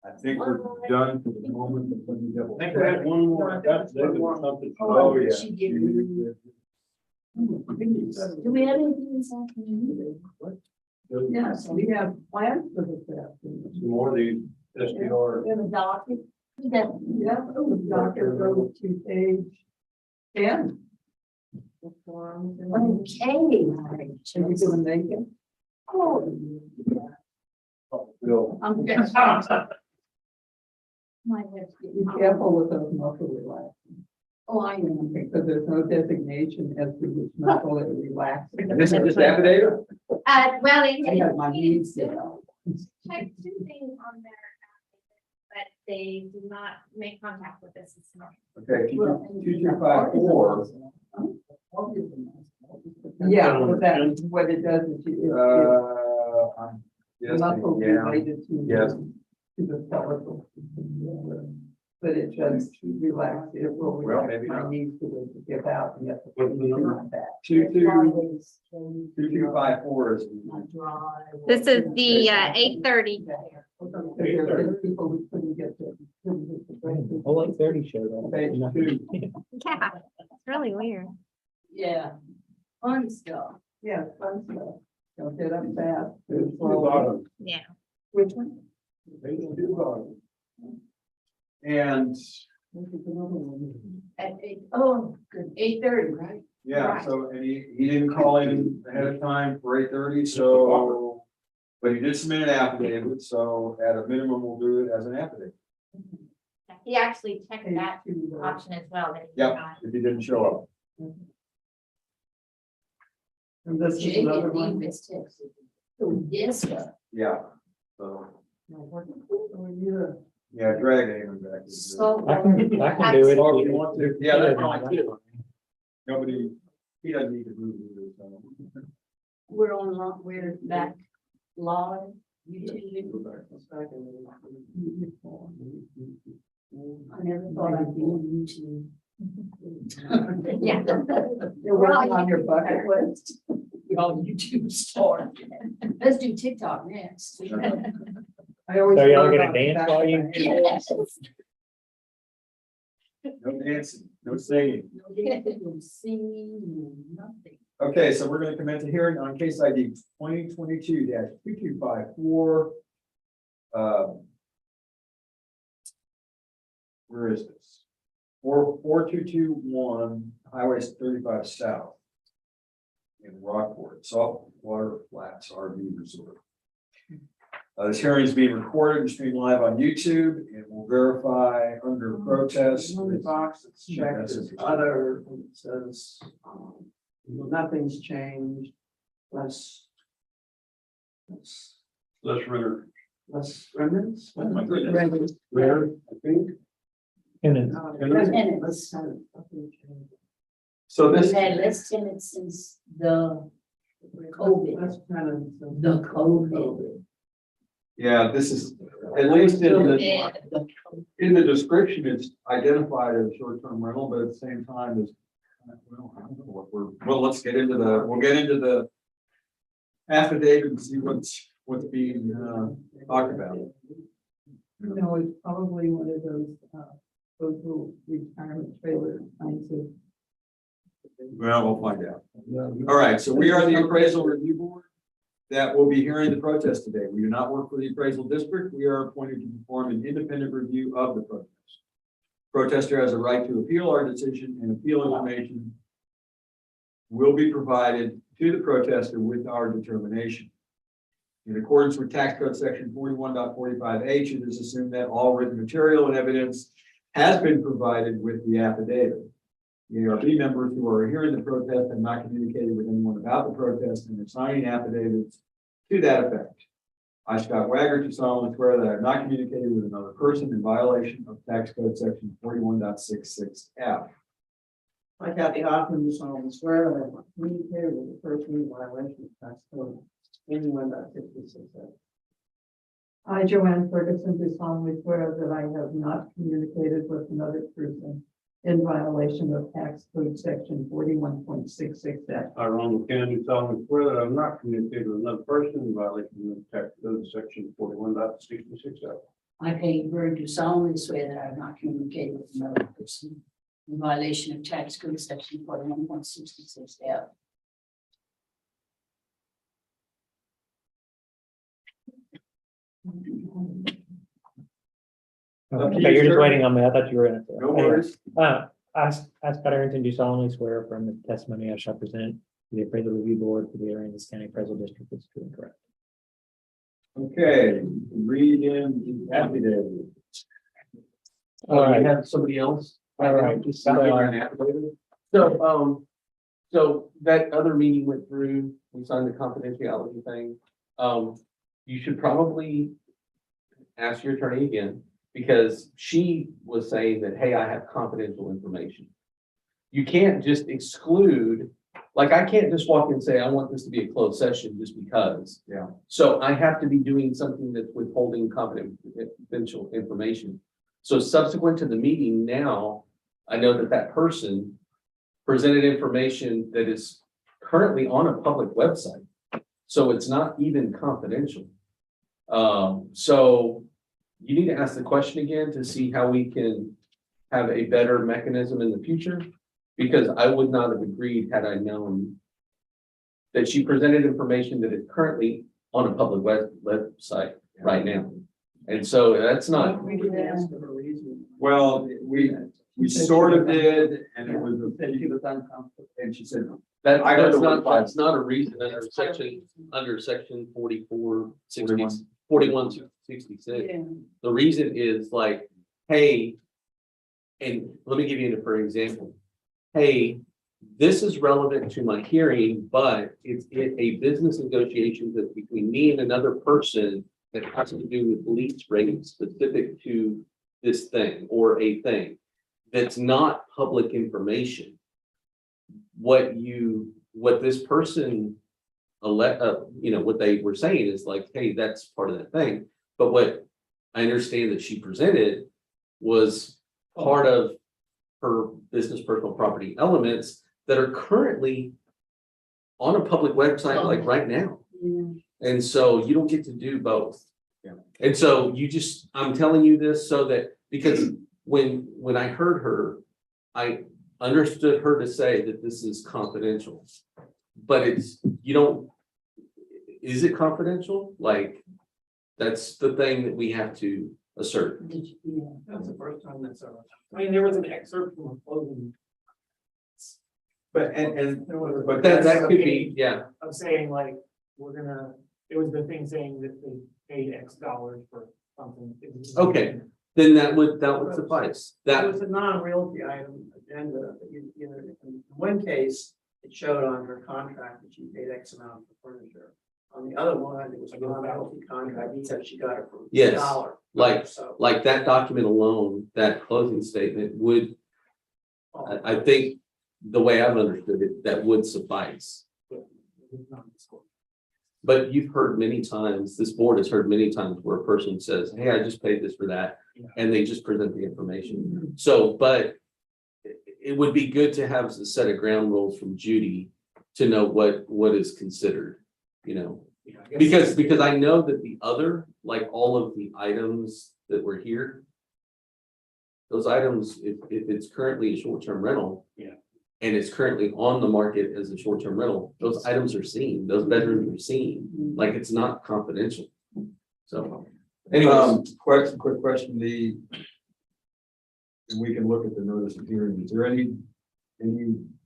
I think we're done for the moment. I think we had one more. That's something. Oh, yeah. She gave me- Do we have anything this afternoon? Yes, we have plans for this afternoon. Some more of these SDR. We have a docket. That, Yeah, Dr. go to page 10. okay. Are you gonna make it? Oh, Bill. I'm just. Might have to Be get- careful with those muscle relaxants, Oh, I know. because there's no designation as to which muscle it relaxes. This is just affidavit? Well, I got my knees down. check two things on their affidavit, but they did not make contact with us this morning. Okay, 2254. Yeah, but that, what it does is you, Yes, muscle yeah, related to. Yes. To the skeletal. But it does relax, it will Well, relax maybe my not. knees to get out and get the. What's the number? on that. 2254 is. This is the 8:30. Because there are people who couldn't get to. Oh, like 30 showed up. Page 2. Yeah, it's really weird. Yeah, fun stuff. Yeah, fun stuff. Don't get up fast. It's the bottom. Yeah. Which one? Page 2 bottom. And At eight, oh, good, 8:30, right? yeah, Right. so, and he didn't call in ahead of time for 8:30, so. But he did submit an affidavit, so at a minimum, we'll do it as an affidavit. He actually checked Page that 2, option as well. that he did Yep, not. if he didn't show up. And this is Jay another didn't one. even text. So this stuff. Yeah, so, Oh, yeah, drag Damon back. So. I can do it. Or if you want to, yeah, that's fine too. Nobody, he doesn't need to move either, so. We're on, we're back live. YouTube. I never thought I'd be on YouTube. Yeah. You're working on your bucket list. On YouTube star. Let's do TikTok next. I always So y'all thought gonna about dance that. while you- Yes. No dancing, no singing. No dancing, no singing, no nothing. Okay, so we're gonna commence a hearing on case ID 2022-2254. Where is this? 4221 Highway 35 South. In Rockport, Saltwater Flats RV Resort. This hearing is being recorded and streamed live on YouTube, and we'll verify under protest. The box that's checked is other, and it says, nothing's changed, less. Let's render. Less remnants. Oh my goodness. Remnants. Rare, I think. And it's Tenants. So We've this, had less tenants since the COVID. Less tenants. The COVID. yeah, this is, at least in the, Yeah, the in the description, it's identified as short-term rental, but at the same time is. Well, I don't know what well, let's get into we'll get into the affidavit and see what's being talked about. No, it's probably one of those little retirement trailer kinds of. Well, we'll find out. All right, so we are the appraisal review board that will be hearing the protest today. We do not work for the appraisal district. We are appointed to perform an independent review of the protest. Protester has a right to appeal our decision, and appeal information will be provided to the protester with our determination. In accordance with tax code section 41.45H, it is assumed that all written material and evidence has been provided with the affidavit. The ARB members who are hearing the protest have not communicated with anyone about the protest and are signing affidavits to that effect. I, Scott Wagger, do solemnly swear that I have not communicated with another person in violation of tax code section 41.66F. I, Kathy Hoffman, do solemnly swear that I have not communicated with the person in violation of tax code 21.66F. I, Joanne Ferguson, do solemnly swear that I have not communicated with another person in violation of tax code section 41.66F. I, Ronald Kennedy, solemnly swear that I have not communicated with another person in violation of tax code section 41.66F. I, Peggy Bird, do solemnly swear that I have not communicated with another person in violation of tax code section 41.66F. Okay, you're just waiting on me. I thought you were gonna. No worries. Ask Scott Arrington, do solemnly swear from the testimony I shall present to the appraisal review board for the Aransas County Appraisal District is true and correct. Okay, read in the affidavit. All right. You have somebody else? All right, just, So that other meeting went through, we signed the confidentiality thing. You should probably ask your attorney again, because she was saying that, hey, I have confidential information. You can't just exclude, like, I can't just walk in and say, I want this to be a closed session just because. Yeah. So I have to be doing something that's withholding confidential information. So subsequent to the meeting now, I know that that person presented information that is currently on a public website. So it's not even confidential. So you need to ask the question again to see how we can have a better mechanism in the future, because I would not have agreed had I known that she presented information that is currently on a public website right now. And so that's not, We can ask for a reason. Well, we sort of did, and it was, and she said, that's I heard the not, word that's not a reason under section 4166. Yeah. The reason is like, hey, and let me give you for example. Hey, this is relevant to my hearing, but it's a business negotiation that's between me and another person that has to do with lease rates specific to this thing or a thing that's not public information. What this person what they were saying is like, hey, that's part of that thing. But what I understand that she presented was part of her business personal property elements that are currently on a public website, like right now. Yeah. And so you don't get to do both. Yeah. And so I'm telling you this so that, because when I heard her, I understood her to say that this is confidential, but is it confidential? Like, that's the thing that we have to assert. That's the first time that's ever. I mean, there was an excerpt from a closing. but But that could be, yeah. Of saying like, it was the thing saying that they paid X dollars for something. Okay, then that would suffice. That That, was a non-realty item agenda, in one case, it showed on her contract that she paid X amount for furniture. On the other one, it was a non-realty contract, it said she got it for Yes, $1. like- So. like that document alone, that closing statement would, I think the way I've understood it, that would suffice. But you've heard many times, this board has heard many times where a person says, hey, I just paid this for that, and they just present the information. So, but it would be good to have a set of ground rules from Judy to know what is considered, because I know that the other, like all of the items that were here, those items, if it's currently a short-term rental. Yeah. And it's currently on the market as a short-term rental, those items are seen, those bedrooms are seen, like it's not confidential. So anyways, quick question, and we can look at the notice of hearing. Is there any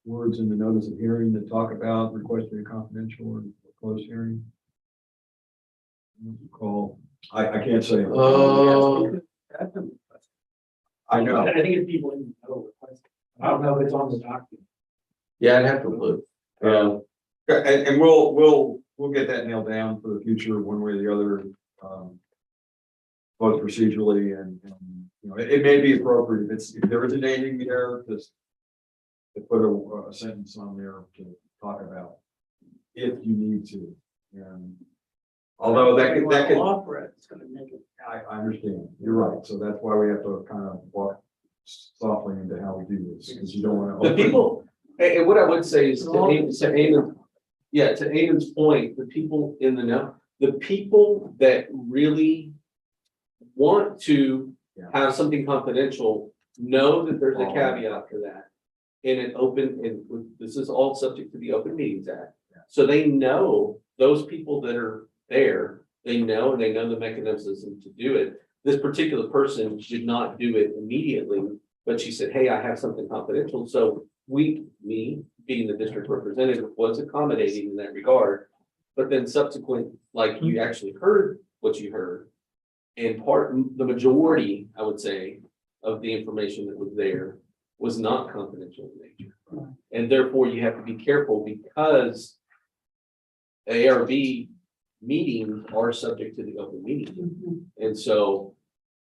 words in the notice of hearing that talk about requesting a confidential or closed hearing? Call, I can't say. I know. I think it's people in the know. I don't know if it's on the document. yeah, I'd have to look. And we'll get that nailed down for the future, one way or the other, both procedurally and it may be appropriate if there is a naming there, just to put a sentence on there to talk about if you need to. And although that could, Offer it, it's gonna make it. I understand, you're right. So that's why we have to kind of walk softly into how we do this, because you don't want to. The people, and what I would say is to Eamon's point, the people in the know, the people that really want to Yeah. have something confidential, know that there's a caveat to that. In an open, this is all subject to the Open Meetings Act. So they know, those people that are there, they know, and they know the mechanism to do it. This particular person did not do it immediately, but she said, hey, I have something confidential. So me being the district representative was accommodating in that regard. But then subsequent, like you actually heard what you heard. And the majority, I would say, of the information that was there was not confidential in nature. And therefore you have to be careful because ARB meetings are subject to the open meeting. And so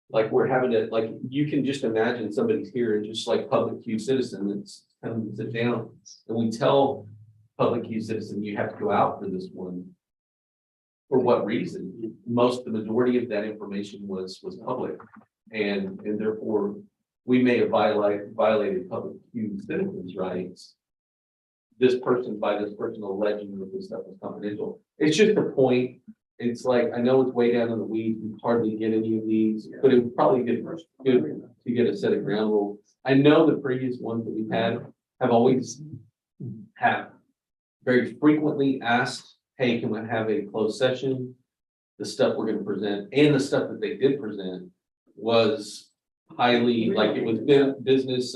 like we're having to, like, you can just imagine somebody's here and just like public Q citizen that's come to sit down. And we tell public Q citizen, you have to go out for this one. For what reason? The majority of that information was public. And therefore we may have violated public Q citizens' rights. This person alleging that this stuff was confidential. It's just a point. It's like, I know it's way down in the weeds, we hardly get any of these, but it would probably get good to get a set of ground rules. I know the previous ones that we've had have always very frequently asked, hey, can we have a closed session? The stuff we're gonna present and the stuff that they did present was highly, like it was business,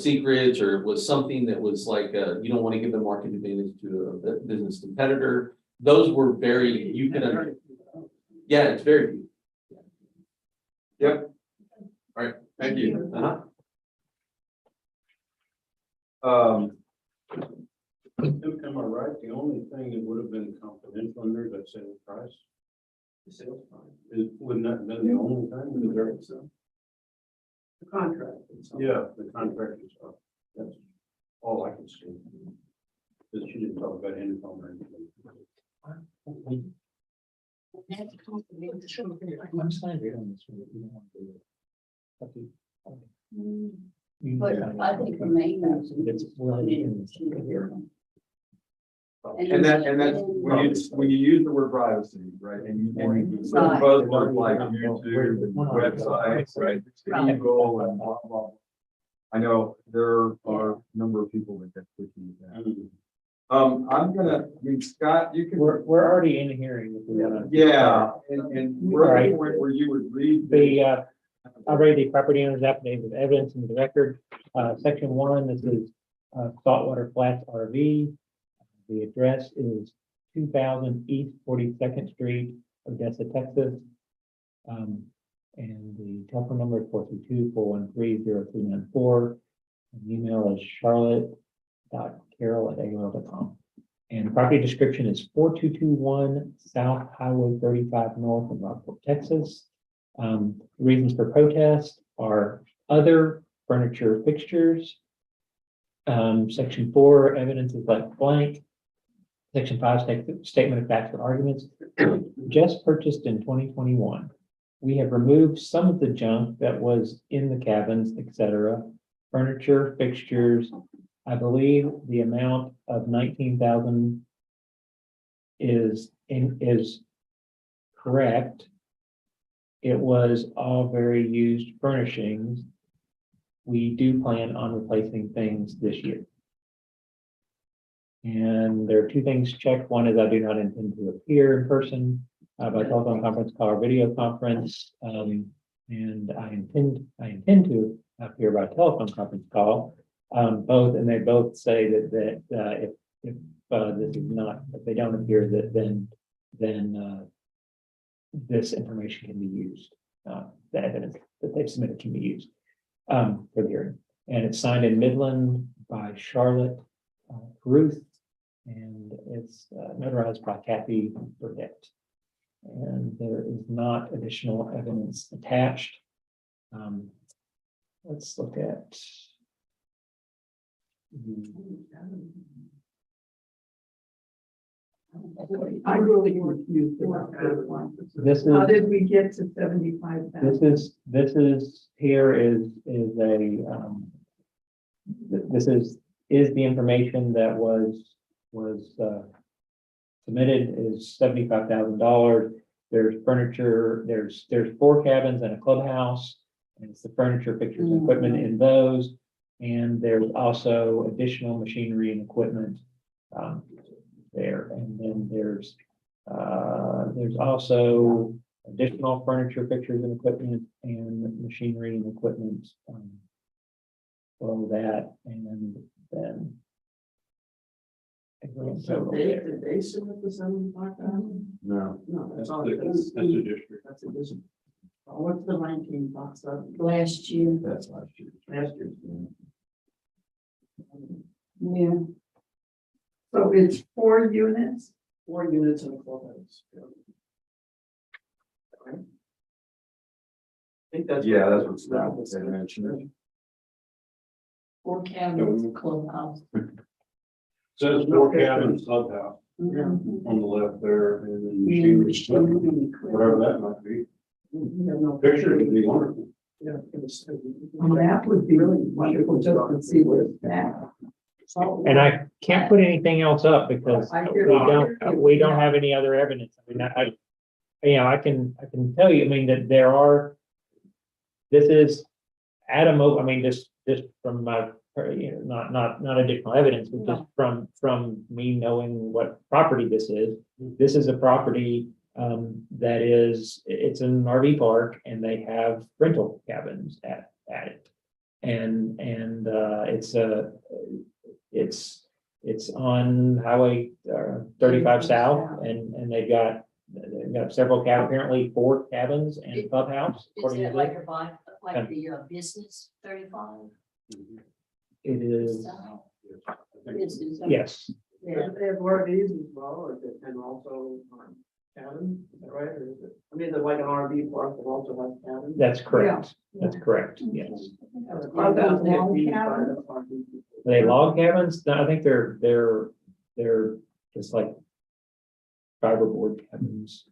secrets, or it was something that was like, you don't want to give the market advantage to a business competitor. Those were very, you can, yeah, it's very few. Yep. All right, thank you. Am I right? The only thing that would have been confidential in there, that sales price. The sales price. Wouldn't that have been the only thing? The contract. Yeah, the contract is up. That's all I can see. Because she didn't talk about any phone or anything. I'm sorry, we don't- we don't want to do it. Up to you. But I think the main reason. It's really in this here. And that's when you use the word privacy, right? And you Right. buzzwords like YouTube, websites, right? Google and blah, blah, blah. I know there are a number of people that get tricky with that. Scott, you can. We're already in a hearing. If we wanna- Yeah, and we're at the point where you would read. I read the property owner's affidavit of evidence into the record. Section 1, this is Saltwater Flats RV. The address is 2000 East 42nd Street, Odessa, Texas. And the telephone number is 422-413-0394. And the email is charlotte.carroll@aol.com. And the property description is 4221 South Highway 35 North in Rockport, Texas. Reasons for protest are other furniture fixtures. Section 4, evidence is left blank. Section 5, statement of facts or arguments. Just purchased in 2021. We have removed some of the junk that was in the cabins, etc. Furniture, fixtures. I believe the amount of 19,000 is correct. It was all very used furnishings. We do plan on replacing things this year. And there are 2 things checked. One is I do not intend to appear in person by telephone conference call or video conference. And I intend to appear by telephone conference call. Both, and they both say that if this is not, if they don't appear, that then this information can be used. The evidence that they've submitted can be used for the hearing. And it's signed in Midland by Charlotte Ruth, and it's notarized by Kathy Burdett. And there is not additional evidence attached. Let's look at. I'm really confused about that one. This How is, did we get to 75,000? this is, here is a, this is the information that was submitted is $75,000. there's furniture, there's 4 cabins and a clubhouse. And it's the furniture, fixtures, and equipment in those. And there's also additional machinery and equipment there. And then there's also additional furniture, fixtures, and equipment and machinery and equipment. All that, and then. So did they submit the 75,000? No. No, That's that's all. a district. That's a district. What's the 19 box up? Last year, That's last year. Last year. yeah, So it's 4 units? 4 units in a clubhouse. Right? I think that's. Yeah, that's what's now, they mentioned. 4 cabins, clubhouse. Says 4 cabins, clubhouse Mhm. on the left there, and then Machinery machinery, and equipment. whatever that might be. We have no Picture would be wonderful. Yeah. And that would be really wonderful just to see where it's at. And I can't put anything else up because we don't have any other evidence. I mean, I can tell you, I mean, that there are. This is I mean, just from my, not additional evidence, but just from me knowing what property this is. This is a property that it's an RV park and they have rental cabins at it. And it's on Highway 35 South and they've got several cabins, apparently 4 cabins and a clubhouse. Is according it to like this. the business 35? It is, style? Business, yes, yeah. They have RVs as well, or and also cabins, is that right? Or is it, I mean, they're like an RV park that also has cabins. that's correct. That's correct, yes. The clubhouse can't be used by the RV people. Are they log cabins? No, I think they're just like fiberboard cabins.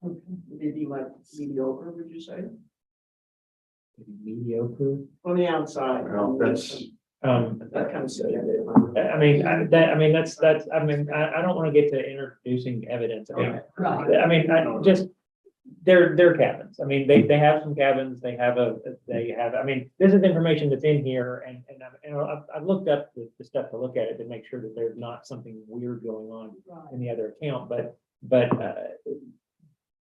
They'd be like mediocre, would you say? Mediocre. On the outside. Well, that's- That kind of stuff. I mean, I don't want to get to introducing evidence. Right. They're cabins. I mean, they have some cabins, I mean, this is information that's in here and I've looked up the stuff to look at it to make sure that there's not something weird going on in the other account, but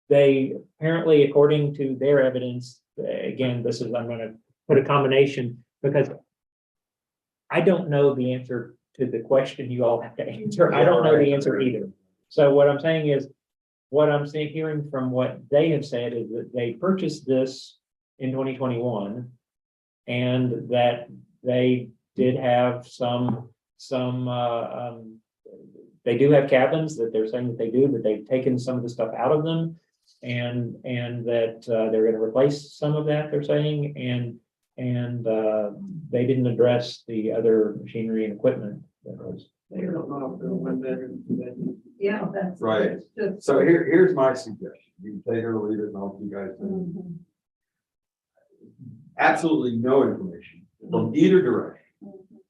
they apparently, according to their evidence, again, I'm gonna put a combination because I don't know the answer to the question you all have to answer. I don't know the answer either. So what I'm saying is, what I'm hearing from what they have said is that they purchased this in 2021 and that they did have they do have cabins that they're saying that they do, but they've taken some of the stuff out of them and that they're going to replace some of that, they're saying, and they didn't address the other machinery and equipment that was They there. don't know if they're 1 bedroom, 2 bedroom. Yeah, that's. Right. it's just- So here's my suggestion. You can take it or leave it, and I'll you guys think. Mhm. Absolutely no information from either direction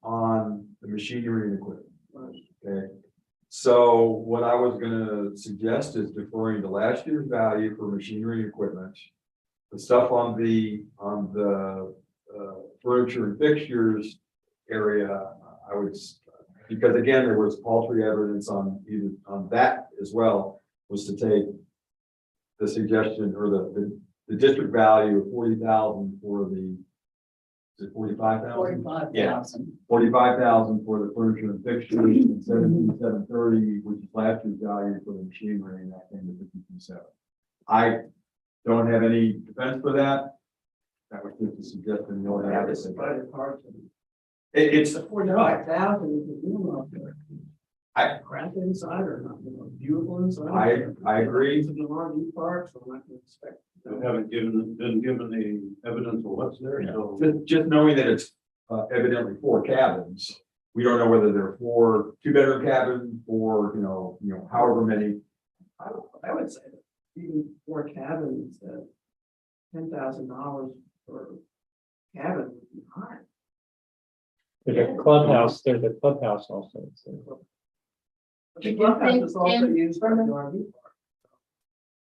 on the machinery and equipment. Okay. So what I was gonna suggest is deferring to last year's value for machinery and equipment. The stuff on the furniture and fixtures area, I would, because again, there was paltry evidence on that as well, was to take the suggestion or the district value of 40,000 for the, is it 45,000? 45,000. 45,000 for the furniture and fixtures and 17,730, which is last year's value for the machinery, and that came to 52.7. I don't have any defense for that. That was just a suggestion. No one had it. Private parks. It's The 45,000 is a room up there. I- Crap inside or not, beautiful inside. I agree. It's an RV park, so I'm not gonna expect. They haven't been given the evidence of what's there, so. just knowing that it's evidently 4 cabins. We don't know whether they're 4 2-bedroom cabins or, however many. I would say that even 4 cabins at $10,000 per cabin would be high. There's a clubhouse also. So. The clubhouse is also used for the RV park.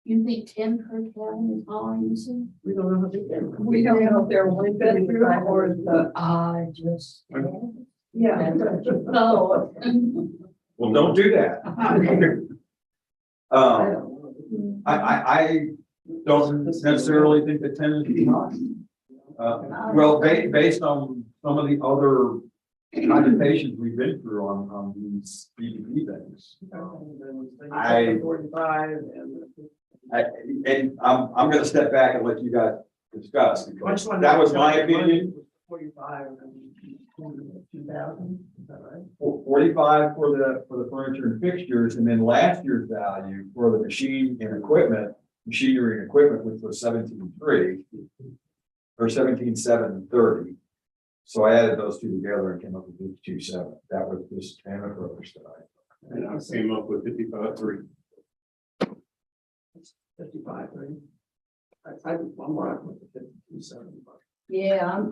You think 10 per cabin is all you see? We don't know how big they're. We don't know if they're one bedroom or the, I just. yeah. No. Well, don't do that. I don't necessarily think that 10 is enough. Well, based on some of the other cogitations we've been through on these BBB things. 45 And I'm gonna step back and let you guys discuss, because Which one? that was my opinion. 45 and 2,000, is that right? 45 for the furniture and fixtures, and then last year's value for the machine and equipment, machinery and equipment, which was 17,300 or 17,730. So I added those two together and came up with 52,700. That was just amateur stuff. And I came up with 55.3. 55, right? I'm right with the 52,700. Yeah, I'm.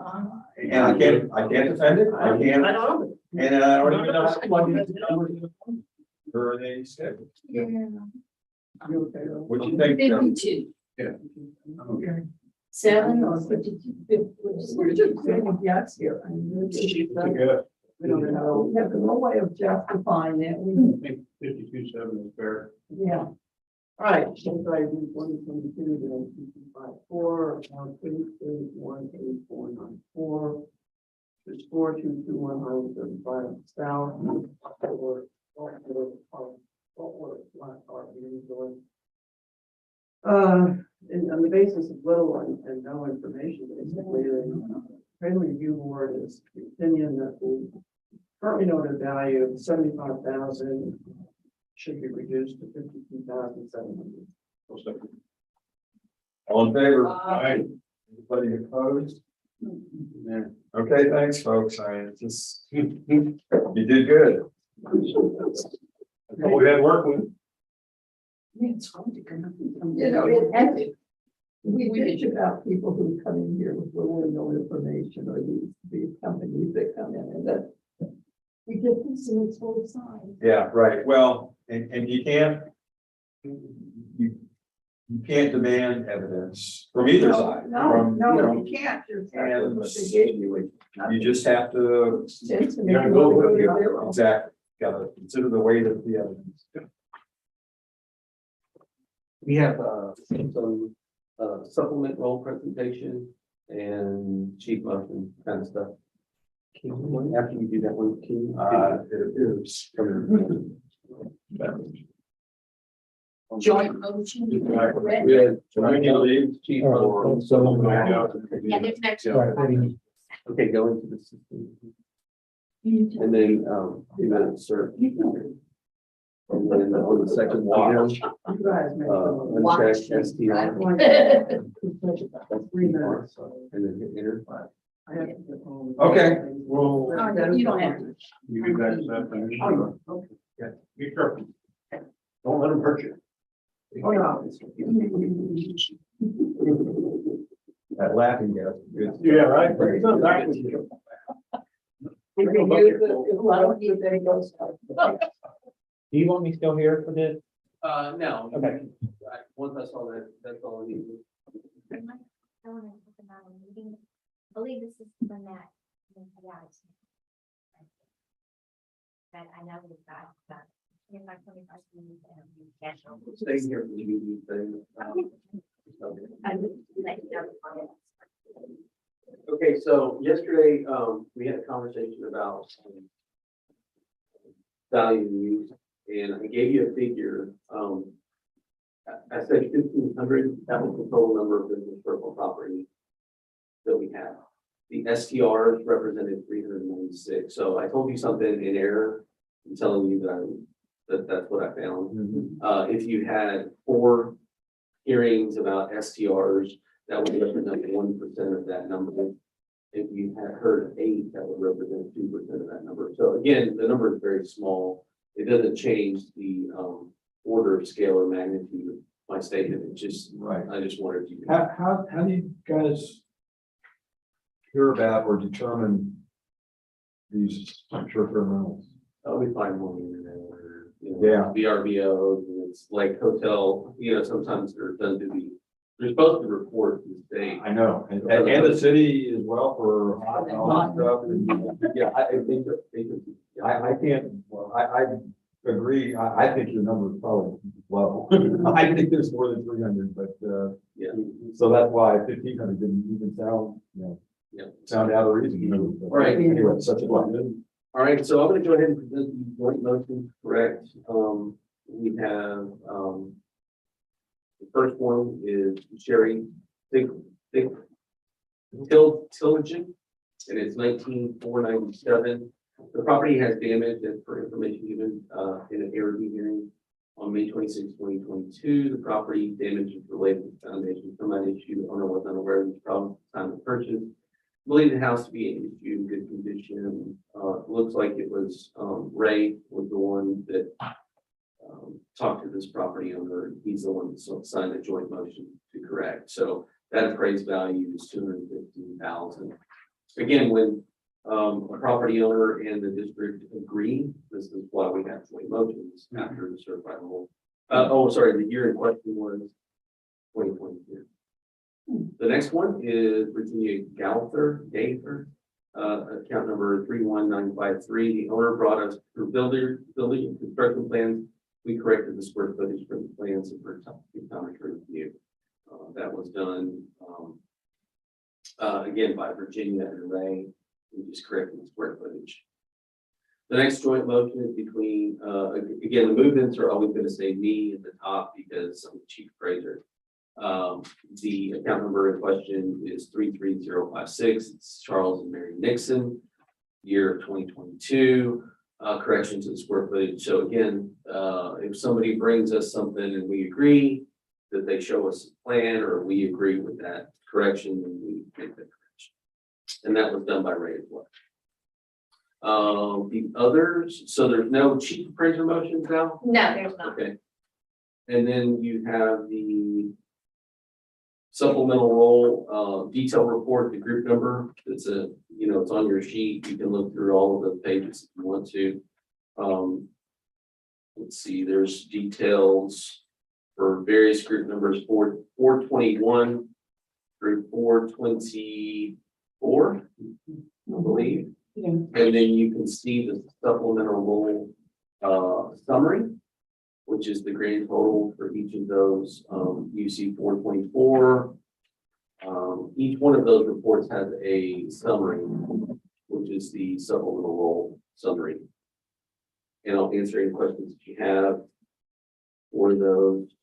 And I can't defend it. I can't. I don't know. And I don't even know how to plug into the numbers for the schedule. Yeah. You okay, though? What do you think, Joe? 52, Okay. 7 or 52. We're just saying yes here. I mean, we're just- Yeah, We don't know, we have no way of justifying it. We, I think 52.7 is fair. yeah. All right, so try to do 2022, then 254, 1818494. There's 422135 south. And on the basis of little and no information, basically, the trade review board is the opinion that the currently noted value of 75,000 should be reduced to 52,700. All in favor? Aye. Anybody opposed? Yeah. Okay, thanks, folks. I just, you did good. That's all we had work with. It's hard to come up with some. You know, it has it. We bitch about people who come in here with little or no information, or these companies that come in, and that We get this and it's both sides. Yeah, right. Well, and you can't demand evidence from either side. From, you know, you can't. You're and what they gave you, which you just have to, tends to make gotta you go go with to it. zero. exactly, gotta consider the weight of the evidence. We have some supplement role presentation and chief motion kind of stuff. After you do that one, can you? It appears. Joint motion. We had chief All right, motion. Yeah, there's no. Right. Okay, go into the system. And then, you know, sir. And then on the second one, You guys make them uncheck STR. That's 3 minutes. And then hit enter. I have to get home. Okay. Well, You don't have to. You do that this afternoon. Oh, okay. Yeah, be careful. Don't let them hurt you. Oh, no. That laughing gas. Good. Yeah, right. Do you want me still here for this? no. Okay. Once I saw that, that's all I need. I want to talk about a meeting. I believe this is the net. But I know we've got about 25 minutes and we schedule. Stay here for the meeting thing. I would let you know. Okay, so yesterday, we had a conversation about values, and I gave you a figure. I said 1,500, that was the total number of business personal property that we have. The STRs represented 396. So I told you something in error. I'm telling you that's what I found. If you had 4 hearings about STRs, that would represent 1% of that number. If you had heard 8, that would represent 2% of that number. So again, the number is very small. It doesn't change the order of scale or magnitude of my statement. It just, Right. I just wanted you to. How do you guys hear about or determine these short-term rentals? We find one in there. Yeah. VRBOs, and it's like hotel, sometimes they're done to be, they're supposed to report to the state. I know, and the city as well for hot and all that stuff, and, yeah, I can't, I agree, I think your number is probably low. I think there's more than 300, but, Yeah. so that's why 1,500 didn't even sound, Yeah. sound out of reason. All right. Anyway, such a lot. All right, so I'm gonna go ahead and present the joint motion, correct? We have, the first one is Sherry Tilligen, and it's 19,497. The property has damage, and for information given, in an ARB hearing on May 26, 2022. The property damage is related to the foundation from that issue. The owner was unaware of this problem at the time of purchase. Believe the house to be in issue in good condition. Looks like it was, Ray was the one that talked to this property owner. He's the one that signed a joint motion to correct. So that appraised value is $215,000. Again, when a property owner and the district agree, this is why we have joint motions after the certified rule. The year in question was 2022. The next one is Virginia Gaither, account number 31953. The owner brought us through building and construction plans. We corrected the square footage from the plans and for optometry review. That was done again by Virginia and Ray. We just corrected the square footage. The next joint motion is between, again, the movements are always going to say me at the top because I'm the chief appraiser. The account number in question is 33056. It's Charles and Mary Nixon, year of 2022. Correction to the square footage. So again, if somebody brings us something and we agree that they show us a plan, or we agree with that correction, then we make that correction. And that was done by Ray as well. The others, so there's no chief appraiser motions now? No, there's not. Okay. And then you have the supplemental role, detail report, the group number. It's it's on your sheet. You can look through all of the pages if you want to. Let's see, there's details for various group numbers, 421 through 424, I believe. Yeah. And then you can see the supplemental role summary, which is the grand total for each of those. You see 424. Each one of those reports has a summary, which is the supplemental role summary. And I'll answer any questions that you have for those.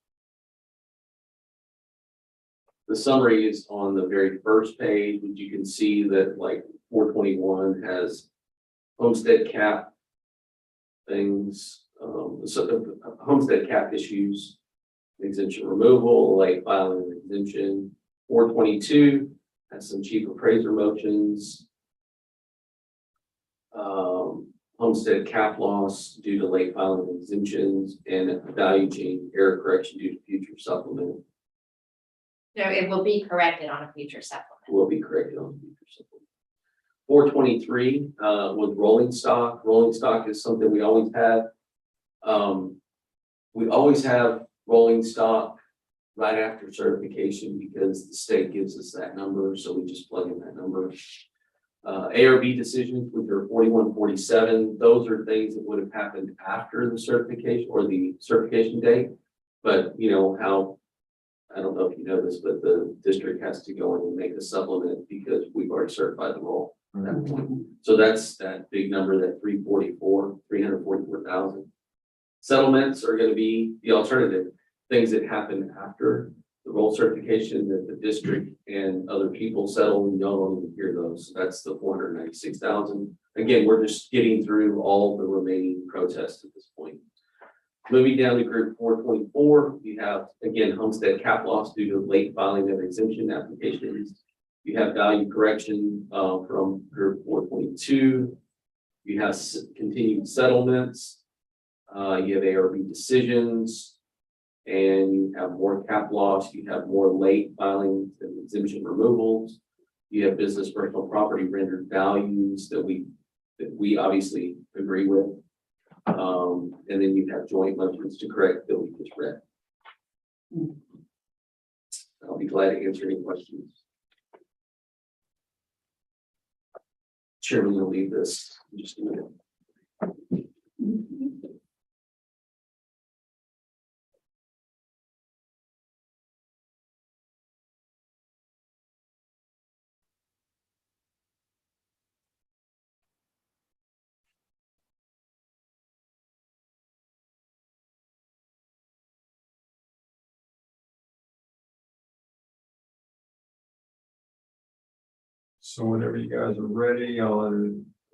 The summary is on the very first page, which you can see that like 421 has homestead cap things, so the homestead cap issues, exemption removal, late filing of exemption. 422 has some chief appraiser motions. Homestead cap loss due to late filing of exemptions, and value change error correction due to future supplement. No, it will be corrected on a future supplement. Will be corrected on the future supplement. 423 was rolling stock. Rolling stock is something we always have. We always have rolling stock right after certification because the state gives us that number, so we just plug in that number. ARB decisions, which are 4147, those are things that would have happened after the certification or the certification date. But you know how, I don't know if you know this, but the district has to go in and make a supplement because we've already certified the role at that point. So that's that big number, that 344,000. Settlements are going to be the alternative, things that happen after the role certification that the district and other people settle. We don't even hear those. So that's the 496,000. Again, we're just getting through all the remaining protests at this point. Moving down to group 424, you have again homestead cap loss due to late filing of exemption applications. You have value correction from group 422. You have continued settlements. You have ARB decisions. And you have more cap loss, you have more late filing and exemption removals. You have business personal property rendered values that we obviously agree with. And then you have joint motions to correct that we just read. I'll be glad to answer any questions. Chairman, will leave this in just a minute. So whenever you guys are ready, I'll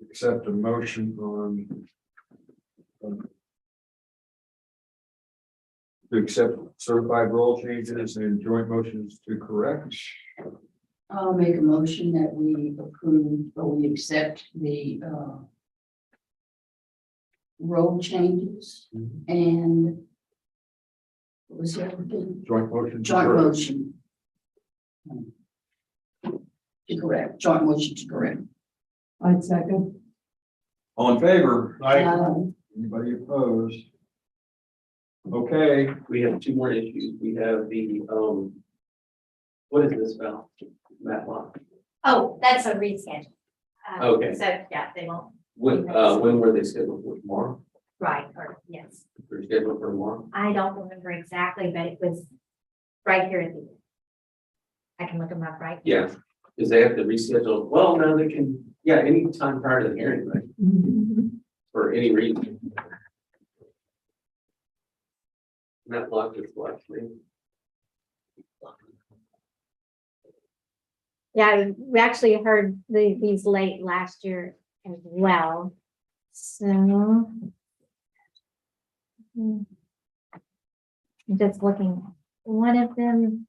accept a motion on to accept certified role changes and joint motions to correct. I'll make a motion that we approve or we accept the role changes and what was the other thing? Joint motion. to Joint correct. motion. To correct, joint motion to correct. I'd second. All in favor? Um, Anybody opposed? Okay, We have two more issues. We have the, what is this about? Matlock. Oh, that's a reschedule. Okay. So, yeah, they won't, When were they scheduled for tomorrow? right, or, yes. They're scheduled for tomorrow? I don't remember exactly, but it was right here at the end. I can look them up right. Yeah, because they have to reschedule. Well, no, they can, yeah, any time prior to the hearing, right? For any reason. Matlock is last name. Yeah, we actually heard these late last year as well. So. I'm just looking, one of them,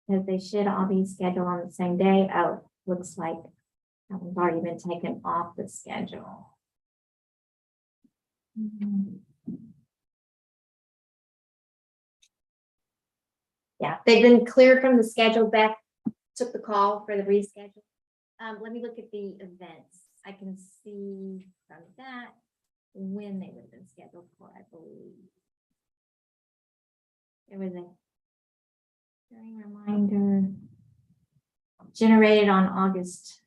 because they should all be scheduled on the same day. Oh, looks like that one's already been taken off the schedule. Yeah, they've been cleared from the schedule. Beth took the call for the reschedule. Let me look at the events. I can see from that when they would have been scheduled for, I believe. There was a hearing reminder generated on August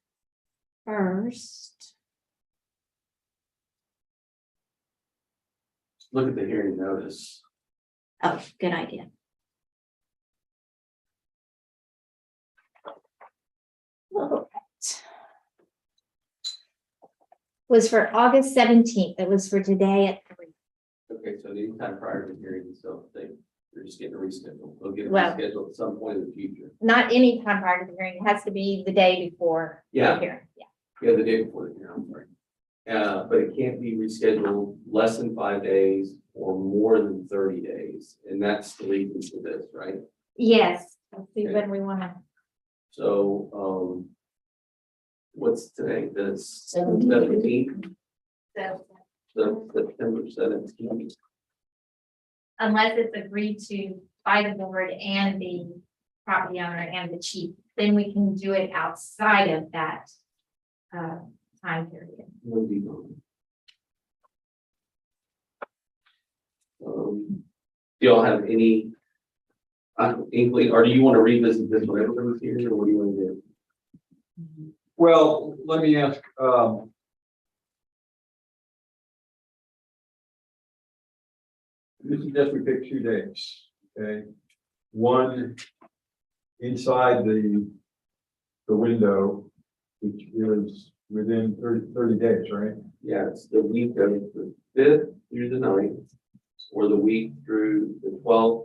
1st. Look at the hearing notice. Oh, good idea. All right. Was for August 17th. It was for today at 3. Okay, so anytime prior to the hearing, so they're just getting a reschedule. They'll get a Well- reschedule at some point in the future. Not any time prior to the hearing. It has to be the day before the Yeah. hearing. Yeah. Yeah, the day before the hearing, I'm sorry. But it can't be rescheduled less than 5 days or more than 30 days. And that's the reason for this, right? Yes. Let's see Okay. when we want to. So, what's today? The 17th. 17th, the September 17th. Unless it's agreed to by the board and the property owner and the chief, then we can do it outside of that time period. Would be gone. Do y'all have any inkling, or do you want to revisit this when everybody's here, or what do you want to do? well, let me ask, this is just we pick 2 days, okay? One inside the window, which is within 30 days, right? Yeah, it's the week of the 5th through the 9th, or the week through the 12th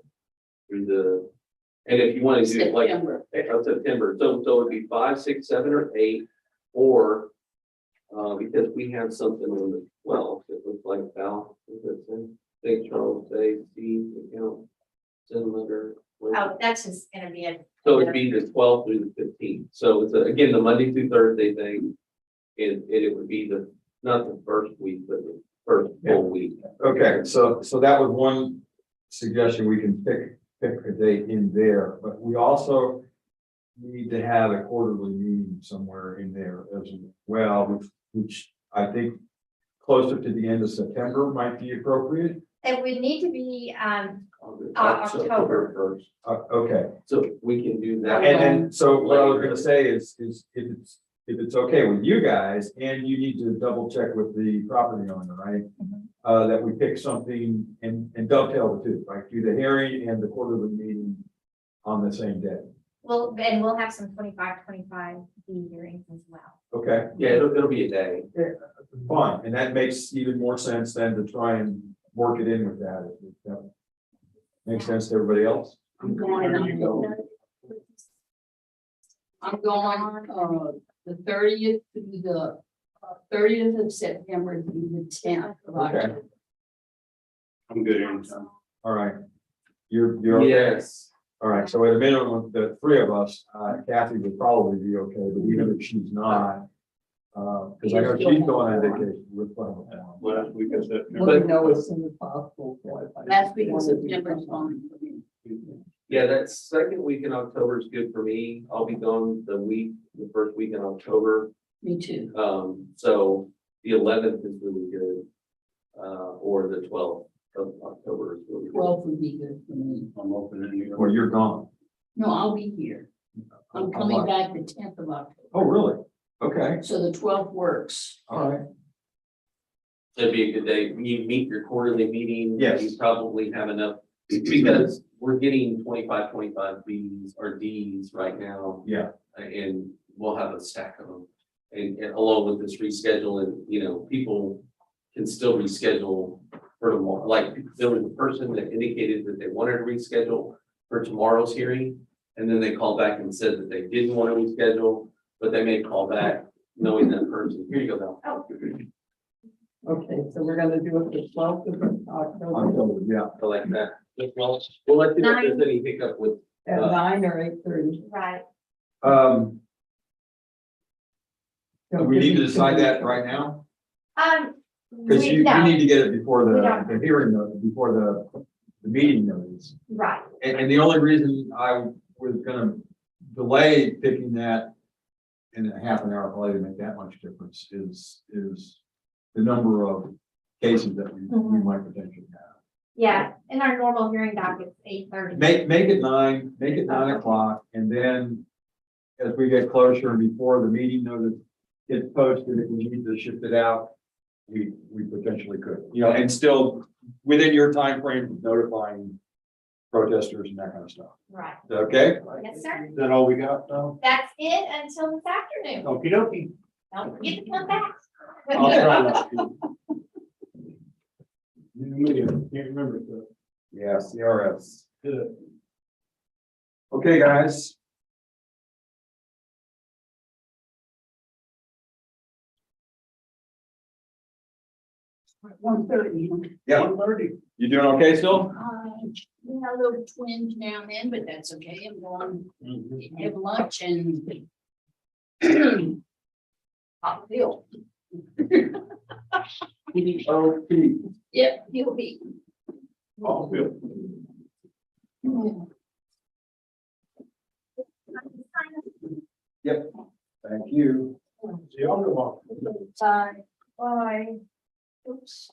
through the, and if you want to do it like September. of September, so it'd be 5, 6, 7, or 8, or because we have something on the 12th, it looks like Val, is it St. Charles Day, Steve, account, send letter. Oh, that's just gonna be a. So it'd be the 12th through the 15th. So it's again, the Monday through Thursday thing. And it would be not the first week, but the first full week. Okay, so that was one suggestion. We can pick a date in there, but we also need to have a quarterly meeting somewhere in there as well, which I think closer to the end of September might be appropriate. It would need to be, October first, Okay, so we can do that. and then, so what I was gonna say is if it's okay with you guys, and you need to double check with the property owner, right? That we pick something and dovetail the two, like do the hearing and the quarterly meeting on the same day. well, and we'll have some 25 hearings as well. Okay, Yeah, it'll be a day. fine, and that makes even more sense than to try and work it in with that. If that makes sense to everybody else? I'm going on. I'm going, the 30th to the 30th of September to the 10th of Okay. October. I'm good anytime. All right. You're okay? Yes. All right, so at a minimum, the three of us, Kathy would probably be okay, but even if she's not, because I know she's going on vacation with. Last week I said. Let me know as soon as possible. Last week of September is fine for me. Yeah, that second week in October is good for me. I'll be gone the first week in October. Me too. So the 11th is really good. Or the 12th of October is really good. 12 would be good for me. I'm open any. Well, you're gone. No, I'll be here. I'm coming back the 10th of October. Oh, really? Okay, So the 12th works. all right. That'd be a good day. You meet your quarterly meeting. Yes. You probably have enough, because we're getting 25 Bs or Ds right now. Yeah. And we'll have a stack of them. And along with this reschedule, and, people can still reschedule for tomorrow. Like, there was a person that indicated that they wanted to reschedule for tomorrow's hearing. And then they called back and said that they didn't want to reschedule, but they may call back knowing that person. Here you go, Val. Okay, so we're gonna do it the 12th of October October, yeah. I like that. Well, we'll let you know if there's any hiccup with. at 9 or 8:30. Right. Do we need to decide that right now? Because you No, need to get it before We the don't. hearing, before the meeting notice. right. And the only reason I was gonna delay picking that in a half an hour, probably to make that much difference, is the number of cases that we might potentially have. Yeah, in our normal hearing docket's 8:30. Make it 9 o'clock, and then as we get closer and before the meeting notice gets posted, if we need to shift it out, we potentially could, and still within your time frame notifying protesters and that kind of stuff. Right. Is that okay? Yes, sir. Is that all we got, Tom? That's it until this afternoon. Okey dokey. Don't forget to come back. I'll try not to. Me, I can't remember, so. Yeah, CRS. Good. Okay, guys. One 1:30. Yeah. 1:30. You doing okay still? A little twinge now and then, but that's okay. I'm going to have lunch and I'll feel. Okay. Yep, he'll be. Oh, good. Thank you. See y'all tomorrow. Bye. Bye. Oops.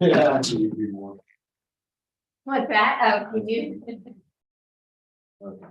Yeah, I need to be more. What's that? Oh, you do? Okay.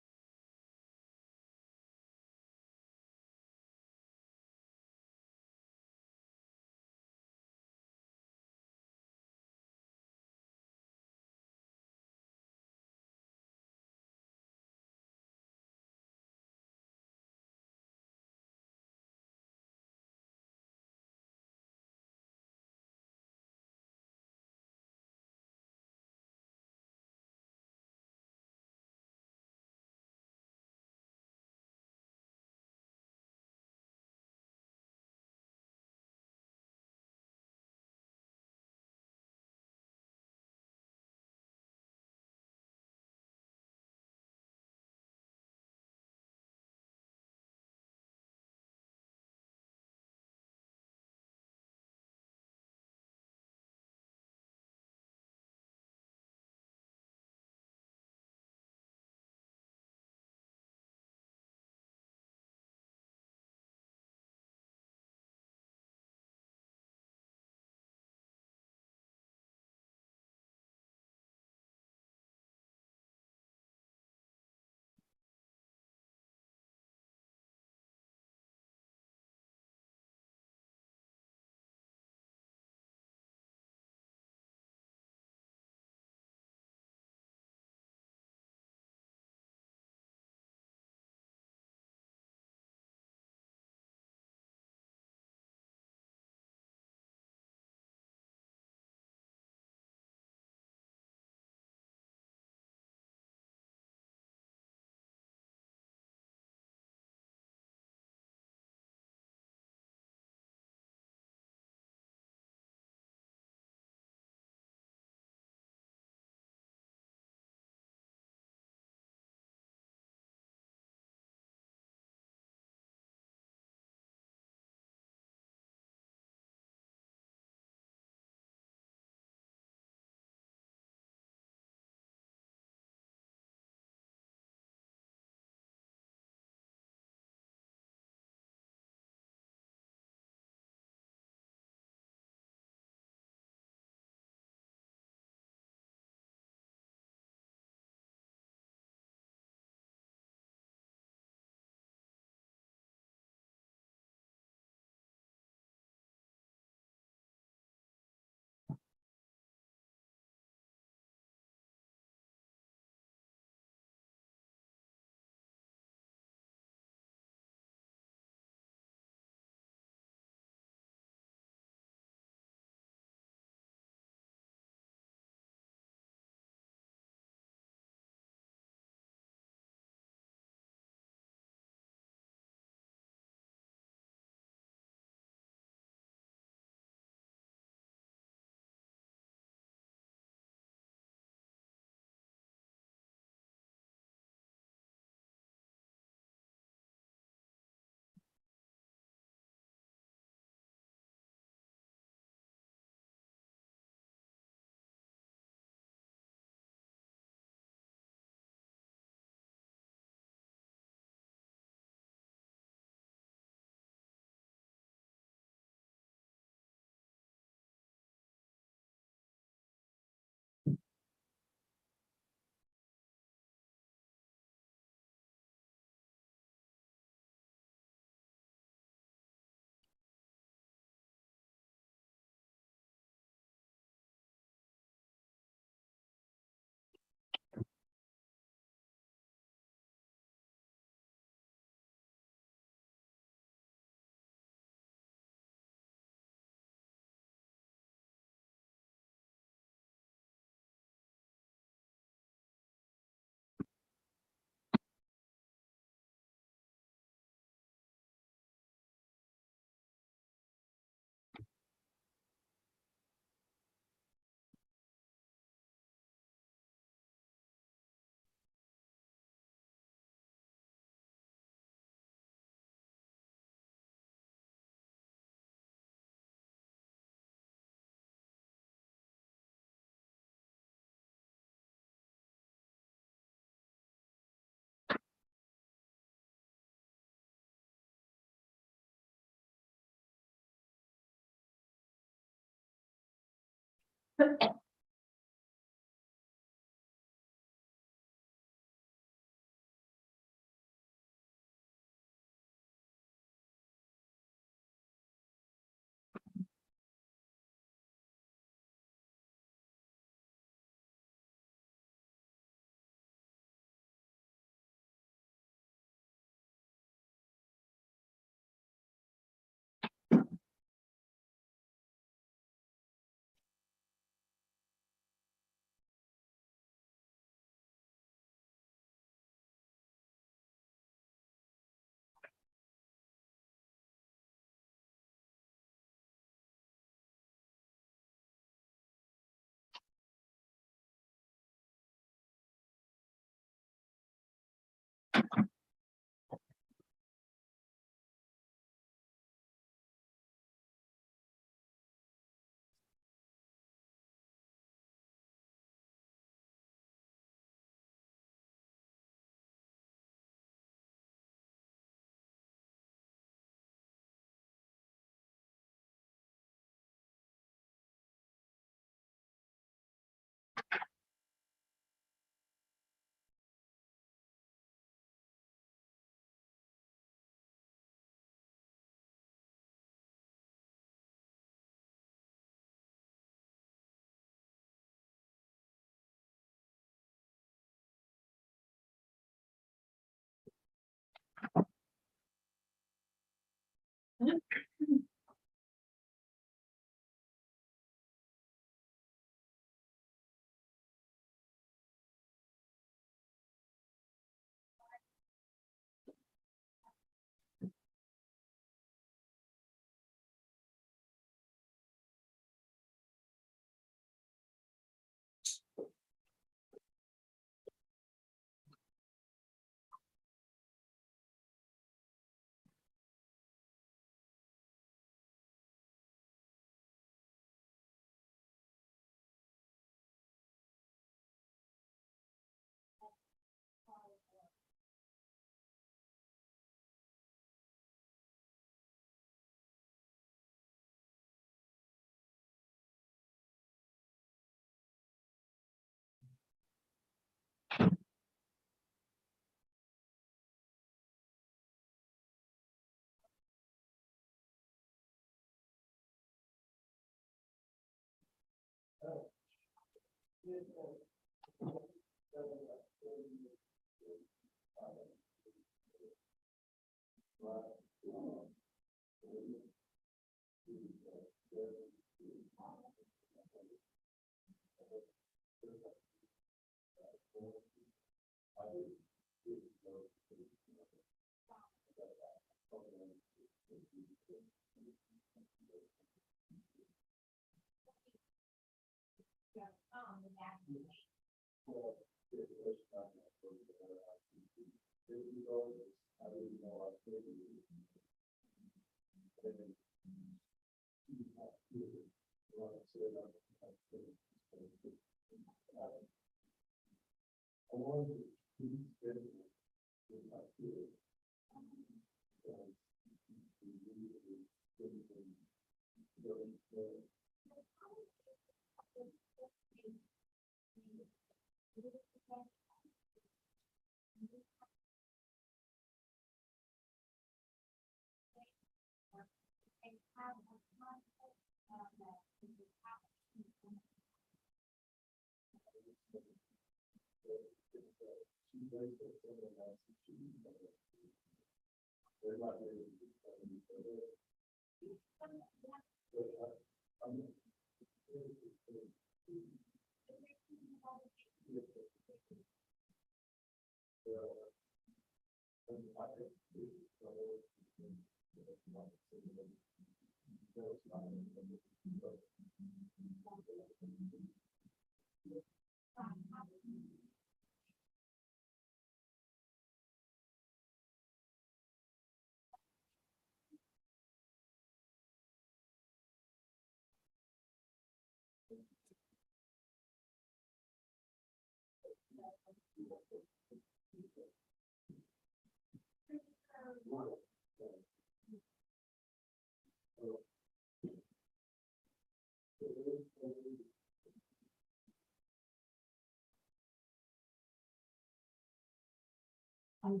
I have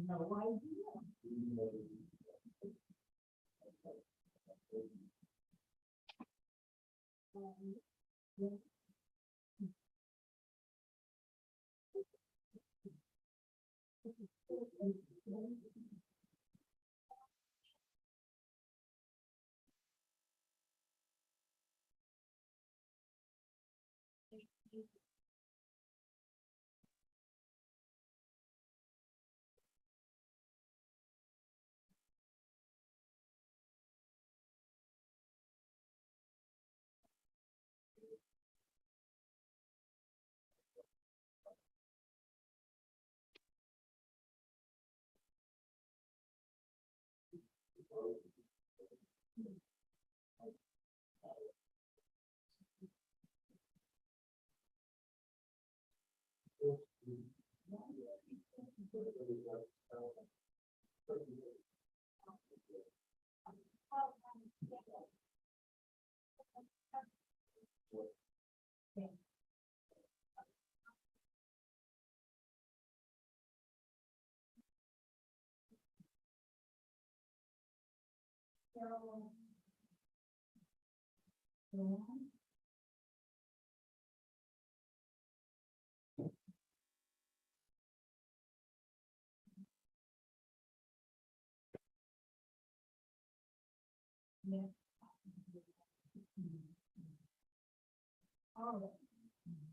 no idea.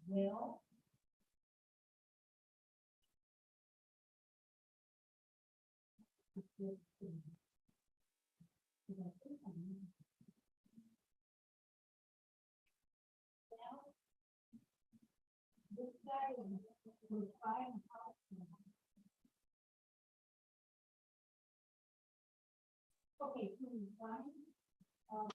Well. This guy was buying a house. Okay, so he's buying, oh.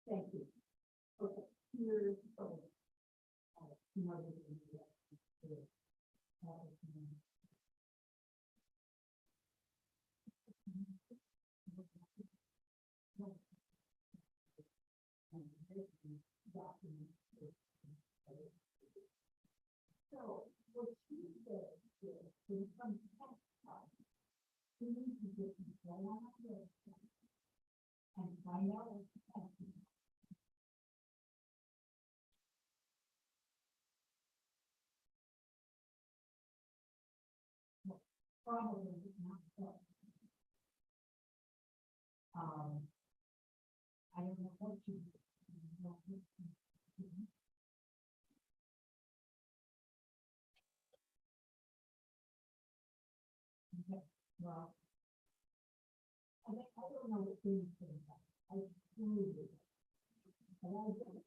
Thank you. Okay, here's, oh. More than that. So, what she said is, when it comes to tax time, you need to get control on the website and find out what's happening. Probably not so. I don't know what you. Okay, well. I don't know what things are. I really do. But I don't.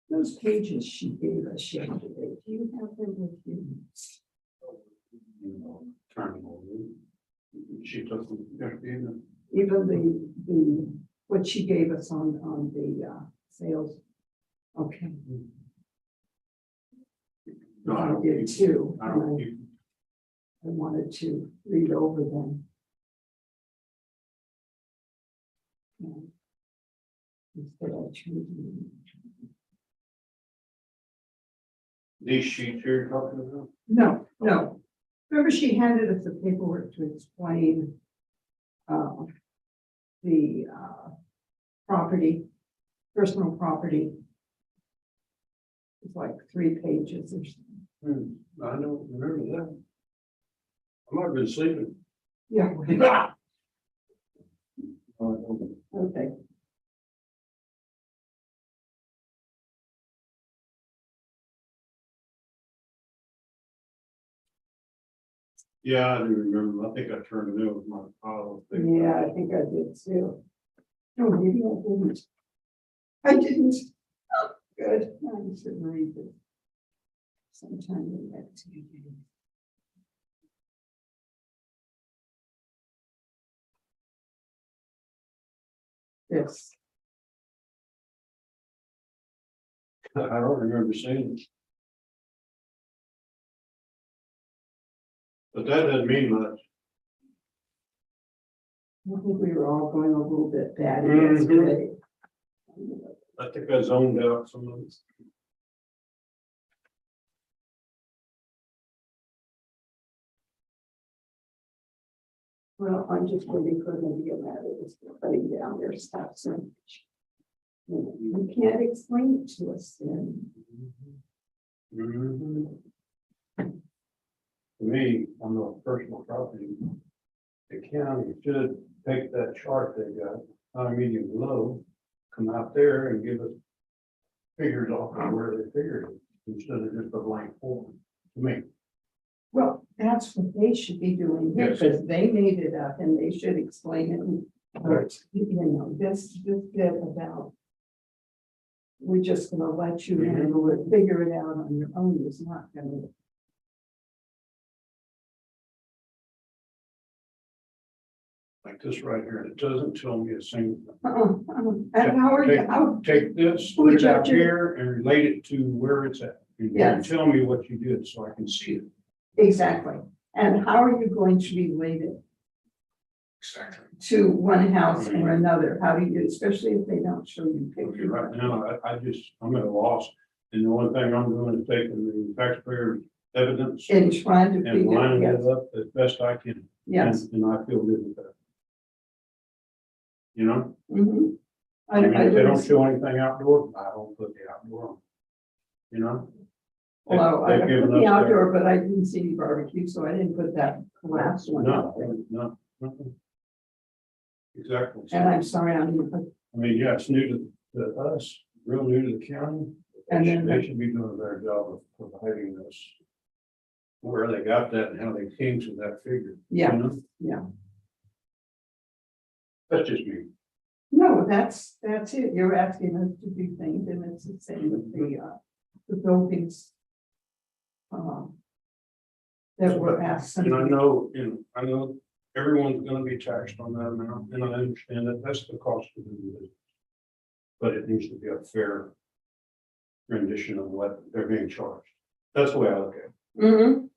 Those pages she gave us yesterday, do you have them with you? Turn over. She took them, Even the, what she gave us on the sales. Okay. No, I I don't did keep- too. I don't and keep, I wanted to read over them. And instead I changed them. these sheets you're talking about? No, no. Remember, she handed us the paperwork to explain the property, personal property. It's like 3 pages or something. I don't remember that. I might have been sleeping. Yeah. Oh, Okay. yeah, I do remember. I think I turned it in with my file. Yeah, I think I did too. No, maybe I didn't. I didn't. Oh, good. I should read it. Sometime in the next meeting. Yes. I don't remember seeing it. But that doesn't mean much. I think we were all going a little bit batty Mhm. yesterday. I think I zoned out some of this. Well, I'm just waiting for them to get mad at us for putting down their stuff, so. You can't explain it to us then. Mhm. To me, on the personal property, the county should take that chart they got, high, medium, low, come out there and give us figures off of where they figured it, instead of just a blank form, to me. Well, that's what they should be doing here, Yes. because they made it up and they should explain it. But, you know, this bit about. We're just gonna let you handle it, figure it out on your own is not gonna. Like this right here, it doesn't tell me a single thing. And how are you, how, Take this, Who put it would you have out to- here and relate it to where it's at. And Yes. tell me what you did so I can see it. exactly, and how are you going to relate it Exactly. to one house or another? How do you, especially if they don't show you Okay, pictures? right now, I'm at a loss. And the only thing I'm doing is taking the taxpayer's evidence And trying to and figure, lining yes, it up as best I can. yes. And I feel good with that. You know, Mhm. I mean, if they don't really- show anything outdoor, I don't put the outdoor on. You know? Well, I They've put given the us their- outdoor, but I didn't see any barbecue, so I didn't put that last one out there. No. Exactly. And I'm sorry, I'm, I mean, yeah, it's new to us, real new to the county. And then They should be doing a better job of providing this. Where they got that and how they came to that figure. you yeah, know? yeah. That's just me. No, that's it. You're asking us to do things and it's the same with the buildings. That were asked. And I know, I know everyone's gonna be taxed on that amount, and I understand that that's the cost of doing business. But it needs to be a fair rendition of what they're being charged. That's the way I look at it. Mhm.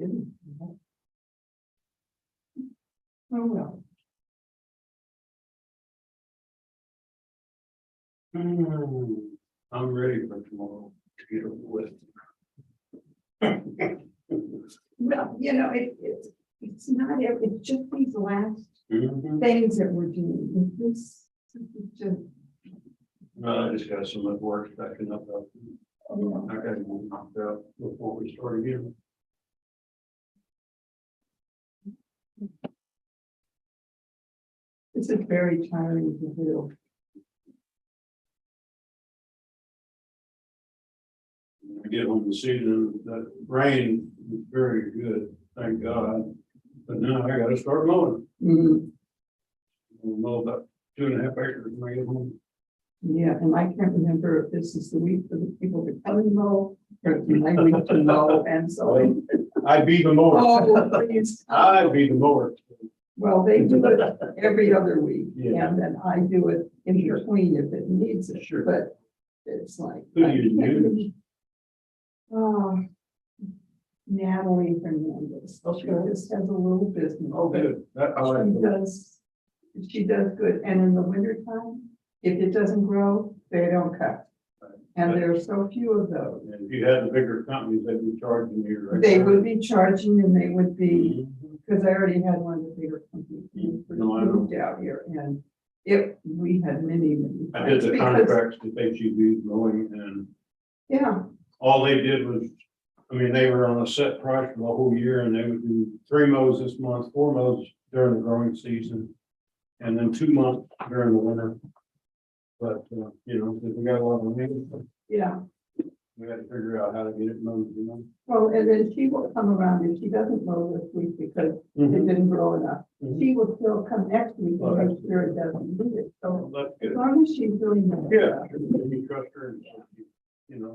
kidding. Oh, well. I'm ready for tomorrow to get over with. Well, it's not, it's just these last Mhm. things that we're doing. This is just, I just got so much work stacking up. I got to get knocked out before we start again. this is very tiring to do. I get on the season, that rain was very good, thank God. But now I gotta start mowing. Mhm. I'll mow about 2.5 acres when I get home. Yeah, and I can't remember if this is the week for the people to come and mow, or if my week to mow, and so. I be the mower. Oh, please. I be the mower. Well, they do it every other week, Yeah. and then I do it in between if it needs it, Sure. but it's like. Who do I you can't use? really- Oh, Natalie Hernandez, she just has a little business. Oh, good. That, I like She that. she does good, and in the wintertime, if it doesn't grow, they don't cut. And there are so few of those. And if you had the bigger companies, they'd be charging you. right? They would be charging and they would be, Mhm. because I already had one of the bigger companies No, I know. moved out here, and we had many. I did the because- contracts that they used mowing, and Yeah, all they did was, I mean, they were on a set price for the whole year, and they would do 3 mows this month, 4 mows during the growing season, and then 2 months during the winter. But, if we got a lot of rain, yeah. we had to figure out how to get it mowed, Well, and then she will come around if she doesn't mow this week because it Mhm. didn't grow enough. Mhm. She will still come next week Oh, and that's make sure it doesn't do it. Well, So that's as good. long as she's doing that. Yeah, you trust her, and,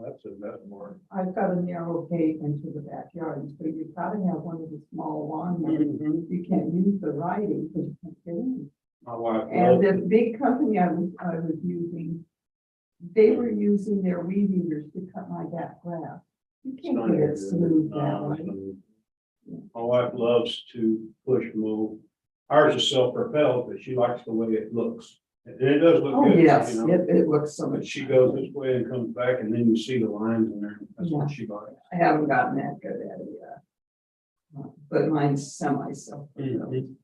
that's the best part. I've got a narrow gate into the backyard, so you've got to have one of the small lawnmowers. Mhm. You can't use the riding because you can't get in. My wife. And loves the big company I was using, they were using their weed eaters to cut my back grass. You can't get it smooth that No, way. my wife loves to push mow. Ours is self-propelled, but she likes the way it looks. And it does look Oh, good. yes, you know. it looks so But much. she goes this way and comes back, and then you see the lines in there. That's what she likes. I haven't gotten that good at it yet. But mine's semi-self. Mhm.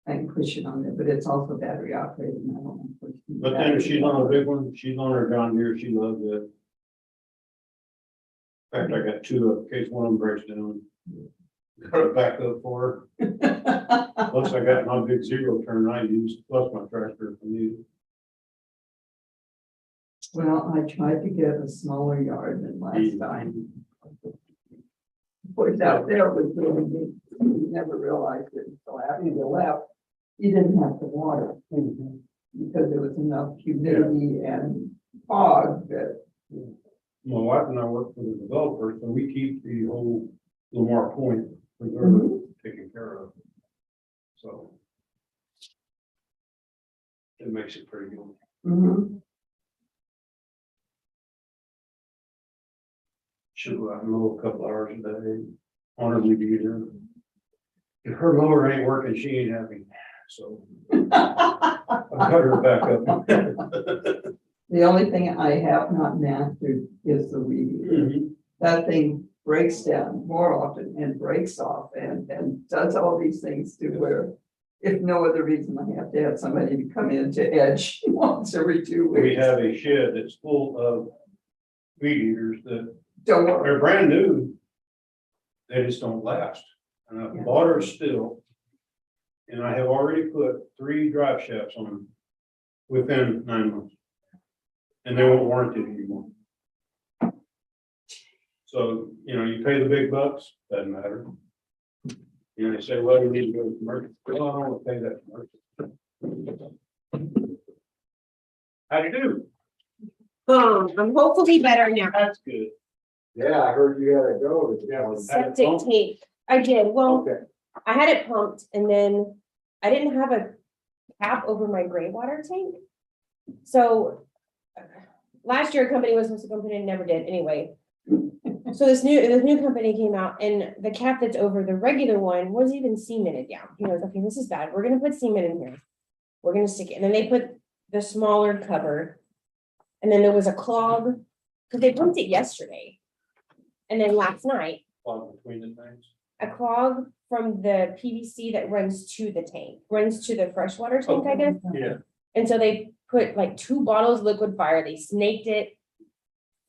I can push it on there, but it's also battery operated. And I don't want to push the But then if she's battery. on a big one, she's on her John Deere, she loves it. In fact, I got 2 in case one of them breaks down. Got it back up for her. Plus I got my big 0 turn I use, plus my tractor if I need it. Well, I tried to get a smaller yard than last time. Pushed out there was really big. You never realized it until after you left. You didn't have to water because there was enough humidity and fog that. My wife and I work for the developer, so we keep the whole Lamar Point preserve Mhm. taken care of. So. It makes it pretty good. Mhm. She'll go out and mow a couple hours a day on her weed eater. If her mower ain't working, she ain't happy, so. I cut her back up. The only thing I have not mastered is the weed eater. Mhm. That thing breaks down more often and breaks off and does all these things to where. If no other reason, I have to have somebody to come in to edge once every 2 weeks. We have a shed that's full of weed eaters that Don't worry. they're brand new. They just don't last. And I Yeah. bought her still. And I have already put 3 drive shafts on them within 9 months. And they won't warrant it anymore. So, you pay the big bucks, doesn't matter. They say, well, you need to go to commercial. Well, I don't want to pay that commercial. How do you do? I'm hopefully better now. That's good. Yeah, I heard you had to go. Yeah. Septic tank. I did. Well, Okay. I had it pumped and then I didn't have a cap over my gray water tank. So last year a company was supposed to come in and never did anyway. So this new company came out and the cap that's over the regular one was even cemented down. He goes, okay, this is bad. We're gonna put cement in here. We're gonna stick it. And then they put the smaller cover. And then there was a clog, because they pumped it yesterday. And then last night, Plug between the tanks. a clog from the PVC that runs to the tank, runs to the freshwater tank, I guess. Yeah. And so they put like 2 bottles of liquid fire, they snaked it.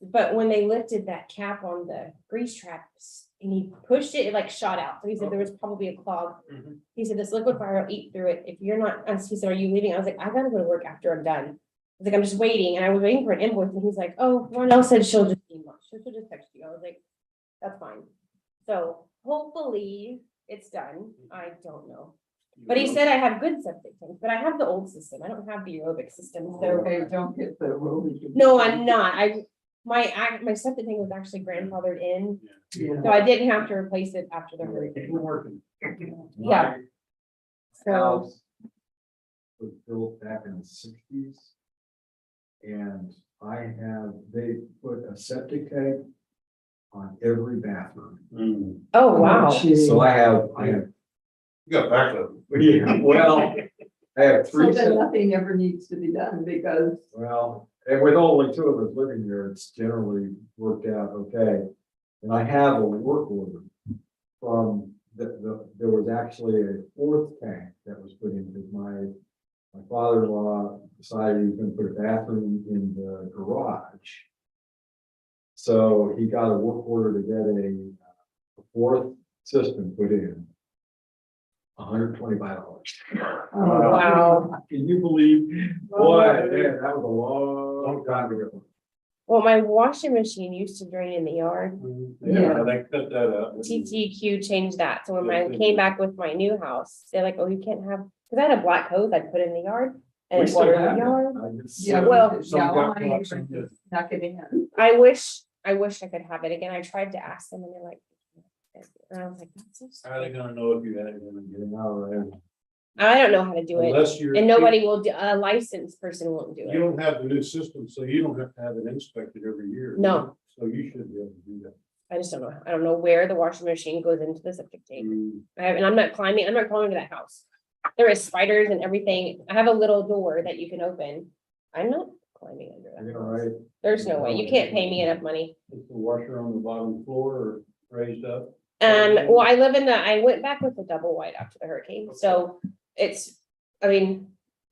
But when they lifted that cap on the grease traps and he pushed it, it like shot out. So he said there was probably a clog. Mhm. He said this liquid fire will eat through it. If you're not, he said, are you leaving? I was like, I gotta go to work after I'm done. I was like, I'm just waiting. And I was waiting for an invoice and he's like, oh, Ronell said she'll just email, she'll just text you. I was like, that's fine. So hopefully it's done. I don't know. But he said I have good septic tanks, but I have the old system. I don't have the aerobic system. So Okay, don't get the road. no, I'm not. My septic tank was actually grandfathered in, Yeah. so I didn't have to replace it after the hurricane. We're working. Yeah. My So, house was built back in the 60s. And they put a septic tank on every bathroom. oh, wow. So I have, You got backup. yeah, well, I have So 3 then nothing ever needs to be done because. Well, and with only 2 of us living here, it's generally worked out okay. And I have a work order from there was actually a 4th tank that was put in because my father-in-law decided he was gonna put a bathroom in the garage. So he got a work order to get a 4th system put in. $125. Wow. Can you believe? Boy, man, that was a long time ago. Well, my washing machine used to drain in the yard. Yeah, they cut that out. TTQ changed that. So when I came back with my new house, they're like, oh, you can't have, because I had a black hose I'd put in the yard. And We it's still water in have the it. yard. I just- Yeah, Well, some yeah, all got I blocks usually in do the- is Knock it in. I wish I could have it again. I tried to ask them and they're like, and I was like, that's so How are they stupid. gonna know if you had it in You know, I don't know how to do it. Unless you're. And nobody will do, a licensed person won't do You it. don't have the new system, so you don't have to have it inspected every year. No. So you should be able to do that. I just don't know. I don't know where the washing machine goes into the septic tank. Mm, And I'm not climbing to that house. There is spiders and everything. I have a little door that you can open. I'm not climbing under you that. know, house. right? There's no way. You can't pay me enough money. Is the washer on the bottom floor or raised up? Well, I went back with the double wide after the hurricane, so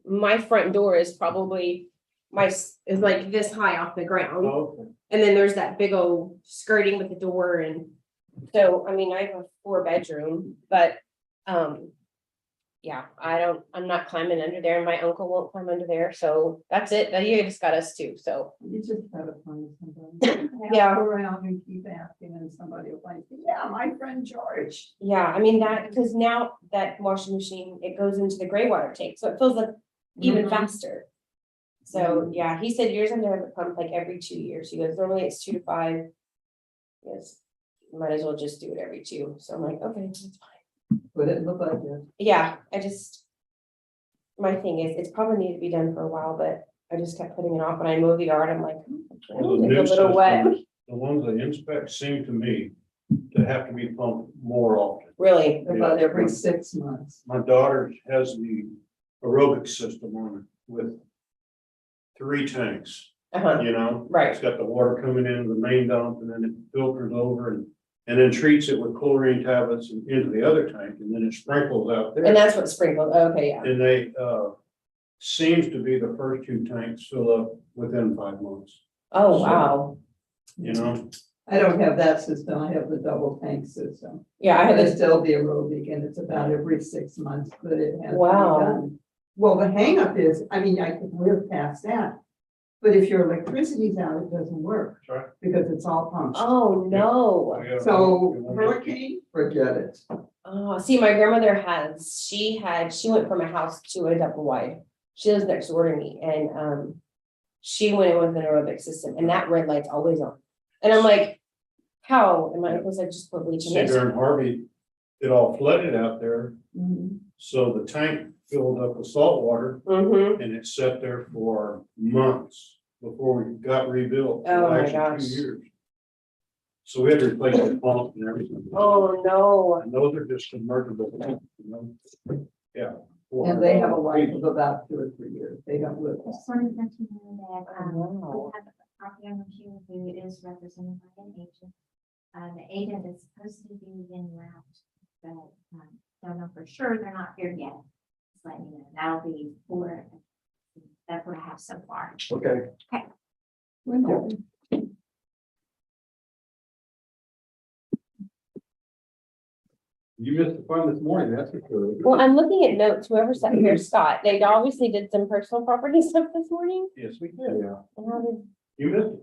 my front door is probably is like this high off the ground. Oh, And then there's that big old skirting with the door and so, I have a 4-bedroom, but, yeah, I'm not climbing under there and my uncle won't climb under there. So that's it. You just got us too. So, You just gotta find somebody. Yeah. Go around and keep asking and somebody will find, yeah, my friend George. yeah, because now that washing machine, it goes into the gray water tank, so it fills up even Mhm. faster. So, yeah, he said yours under the pump like every 2 years. He goes, normally it's 2 to 5. Yes, might as well just do it every 2. So I'm like, okay, that's fine. Put it in the budget. Yeah, my thing is, it's probably need to be done for a while, but I just kept putting it off. When I mow the yard, I'm like, well, it's the a new little wet. system, the ones they inspect seem to me to have to be pumped more often. Really? About every 6 months. My daughter has the aerobic system on it with 3 tanks, Uh-huh, you know? right. It's got the water coming into the main dump and then it filters over and then treats it with chlorine tablets into the other tank and then it sprinkles out there. And that's what sprinkled. Okay, yeah. And they, seems to be the first 2 tanks fill up within 5 months, Oh, wow. you know? I don't have that system. I have the double tank system. Yeah, I had It's this. still the aerobic and it's about every 6 months that it has to be Wow. done. Well, the hangup is, I could live past that. But if your electricity's out, it doesn't work That's right. because it's all pumped. Oh, no. So hurricane, forget it. Oh, see, my grandmother she went from a house to a double wide. She lives next door to me and, she went in with an aerobic system and that red light's always on. And I'm like, how? And my uncle's like, just put bleach in See, it. during Harvey, it all flooded out there, Mhm. so the tank filled up with salt water Mm-hmm. and it sat there for months before we got rebuilt. Oh, my Actually, gosh. 2 years. So we had to replace the pump and everything. Oh, no. And those are just submersible. And everything. Oh, no. And those are just submersible. Yeah. And they have a life of about 2 or 3 years. They don't live. I just wanted to let you know that, Wow. we have a property owner here who is represented by an agent. The agent is supposed to be en route, but, don't know for sure, they're not here yet. Just letting you know, that'll be that's what I have so far. Okay. You missed the fun this morning, that's for sure. Well, I'm looking at notes, whoever sat here, Scott, they obviously did some personal property stuff this morning. Yes, we did. Yeah. And how did You missed it.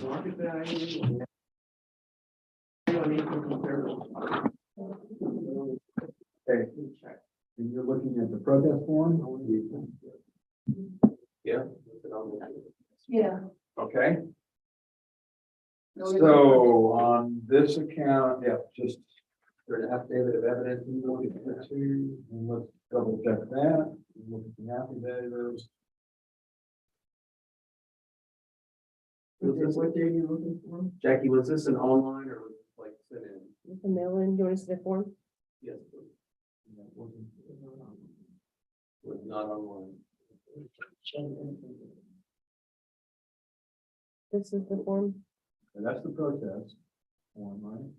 market value. Okay. And you're looking at the protest form? Yeah. Yeah. Okay. So on this account, yeah, just for an affidavit of evidence, we look at the two, and let's double check that. Look at the affidavit. What day are you looking for? Jackie, was this an online or was it like sent in? With the mail-in, do you want to see the form? Yes. Please. Was not online. This is the form. And that's the protest form, right?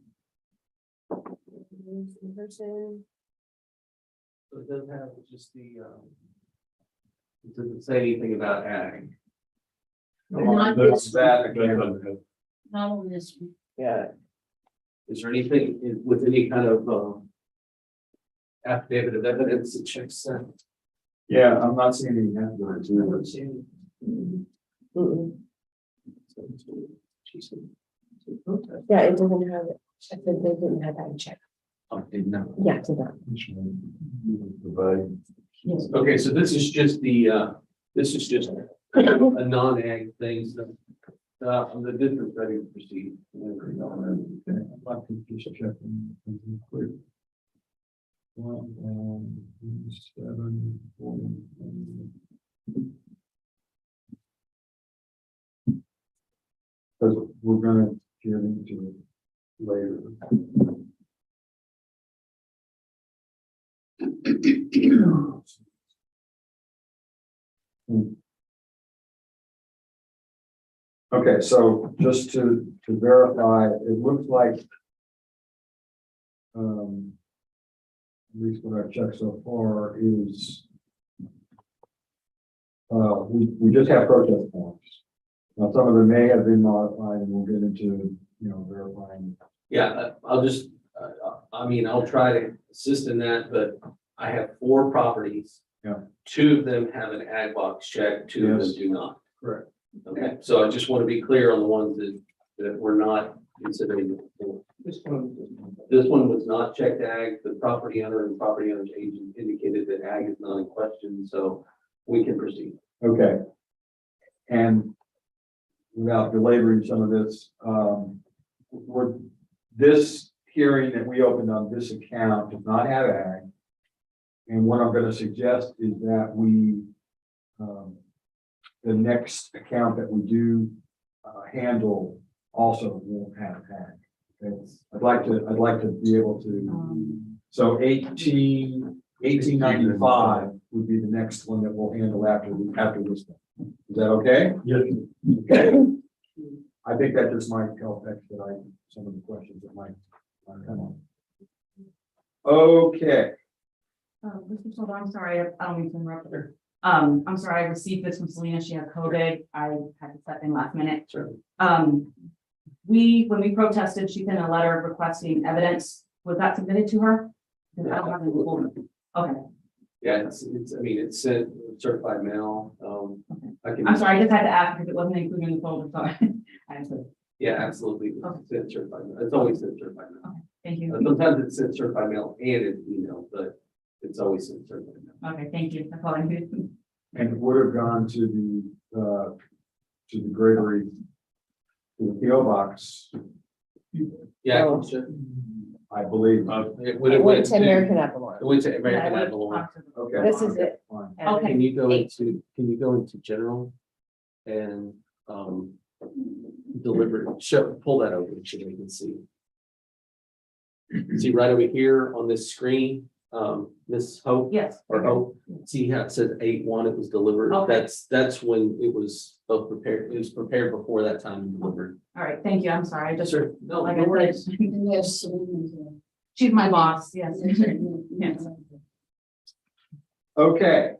In person. So it doesn't have just the, it doesn't say anything about ag. Not There's this that again. Not on this one. Yeah. Is there anything with any kind of, affidavit of evidence that checks that? Yeah, I'm not seeing any affidavits. Mm-mm. Yeah, it doesn't have it. I think they didn't have that check. Oh, did not. Yeah, it did not. Okay, so this is just the, this is just a non-ag thing, so, the district ready to proceed. Okay, I'd like to just check them quick. 7, 4, because we're gonna get into it later. Okay, so just to verify, it looks like at least what I've checked so far is we just have protest forms. Now, some of them may have been modified, and we'll get into, verifying. Yeah, I'll just, I mean, I'll try to assist in that, but I have 4 properties. Yeah. 2 of them have an ag box check, 2 of them Yes. do not. Correct. Okay, so I just want to be clear on the ones that we're not considering. This one. This one was not checked ag. The property owner and property owner's agent indicated that ag is not in question, so we can proceed. Okay. And without belaboring some of this, this hearing that we opened on this account does not have ag. And what I'm going to suggest is that we, the next account that we do handle also won't have ag. Okay? I'd like to be able to, so 1895 would be the next one that we'll handle after this one. Is that okay? Yes. Okay. I think that just might help expedite some of the questions that might come on. Okay. Mr. Silva, I'm sorry, I don't mean to interrupt her. I'm sorry, I received this from Selena. She had COVID. I had to step in last minute. Sure. When we protested, she sent a letter requesting evidence. Was that submitted to her? Because I don't have any folder. Okay, Yeah, I mean, it's sent certified mail. I can. I'm sorry, I just had to ask because it wasn't included in the folder, so I have to, Yeah, absolutely. Okay. It's sent certified mail. It's always sent certified mail. thank you. Sometimes it's sent certified mail and it's email, but it's always sent certified mail. Okay, thank you. That's all I needed. And it would have gone to the Gregory, to the PO box, Yeah. Oh. I believe. It It went to American Apple. It went to Yeah, American I Apple. would talk to them. Okay. This is it. Fine. Okay. Can you go into general and, deliver, pull that over so they can see. See right over here on this screen, Miss Hope Yes. or Hope, see how it says 8/1, it was delivered. Okay. That's when it was prepared. It was prepared before that time and delivered. All right, thank you. I'm sorry. I just, Sure. No, like no I worries. said, Yes. Selena's, she's my boss. Yes. Yes. Okay.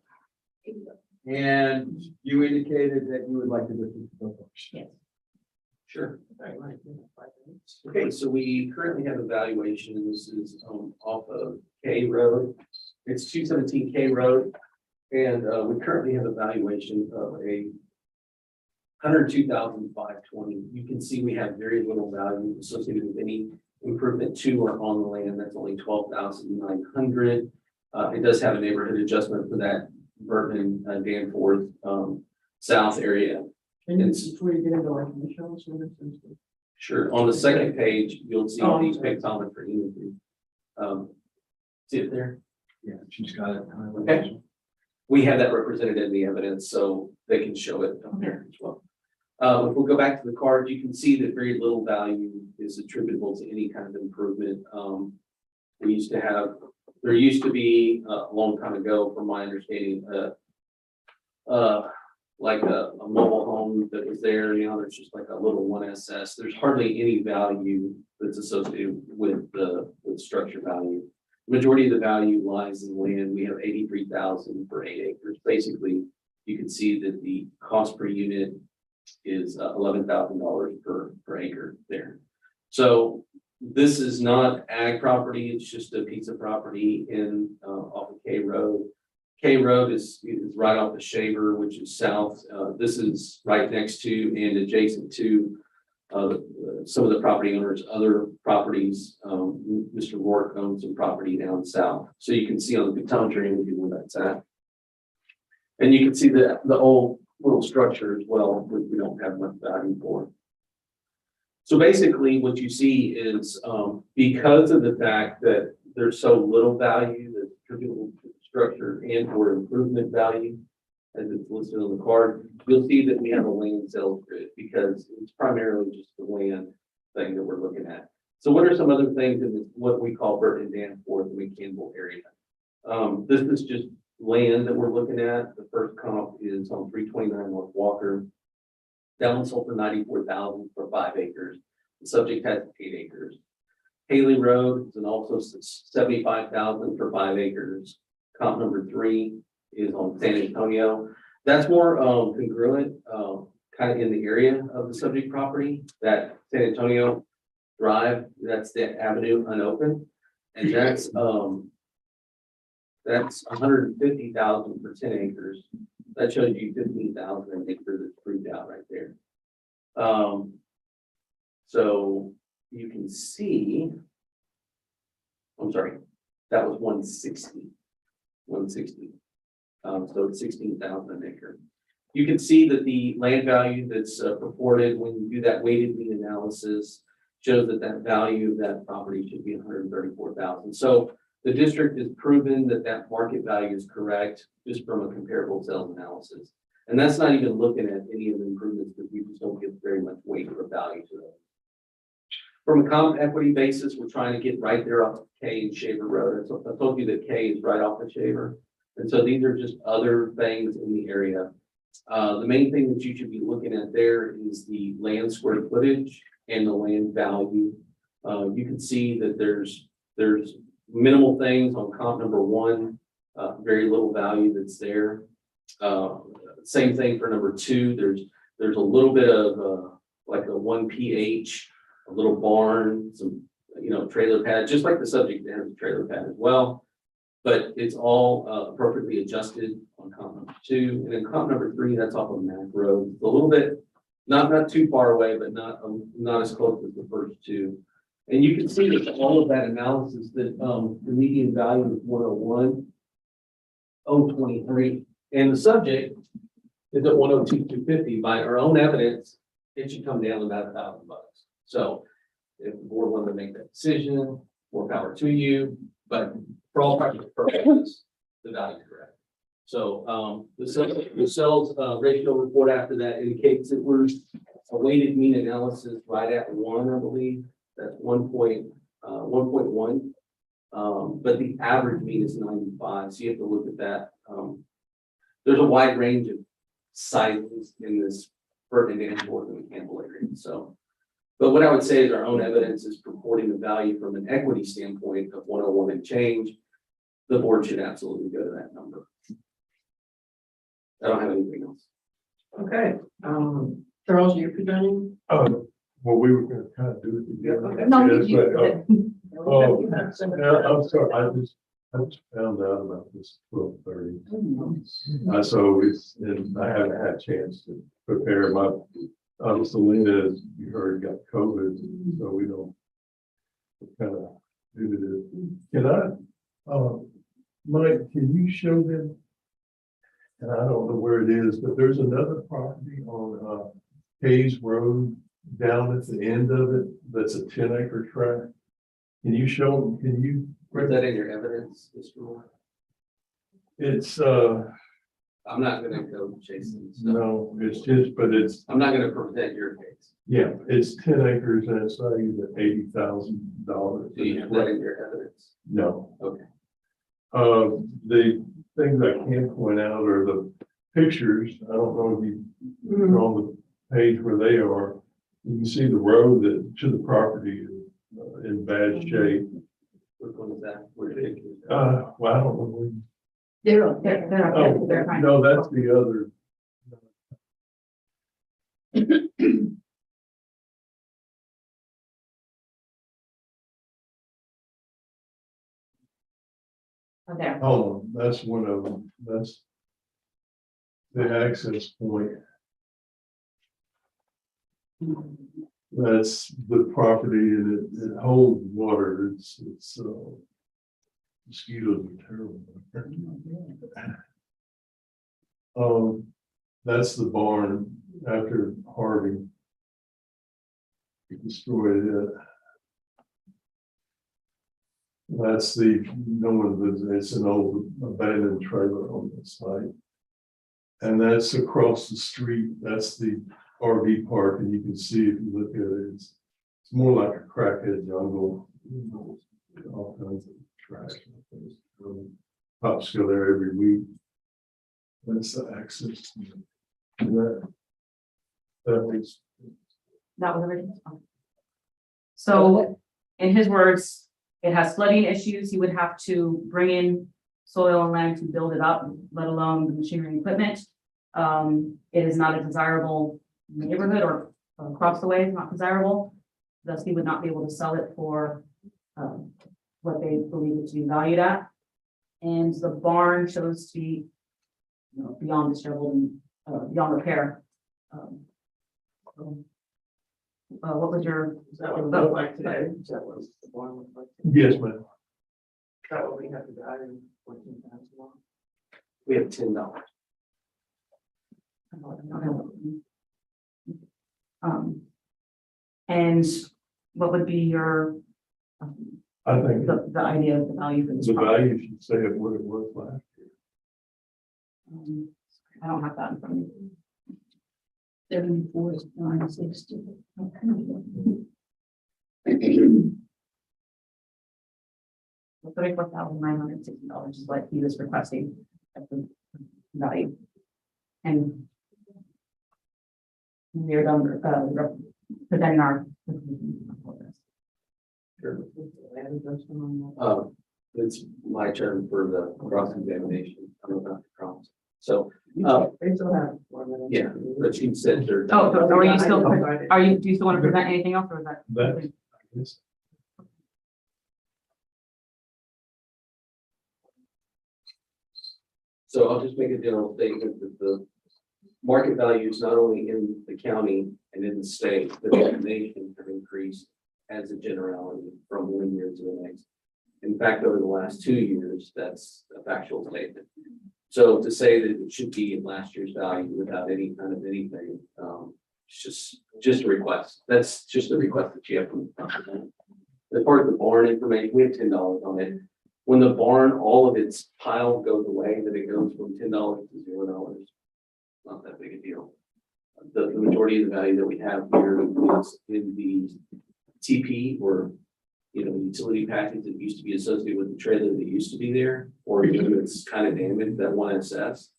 And you indicated that you would like to do the books. Yes. Sure. Okay, so we currently have a valuation, and this is off of K Road. It's 217 K Road. And we currently have a valuation of a 102,520. You can see we have very little value associated with any improvement to or on the land. That's only 12,900. It does have a neighborhood adjustment for that Burton, Danforth, south area. And It's- before you get into like Michelle's, what is this? Sure. On the second page, you'll see Oh, these okay. pictometry imagery. See it there? Yeah, she's got it. Okay. We have that represented in the evidence, so they can show it up there as well. If we go back to the card, you can see that very little value is attributable to any kind of improvement. We used to have, there used to be a long time ago, from my understanding, like a mobile home that was there, you know, there's just like a little 1SS. There's hardly any value that's associated with with structure value. Majority of the value lies in land. We have 83,000 for 8 acres. Basically, you can see that the cost per unit is $11,000 per acre there. So this is not ag property. It's just a piece of property in off of K Road. K Road is right off the Shaver, which is south. This is right next to and adjacent to some of the property owners' other properties. Mr. Rourke owns some property down south. So you can see on the pictometry image where that's at. And you can see the old little structure as well, which we don't have much value for. So basically what you see is because of the fact that there's so little value that's attributable to the structure and or improvement value, as it's listed on the card, you'll see that we have a land sales grid because it's primarily just the land thing that we're looking at. So what are some other things in this, what we call Burton and Danforth and McCampbell area? This is just land that we're looking at. The first comp is on 329 North Walker. That one sold for $94,000 for 5 acres. The subject has 8 acres. Haley Road is an also $75,000 for 5 acres. Comp number 3 is on San Antonio. That's more congruent, kind of in the area of the subject property. That San Antonio Drive, that's the avenue unopened, and that's $150,000 for 10 acres. That shows you 15,000 an acre that's proved out right there. So you can see, I'm sorry, that was 160. So it's 16,000 an acre. You can see that the land value that's purported when you do that weighted mean analysis shows that that value of that property should be 134,000. So the district has proven that that market value is correct just from a comparable sales analysis. And that's not even looking at any of the improvements because we just don't give very much weight or value to them. From a common equity basis, we're trying to get right there off of K and Shaver Road. So I told you that K is right off the Shaver. And so these are just other things in the area. The main thing that you should be looking at there is the land square footage and the land value. You can see that there's minimal things on comp number 1, very little value that's there. Same thing for number 2. There's a little bit of like a 1 pH, a little barn, some trailer pad, just like the subject has a trailer pad as well. But it's all appropriately adjusted on comp number 2. And then comp number 3, that's off of Mac Road. It's a little bit, not too far away, but not as close as the first 2. And you can see that all of that analysis that the median value is 101,023. And the subject is at 102,250. By our own evidence, it should come down about $1,000. So if the board wanted to make that decision, more power to you. But for all practical purposes, the value is correct. So the sales ratio report after that indicates that we're a weighted mean analysis right at 1, I believe. That's 1.1. But the average mean is 95. So you have to look at that. There's a wide range of sizes in this Burton and Danforth and Campbell area. So, but what I would say is our own evidence is purporting the value from an equity standpoint of 101 and change. The board should absolutely go to that number. I don't have anything else. Okay, Charles, you're presenting? Well, we were gonna kind of do it together. No, Yes, you. but, Oh, yeah, I'm sorry, I just found out about this 12:30. So it's, and I haven't had a chance to prepare my, Selena, as you heard, got COVID, so we don't kind of do this. Can Mike, can you show them? And I don't know where it is, but there's another property on, Hayes Road down at the end of it, that's a 10-acre tract. Can you show, can you? Is that in your evidence, Mr. Moore? It's, I'm not gonna go chasing stuff. no, it's just, but it's, I'm not gonna present your case. yeah, it's 10 acres and it's valued at $80,000. Do you have that in your evidence? No. Okay. The things I can point out are the pictures. I don't know if you're on the page where they are. You can see the road that to the property is in bad shape. Which one is that? Where did it? Well, I don't know. They're fine. No, that's the other. There. Oh, that's one of them. That's the access point. That's the property and it holds water. It's mosquitoes are terrible. That's the barn after Harvey. He destroyed it. That's the, no one lives there. It's an old abandoned trailer on the site. And that's across the street. That's the RV park. And you can see if you look at it, it's more like a crackhead jungle. All kinds of trash. Cops go there every week. That's the access. That was. That was everything. So, in his words, it has flooding issues. He would have to bring in soil and land to build it up, let alone the machinery and equipment. It is not a desirable neighborhood, or across the way is not desirable. Thus, he would not be able to sell it for what they believe it to be valued at. And the barn shows to be, you know, beyond disheveled and beyond repair. What was your? Is that what it looked like today? Is that what the barn looked like? Yes, ma'am. Is that what we have to die in 14,000 long? We have $10. And what would be your, I think the idea of the value for this the property? value should say it what it was last year. I don't have that in front of me. 74 is 960. $34,960 is what he was requesting at the value. And we're done, presenting our. It's my turn for the cross examination. I'm about to cross. So, They still have 1 minute. yeah, but she said they're. Oh, so are you still, do you still want to present anything else, or is that? That's, I guess, So I'll just make a general statement that the market values not only in the county and in the state, but in the nation have increased as a generality from 1 year to the next. In fact, over the last 2 years, that's a factual statement. So to say that it should be in last year's value without any kind of anything, it's just a request. That's just a request that you have from the company. As part of the barn information, we have $10 on it. When the barn, all of its pile goes away, that it goes from $10 to $0. Not that big a deal. The majority of the value that we have here is in the TP, or utility package that used to be associated with the trailer that used to be there, or it's kind of damaged, that 1SS.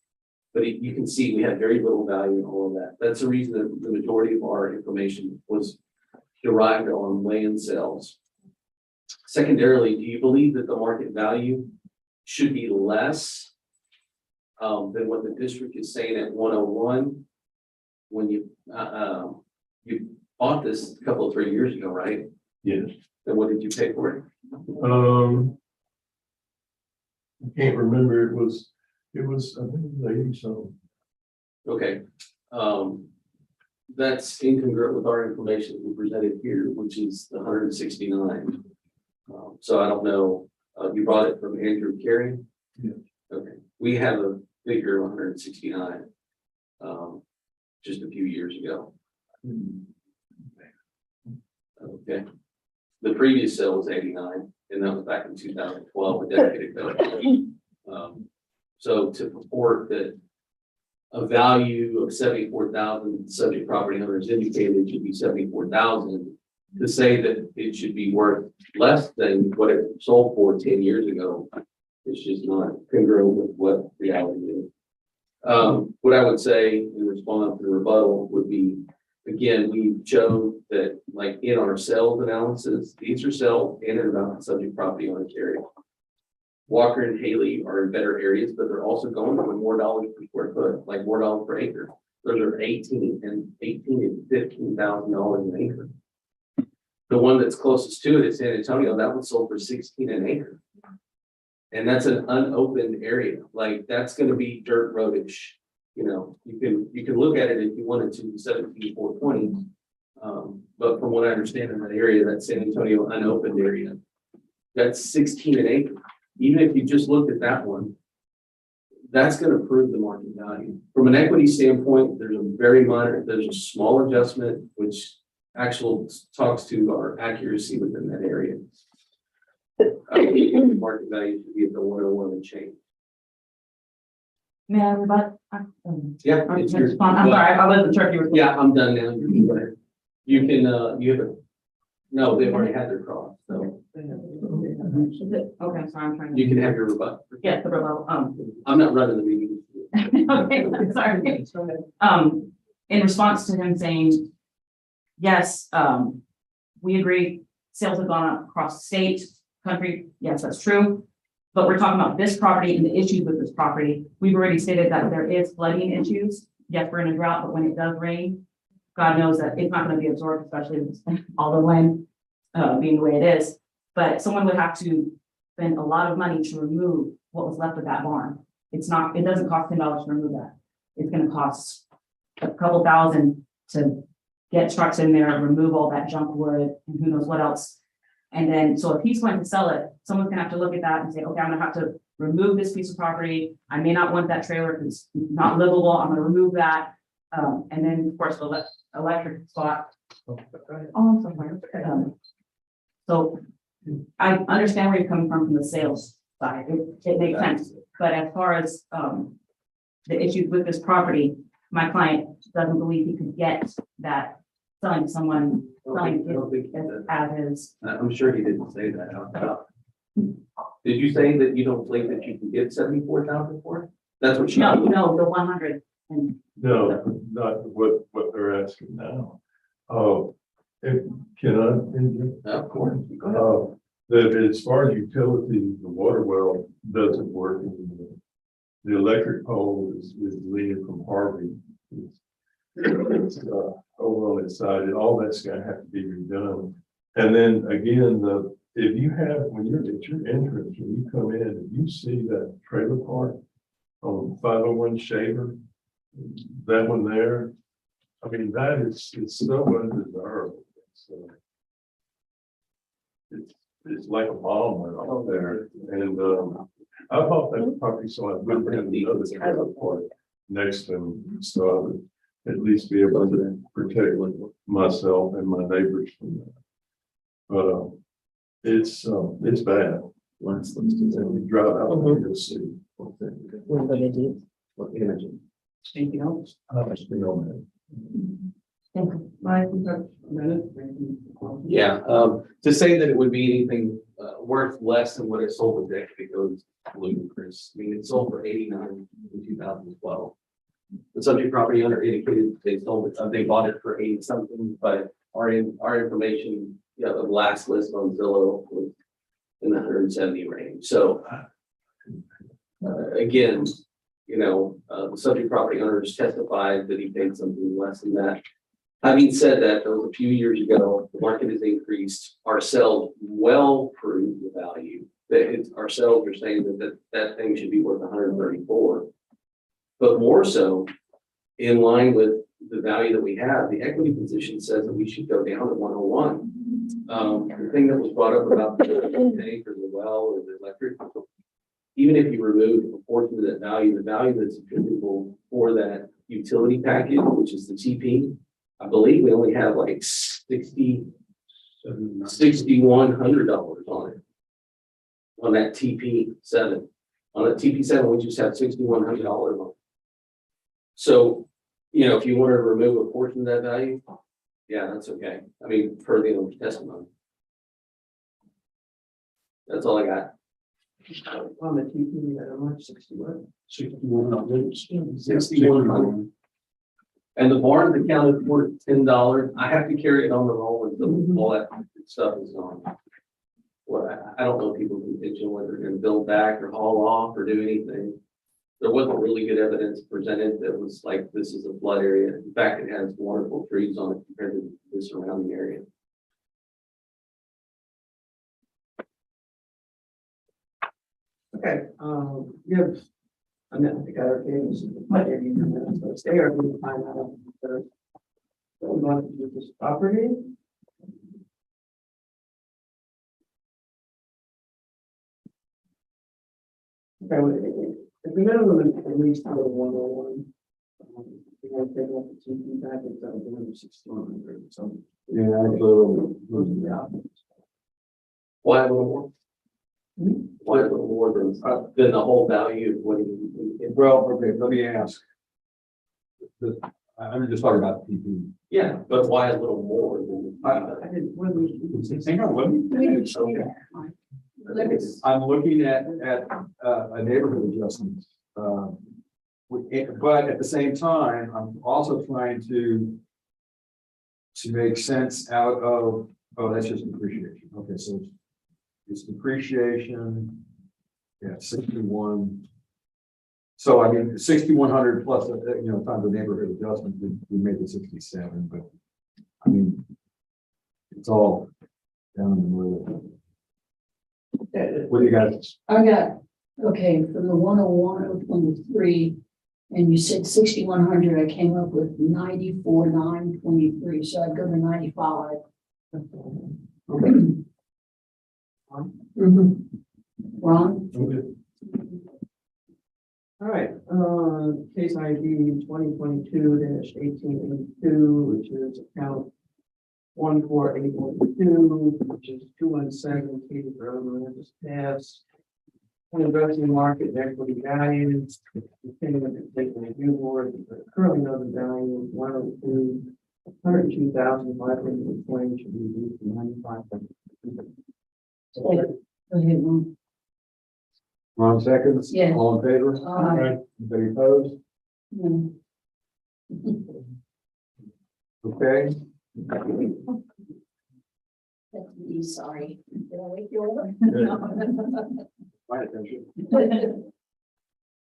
But you can see we have very little value in all of that. That's the reason that the majority of our information was derived on land sales. Secondarily, do you believe that the market value should be less than what the district is saying at 101? When you bought this a couple of 3 years ago, right? yes. Then what did you pay for it? I can't remember, it was, I think it was 80 something. Okay, that's incongruent with our information we presented here, which is the 169. So I don't know, you brought it from Andrew Carey? Yeah. Okay, we have a figure of 169, just a few years ago. Okay, the previous sale was 89, and that was back in 2012, a decade ago. So to purport that a value of 74,000 subject property owners indicated it should be 74,000, to say that it should be worth less than what it sold for 10 years ago, it's just not congruent with what reality is. What I would say in response to the rebuttal would be, again, we showed that, like, in our sales analysis, these are sold in and around the subject property owner area. Walker and Haley are in better areas, but they're also going for more dollars per square foot, like more dollars per acre. Those are 18 and $15,000 an acre. The one that's closest to it is San Antonio. That one sold for 16 an acre. And that's an unopened area. Like, that's going to be dirt roadish. You know, you can look at it if you wanted to, 17,420. But from what I understand in that area, that San Antonio unopened area, that's 16 an acre. Even if you just looked at that one, that's going to prove the market value. From an equity standpoint, there's a small adjustment, which actually talks to our accuracy within that area. Market value should be at the 101 and change. May I rebut? Yeah. I'm it's your- sorry, I wasn't sure if you were. Yeah, I'm done now. You can go ahead. You can, you have a, no, they've already had their cross, so Okay, sorry, I'm trying to. you can have your rebuttal. Yes, the rebuttal, I'm not running the meeting. okay, sorry. In response to him saying, yes, we agree, sales have gone up across the state, country, yes, that's true. But we're talking about this property and the issues with this property. We've already stated that there is flooding issues. Yes, we're in a drought, but when it does rain, God knows that it's not gonna be absorbed, especially with all the land being the way it is. But someone would have to spend a lot of money to remove what was left of that barn. It doesn't cost $10 to remove that. It's gonna cost a couple thousand to get trucks in there, remove all that junk wood and who knows what else. And then, so if he's going to sell it, someone's gonna have to look at that and say, okay, I'm gonna have to remove this piece of property. I may not want that trailer because it's not livable. I'm gonna remove that. And then of course, the electric spot. Oh, I'm sorry. So I understand where you're coming from the sales side. It makes sense. But as far as, the issues with this property, my client doesn't believe he could get that selling to someone, selling it as is. I'm sure he didn't say that out loud. Did you say that you don't believe that you can get 74,000 for it? That's what you. No, the 100 and. No, not what they're asking now. Can I? Of course. Go ahead. That as far as utilities, the water well doesn't work anymore. The electric pole is leaning from Harvey. It's over on its side, and all that's gonna have to be redone. And then again, if you have, when you're at your entrance, when you come in, if you see that trailer park on 501 Shaver, that one there, I mean, that is, it's so undesirable. So it's like a bomb went off there, and I bought that property so I wouldn't have another trailer park next to me, so I would at least be able to protect myself and my neighbors from that. But it's bad. Let's do We drive out and you'll see. what imaging. Anything else? Yeah, to say that it would be anything worth less than what it sold a decade ago is ludicrous. I mean, it sold for 89 in 2012. The subject property owner indicated they sold it, they bought it for 80 something, but our information, you know, the last list on Zillow was in the 170 range. So again, you know, the subject property owners testified that he paid something less than that. Having said that, that was a few years ago. The market has increased. Our sales well proved the value that it's, ourselves are saying that thing should be worth 134. But more so, in line with the value that we have, the equity position says that we should go down to 101. The thing that was brought up about the tank or the well or the electric, even if you remove a portion of that value, the value that's attributable for that utility package, which is the TP, I believe we only have like $6,100 on it. On that TP7. On that TP7, we just have $6,100 on it. So, you know, if you want to remove a portion of that value, yeah, that's okay. I mean, per the owner's testimony. That's all I got. On the TP, how much, 61? 6,100. And the barn accounted for $10. I have to carry it on the roll until all that stuff is gone. Well, I don't know people can pitch in whether they're going to build back or haul off or do anything. There wasn't really good evidence presented that was like, this is a flood area. In fact, it has wonderful trees on it compared to the surrounding area. Okay, yes. I mean, I think I gave this, but it's ARB to find out. What we want to do with this property. Okay, if we minimum at least go to 101. We're going to take off the TP package, that would be 1,600, so. Yeah, Those are the options. Why a little more? Why a little more than the whole value of what you? Well, okay, let me ask. I'm just talking about the PP. Yeah, but why a little more than? I didn't, what we. Hang on, let me finish. Okay. I'm looking at a neighborhood adjustment. But at the same time, I'm also trying to make sense out of, oh, that's just depreciation. Okay, so it's depreciation. Yeah, 61. So I mean, 6,100 plus, you know, times the neighborhood adjustment, we made it 67, but I mean, it's all down in the middle. What do you guys? I got, okay, from the 101 23, and you said 6,100, I came up with 94,923, so I'd go to 95. Okay. Ron? All right, case ID 2022-1882, which is account 14812, which is 217 Katie Road, Aransas Pass. Investment market equity values, depending on the state review board, currently know the value of 102,520 should be reduced to 95. Go ahead, Ron. Ron seconds? Yes. All in favor? Aye. Anybody opposed? Mm. Okay. That's me, sorry. Did I wake you up? My attention.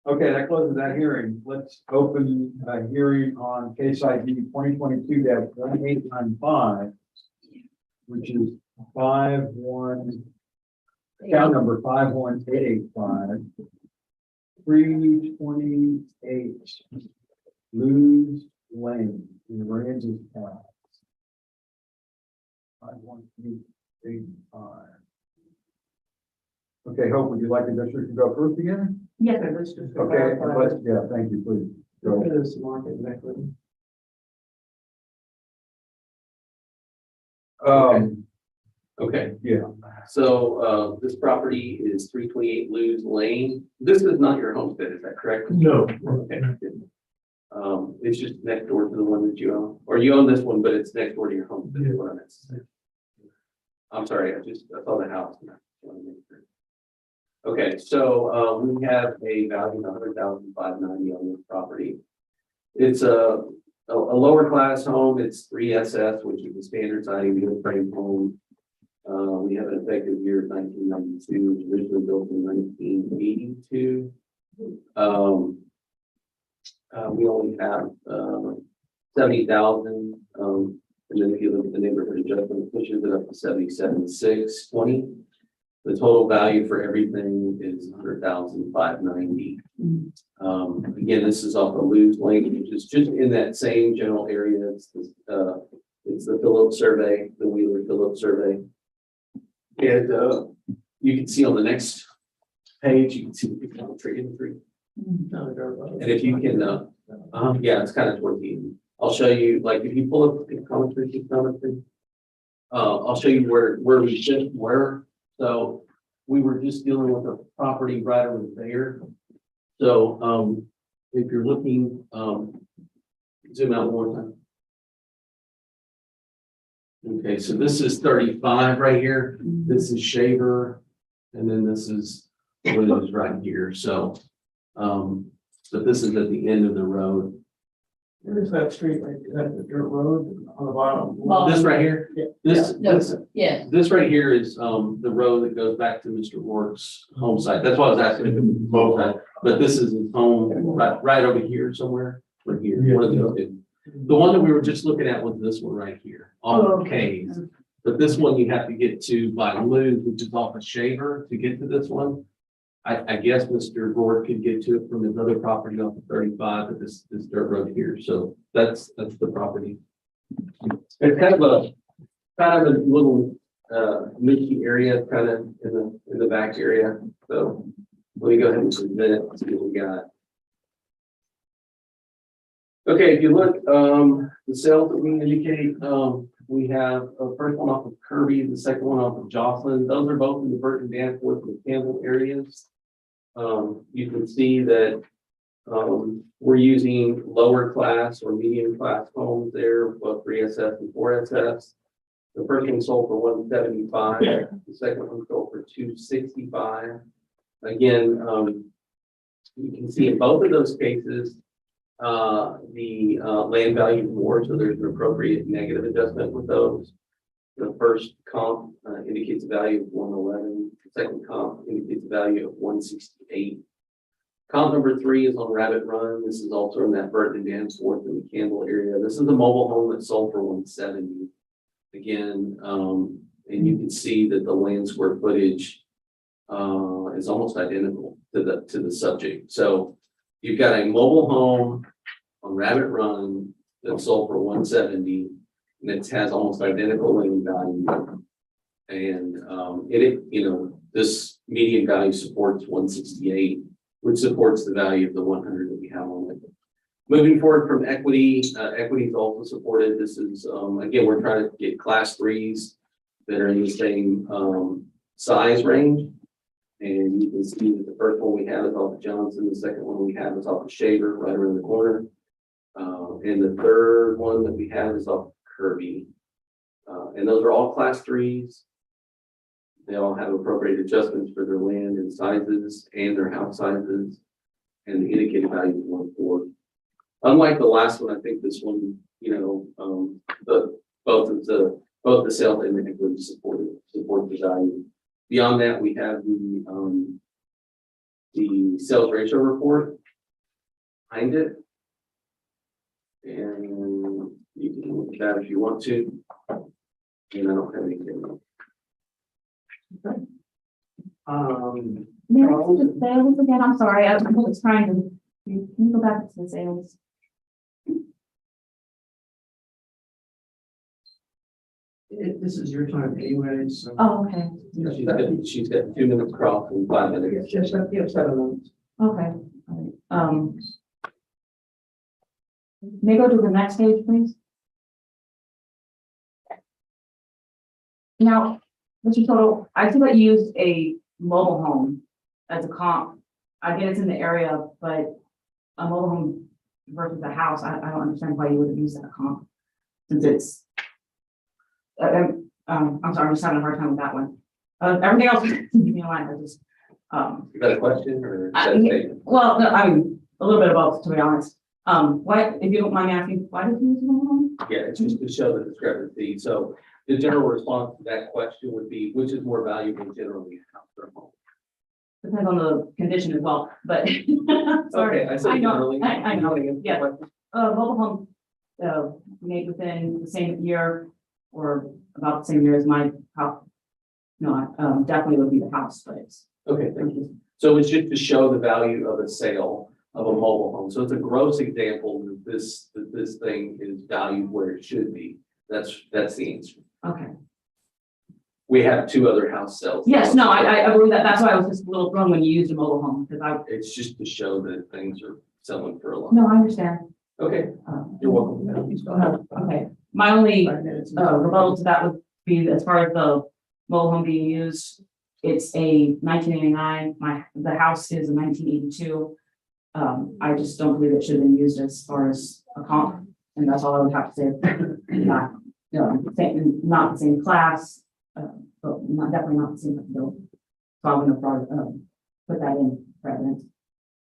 Okay, that closes that hearing. Let's open a hearing on case ID 2022-1895, which is account number 51885, 328 Lewis Lane in Aransas Pass. 51885. Okay, Hope, would you like the district to go first again? Yeah, let's just. Okay, yeah, thank you, please. Go. This market equity. Okay. Yeah. So, this property is 328 Lewis Lane. This is not your homestead, is that correct? No. Okay. It's just next door to the one that you own, or you own this one, but it's next door to your homestead. Is what I meant to say. I'm sorry, I saw the house. Okay, so, we have a value of $100,590 on this property. It's a lower class home. It's 3SS, which is the standard siding wood frame home. We have an effective year of 1992, which was originally built in 1982. We only have 70,000. And then if you look at the neighborhood adjustment, it pushes it up to 77,620. The total value for everything is 100,590. Again, this is off of Lou's Lake, which is just in that same general area. It's the Phillips survey, the Wheeler Phillips survey. And you can see on the next page, you can see the geometry imagery. And if you can, yeah, it's kind of toward the end. I'll show you, like, if you pull up the geometry, I'll show you where we just were. So we were just dealing with a property right over there. So if you're looking, zoom out one more time. Okay, so this is 35 right here. This is Shaver, and then this is what it is right here. So, but this is at the end of the road. Where's that street, right, that the dirt road on the bottom? This right here, this Yeah. this right here is the road that goes back to Mr. Rourke's home site. That's why I was asking if it was both that, but this is his home right over here somewhere, right here. One of those two. The one that we were just looking at was this one right here, off of K's. But this one you have to get to by Lou, which is off of Shaver to get to this one. I guess Mr. Rourke could get to it from his other property off of 35, but this dirt road here. So that's the property. It's kind of a little niche area, kind of in the back area. So let me go ahead and submit it, see what we got. Okay, if you look, the sales that we indicate, we have a first one off of Kirby, the second one off of Jocelyn. Those are both in the Burton, Danforth, and Campbell areas. You can see that we're using lower class or medium class homes there, both 3SS and 4SS. The first one sold for 175. The second one sold for 265. Again, you can see in both of those cases, the land value is more, so there's an appropriate negative adjustment with those. The first comp indicates a value of 111. The second comp indicates a value of 168. Comp number 3 is on Rabbit Run. This is also in that Burton, Danforth, and the Campbell area. This is a mobile home that sold for 170. Again, and you can see that the land square footage is almost identical to the subject. So you've got a mobile home on Rabbit Run that sold for 170, and it has almost identical land value. And this median value supports 168, which supports the value of the 100 that we have on it. Moving forward from equity, equity is also supported. This is, again, we're trying to get class 3s that are in the same size range. And you can see that the first one we have is off of Johnson. The second one we have is off of Shaver, right around the corner. And the third one that we have is off of Kirby. And those are all class 3s. They all have appropriate adjustments for their land and sizes and their house sizes. And the indicated value is 1.4. Unlike the last one, I think this one, both the sales and the equity support the value. Beyond that, we have the sales ratio report behind it. And you can look at that if you want to. And I don't have anything else. Okay. May I see the sales again? I'm sorry, I was trying to, can you go back to the sales? This is your time anyway, so. Oh, okay, She's got 2 minutes cross and 5 minutes. Yes, you have 7 minutes. okay. All right. May I go to the next page, please? Now, Mr. Toto, I see that you used a mobile home as a comp. I get it's in the area, but a mobile home versus a house, I don't understand why you would have used that comp. Since it's, I'm sorry, I'm just having a hard time with that one. Everything else, give me a line, I just, You got a question or? well, no, I mean, a little bit of both, to be honest. Why, if you don't mind me asking, why did you use a mobile home? Yeah, it's just to show the discrepancy. So the general response to that question would be, which is more valuable generally, a house or a home? Depends on the condition as well, but. Sorry, Okay, I said I know, generally. I know, yeah. Yeah. Mobile home, made within the same year or about the same year as my house. No, definitely would be the house, but it's. Okay, thank you. So it's just to show the value of a sale of a mobile home. So it's a gross example that this thing is valued where it should be. That's the answer. Okay. We have 2 other house sales. Yes, no, I believe that. That's why I was just a little thrown when you used a mobile home, because It's just to show that things are selling for a lot. no, I understand. Okay, you're welcome. Okay, my only 5 minutes. rebuttal to that would be as far as the mobile home being used. It's a 1989, the house is a 1982. I just don't believe it should have been used as far as a comp, and that's all I would have to say. Not, not the same class, but definitely not the same build. So I'm gonna put that in for evidence.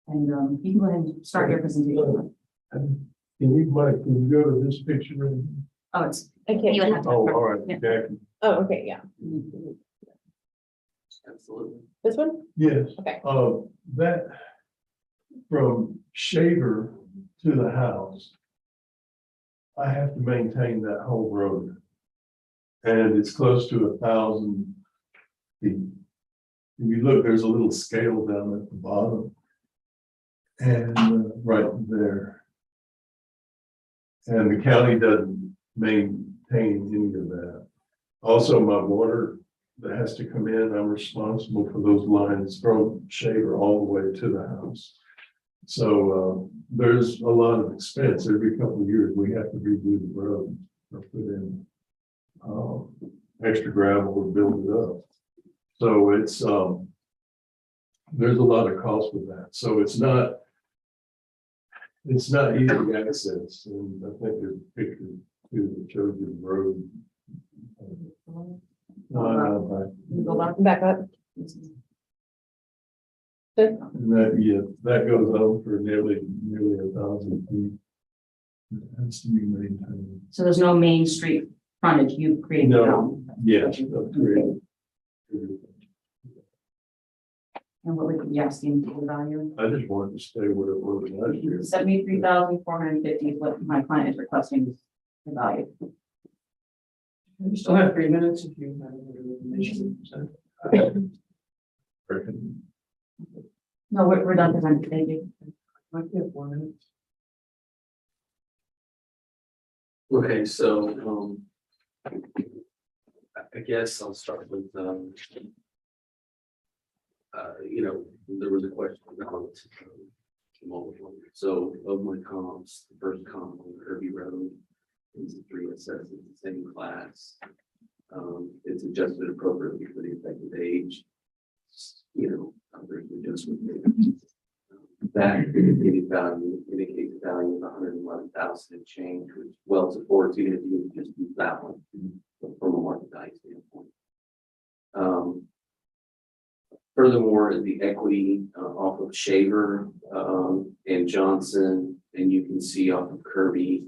And you can go ahead and start your presentation. Can you, Mike, can you go to this picture? Oh, it's. I can't. You would have to. Oh, all right, Yeah. Jackie. Oh, okay, yeah. Absolutely. This one? Yes. Okay. That from Shaver to the house, I have to maintain that whole road. And it's close to 1,000 feet. If you look, there's a little scale down at the bottom. And right there. And the county doesn't maintain any of that. Also, my water that has to come in, I'm responsible for those lines from Shaver all the way to the house. So there's a lot of expense. Every couple of years, we have to redo the road or put in extra gravel or build it up. So it's there's a lot of cost with that. So it's not easy access. And I think there's a picture too that shows you the road. Back up. And that goes on for nearly 1,000 feet. It has to be maintained. So there's no main street frontage, you created your No, own. yes. Upgrade. And what would you be asking for the value? I just wanted to stay where it was last year. 73,450 is what my client is requesting the value. You still have 3 minutes if you have any information. Reckon. No, we're done presenting, thank you. Might be 4 minutes. Okay, so, I guess I'll start with, there was a question about mobile home. So of my comps, the first comp on Kirby Road is a 3 assessed, it's the same class. It's adjusted appropriately for the effective age. There's an adjustment there. That indicated value indicates a value of 111,000 and change, which well supports even if you just use that one from a market value standpoint. Furthermore, the equity off of Shaver and Johnson, and you can see off of Kirby,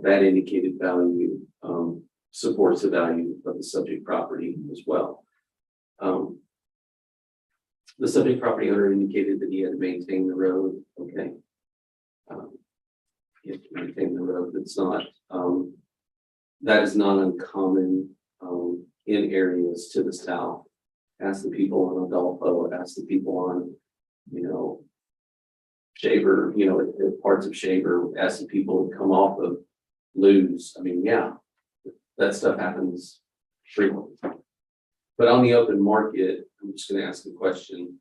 that indicated value supports the value of the subject property as well. The subject property owner indicated that he had to maintain the road. Okay. He has to maintain the road. That's not, that is not uncommon in areas to the south. Ask the people on Adolfo, ask the people on, Shaver, parts of Shaver, ask the people who come off of Lewes. I mean, yeah, that stuff happens frequently. But on the open market, I'm just going to ask a question.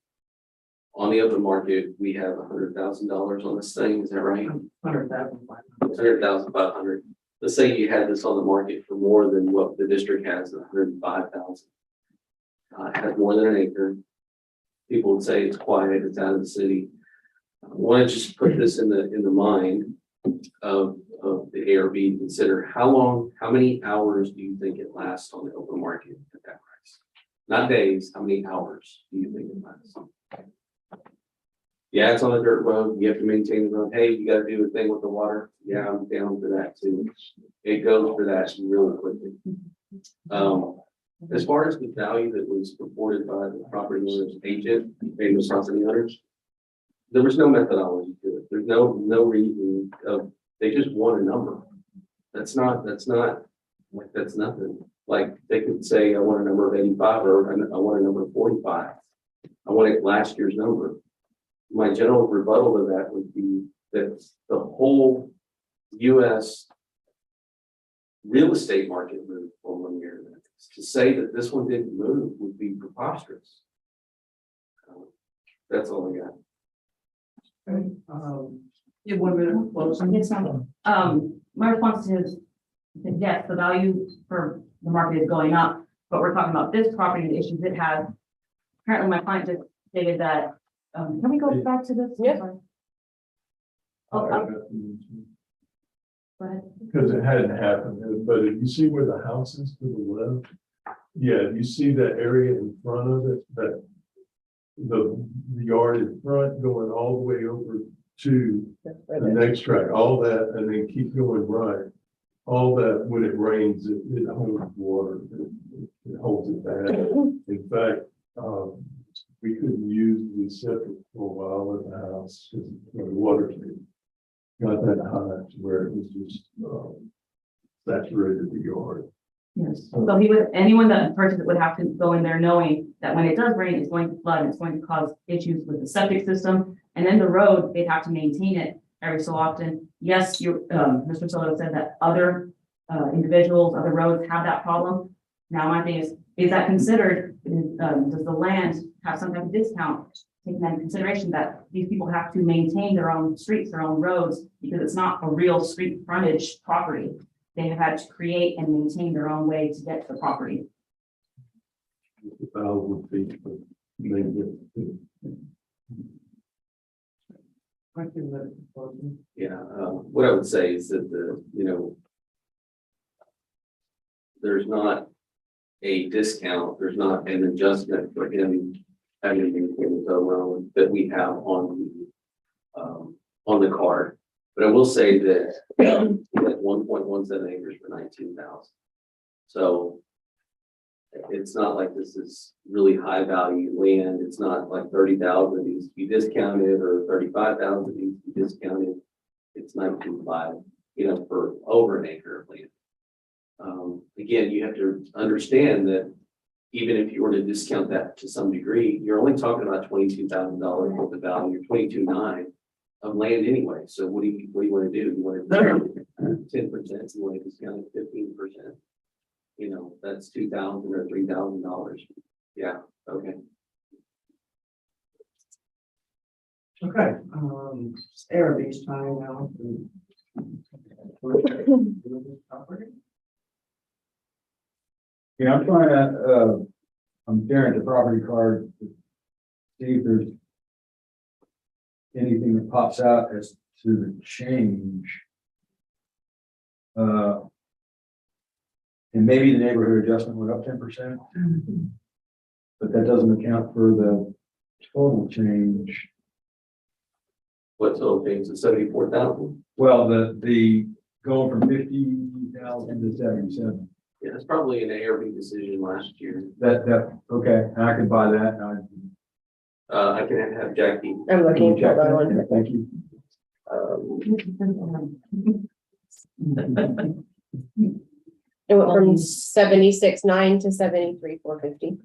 On the open market, we have $100,000 on this thing. Is that right? 100,500. Let's say you had this on the market for more than what the district has, 105,000. It has more than an acre. People would say it's quiet, it's out of the city. I want to just put this in the mind of the ARB to consider how many hours do you think it lasts on the open market at that price? Not days, how many hours do you think it lasts? Yeah, it's on a dirt road. You have to maintain the road. Hey, you got to do a thing with the water. Yeah, I'm down for that too. It goes for that really quickly. As far as the value that was reported by the property owner's agent and the property owners, there was no methodology to it. There's no reason of, they just want a number. That's nothing. Like, they could say, I want a number of 85, or I want a number of 45. I want it last year's number. My general rebuttal to that would be that the whole US real estate market moved from 1 year to the next. To say that this one didn't move would be preposterous. That's all I got. You have 1 minute closing. Yes, ma'am. My response is, yes, the value for the market is going up, but we're talking about this property, the issues it has. Apparently, my client just stated that, can we go back to this? Yeah. Sorry. Oh, go ahead. Because it hadn't happened, but if you see where the house is to the left, yeah, you see that area in front of it, that the yard in front going all the way over to the next track, all that, and then keep going right. All that, when it rains, it holds water, it holds it back. In fact, we couldn't use the septic for a while at the house because the water got that high to where it was just saturated the yard. Yes, so he would, anyone that purchased it would have to go in there knowing that when it does rain, it's going to flood, and it's going to cause issues with the septic system. And then the road, they'd have to maintain it every so often. Yes, you, Mr. Soto said that other individuals, other roads have that problem. Now, my thing is that considered, does the land have some type of discount? Taking that into consideration that these people have to maintain their own streets, their own roads, because it's not a real street frontage property. They have had to create and maintain their own way to get to the property. 1,000 feet, but maybe. Yeah, what I would say is that there's not a discount, there's not an adjustment for him having to maintain his own loan that we have on the card. But I will say that he had 1.17 acres for 19,000. So it's not like this is really high value land. It's not like 30,000 needs to be discounted or 35,000 needs to be discounted. It's 19.5, for over an acre of land. Again, you have to understand that even if you were to discount that to some degree, you're only talking about $22,000 worth of value, 22.9 of land anyway. So what do you want to do? You want to 10%? You want to discount it 15%? That's $2,000 or $3,000. Yeah. Okay. Okay, ARB's time now. Yeah, I'm trying to, I'm staring at the property card to see if there's anything that pops out as to the change. And maybe the neighborhood adjustment went up 10%, but that doesn't account for the total change. What total things is 74,000? Well, the going from 50,000 to 77. Yeah, that's probably an ARB decision last year. Okay, I can buy that. I can have Jackie. I'm looking Check for that that. one. Thank you. It went from 76.9 to 73,450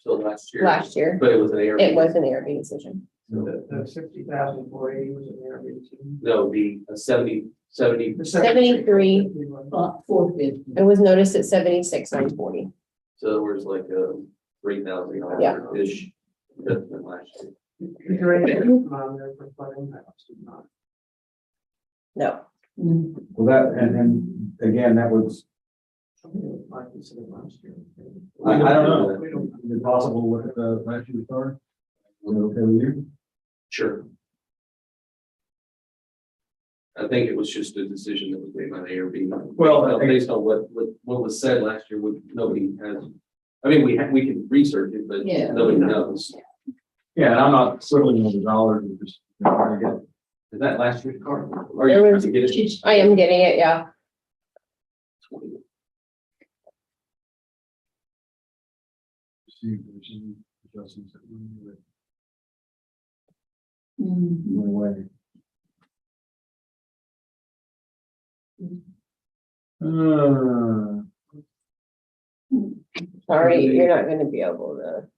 So last year. last year. But it was an ARB. It was an ARB decision. The 60,480 was an ARB. No, the 70. 73. 450. It was noticed at 76,940. So there was like a $3,000 Yeah. ish adjustment last year. Is there anything on there for flood impacts? No. Well, that, and then again, that was, Something that might be sitting last year. I don't know. Is it possible to look at the last year's card? Is it okay with you? Sure. I think it was just a decision that was made by the ARB. Well, Based on what was said last year, nobody has, I mean, we can research it, but Yeah. nobody knows. Yeah, and I'm not quibbling over dollars, I'm just trying to get. Is that last year's card? Or There you was- trying to get it? I am getting it, yeah. See if there's any adjustments that went away. Sorry, you're not gonna be able to.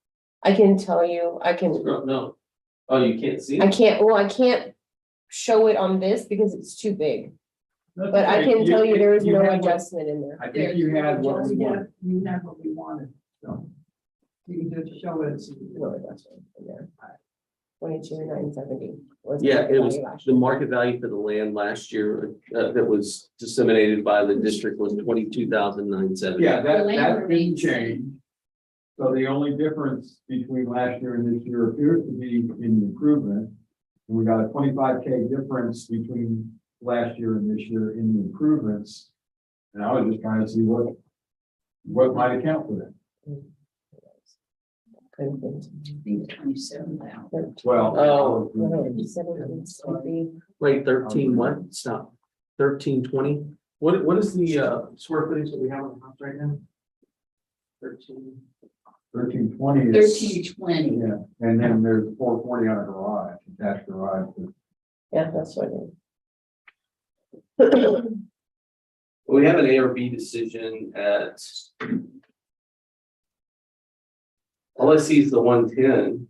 I can tell you, No. Oh, you can't see? I can't show it on this because it's too big. But I can tell you there is no adjustment in there. I think you had what we wanted. You have what we wanted, so. You can just show it. No adjustment in there. 22,970. Yeah, it was, last the year. market value for the land last year that was disseminated by the district was 22,970. Yeah, that land didn't remains. change. So the only difference between last year and this year appears to be in the improvement. And we got a 25K difference between last year and this year in the improvements. And I was just trying to see what might account for that. These 27,000. Well. Oh. 1770. Wait, 13 what? Stop. 1320? What is the square footage that we have on the house right now? 1320 is. 1320. Yeah, and then there's 440 on a garage, attached garage. Yeah, that's what it is. We have an ARB decision at. All I see is the 110.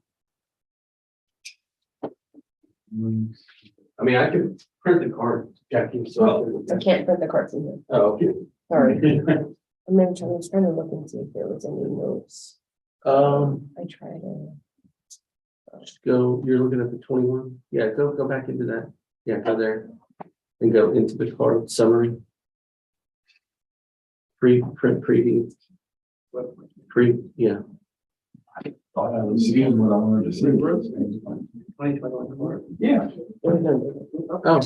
I mean, I could print the card, Jackie, so. I can't put the cards in here. Oh, okay. Sorry. I'm trying to look and see if there was any notes. I tried to. Just go, you're looking at the 21. Yeah, go back into that. Yeah, go there. And go into the card summary. Print preview. Yeah. Thought I was seeing what I wanted to see. 2021 card. Yeah. Oh.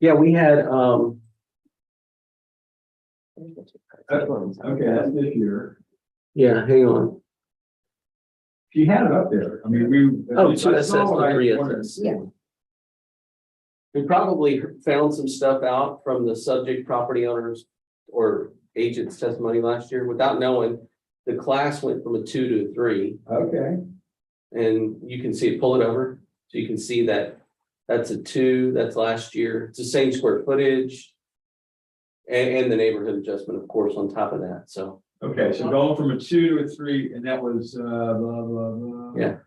Yeah, we had, Okay, that's this year. yeah, hang on. She had it up there. I mean, we. Oh, I two SS saw what I and three wanted to SS. see. We probably found some stuff out from the subject property owners or agents testimony last year without knowing. The class went from a 2 to a 3, Okay, and you can see it, pull it over. So you can see that that's a 2, that's last year. It's the same square footage. And the neighborhood adjustment, of course, on top of that. So, okay, so going from a 2 to a 3, and that was, blah, blah, blah. yeah.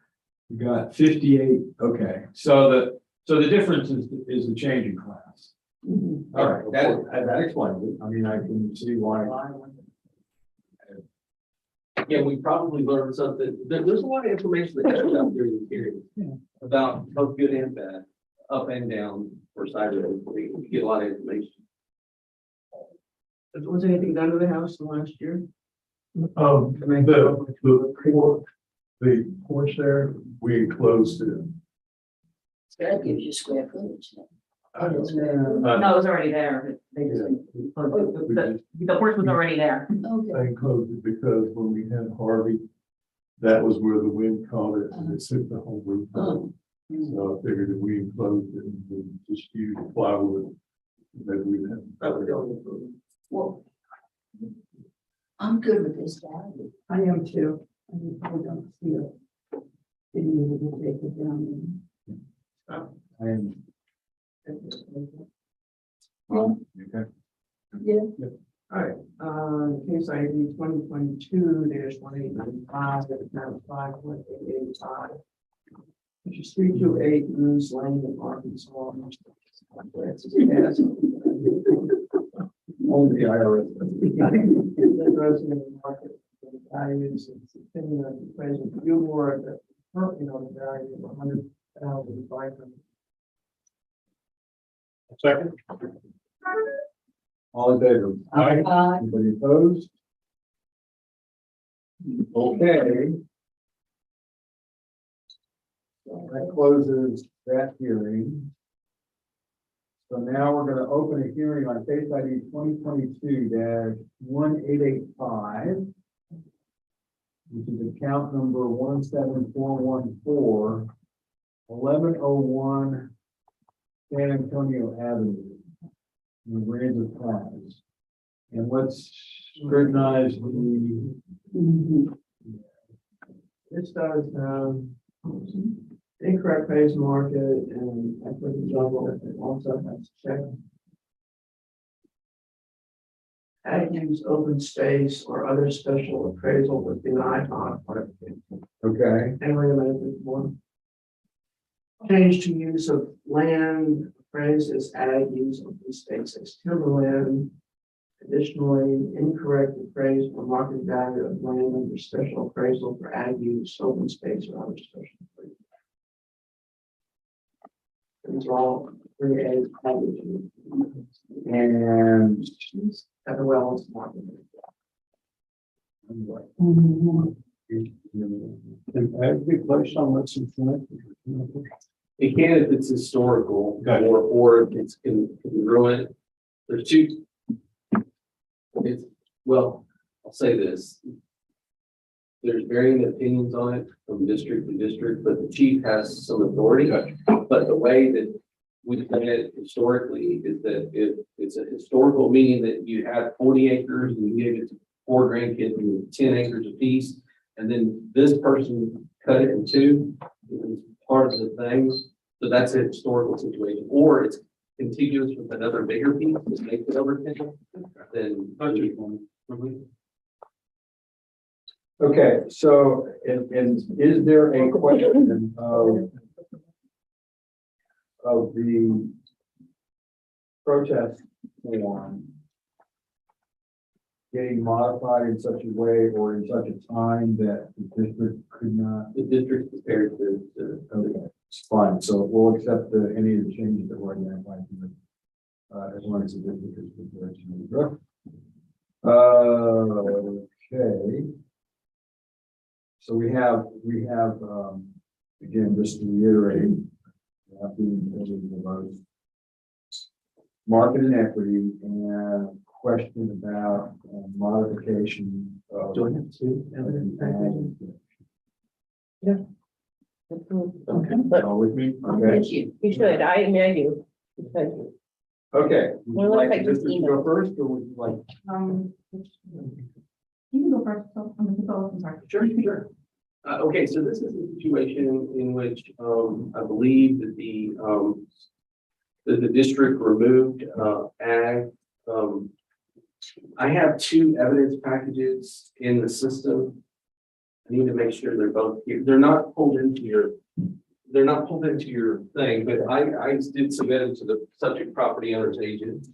We got 58, okay, so the difference is the change in class. All right, that explains it. I mean, I can see why. Yeah, we probably learned something. There's a lot of information that comes out during the hearing about both good and bad, up and down, or sideways. We get a lot of information. Was anything done to the house in the last year? The porch there, we enclosed it. So that gives you square footage. I don't No, it was already there. They just, the porch was already there. Okay. I enclosed it because when we had Harvey, that was where the wind caught it and it took the whole roof. Oh. So I figured if we enclosed it and then just use plywood, maybe we'd have. Well, I'm good with this value. I am too. I don't see it. Didn't need to take it down. And, okay. Yeah. All right, case ID 2022-1895, now 5.885. Which is 328 Moose Lane in Arkansas. Only the IRS. Resident market values and opinion of the present view board that currently on the value of 100,500. Second. All in favor? Anybody opposed? Okay. So that closes that hearing. So now we're gonna open a hearing on case ID 2022-1885. Which is account number 17414, 1101 San Antonio Avenue. In Aransas Plaza. And let's scrutinize the. This does, incorrect phase market and equity level, it also has to check. Ag use open space or other special appraisal was denied on modification. Okay, And we're gonna make this one. Change to use of land, phrase as ag use open space as timberland. Additionally, incorrect appraisal or market value of land under special appraisal for ag use, open space or other special appraisal. These are all three A's. and As well as market. And every place on that's information. It can if it's historical Got it. or if it's congruent. There's two. It's, well, I'll say this. There's varying opinions on it from district to district, but the chief has some authority. But the way that we've done it historically is that if it's a historical, meaning that you had 40 acres and you gave it to 4 grandkids and 10 acres apiece, and then this person cut it in 2, it's part of the thing. So that's a historical situation, or it's contiguous with another bigger piece that makes it over 10, then. okay, so, and is there a question of the protest form getting modified in such a way or in such a time that the district could not? The district prepared to. Okay, it's fine, so we'll accept any of the changes that were identified here, as long as the district is prepared to move. Okay. So we have, again, just to reiterate, we have the most market and equity and question about modification of. Do I have to evidence package? Okay. All with me? Okay. Thank you. You should, I mean, I do. You should. Okay. Would Well, you like looks like the just district to email. go first, or would you like? You can go first, so I'm sorry. Sure. Okay, so this is a situation in which, I believe that the district removed, ag. I have 2 evidence packages in the system. I need to make sure they're both here. They're not pulled into your thing, but I did submit them to the subject property owner's agent.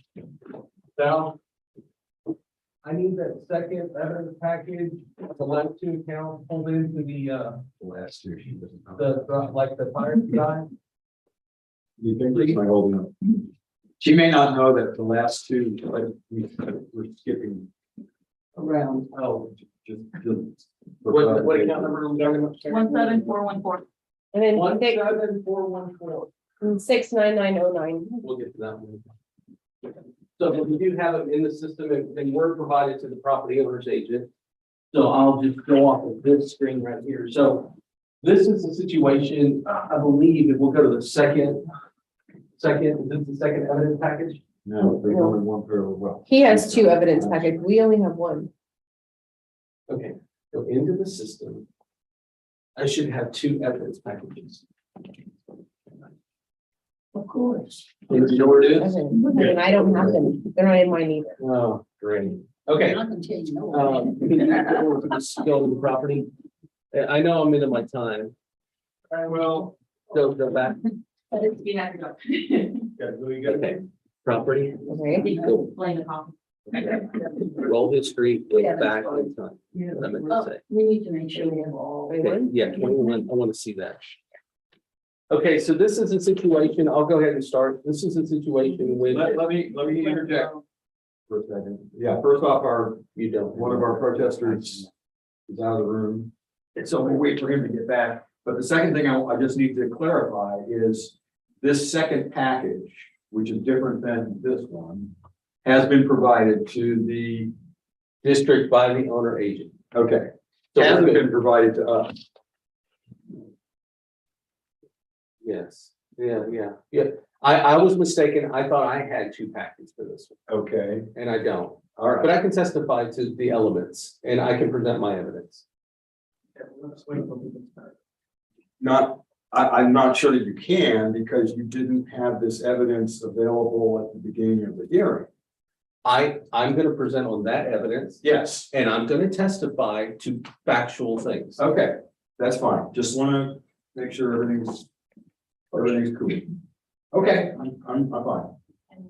Val, I need that second evidence package, the last 2 accounts pulled into the Last year, she doesn't. like the fire guy. You think it's my holding up? She may not know that the last 2, like, we're skipping. Around. Oh, Just. what account number are we talking about? 17414. And then 17414. 69909. We'll get to that one. So we do have them in the system and were provided to the property owner's agent. So I'll just go off of this screen right here. So this is the situation, I believe, it will go to the second, is this the second evidence package? No, there's only one parallel well. He has 2 evidence packets. We only have 1. Okay, go into the system. I should have 2 evidence packages. Of course. You know where it is? And I don't have them. They're not in mine either. Oh, great. Okay. Can you just go to the property? I know I'm into my time. I will. Go back. But it's be happy to. Okay. Property. Okay. Go. Blame the coffee. Roll history, go back in time. What I meant to say. We need to make sure we have all. Okay, yeah, 21, I want to see that. Okay, so this is a situation, I'll go ahead and start. This is a situation with. Let me interject for a second. Yeah, first off, You don't. one of our protesters is out of the room. And so we'll wait for him to get back. But the second thing I just need to clarify is this second package, which is different than this one, has been provided to the, District by the owner agent. okay, So hasn't we're good. been provided to us. Yes, yeah. I was mistaken. I thought I had 2 packets for this one, Okay, and I don't. all right. But I can testify to the elements and I can present my evidence. Let's wait till we can start. Not I'm not sure that you can because you didn't have this evidence available at the beginning of the hearing. I'm gonna present on that evidence Yes. and I'm gonna testify to factual things. Okay, that's fine. Just want to make sure everything's cool. Okay, I'm fine. And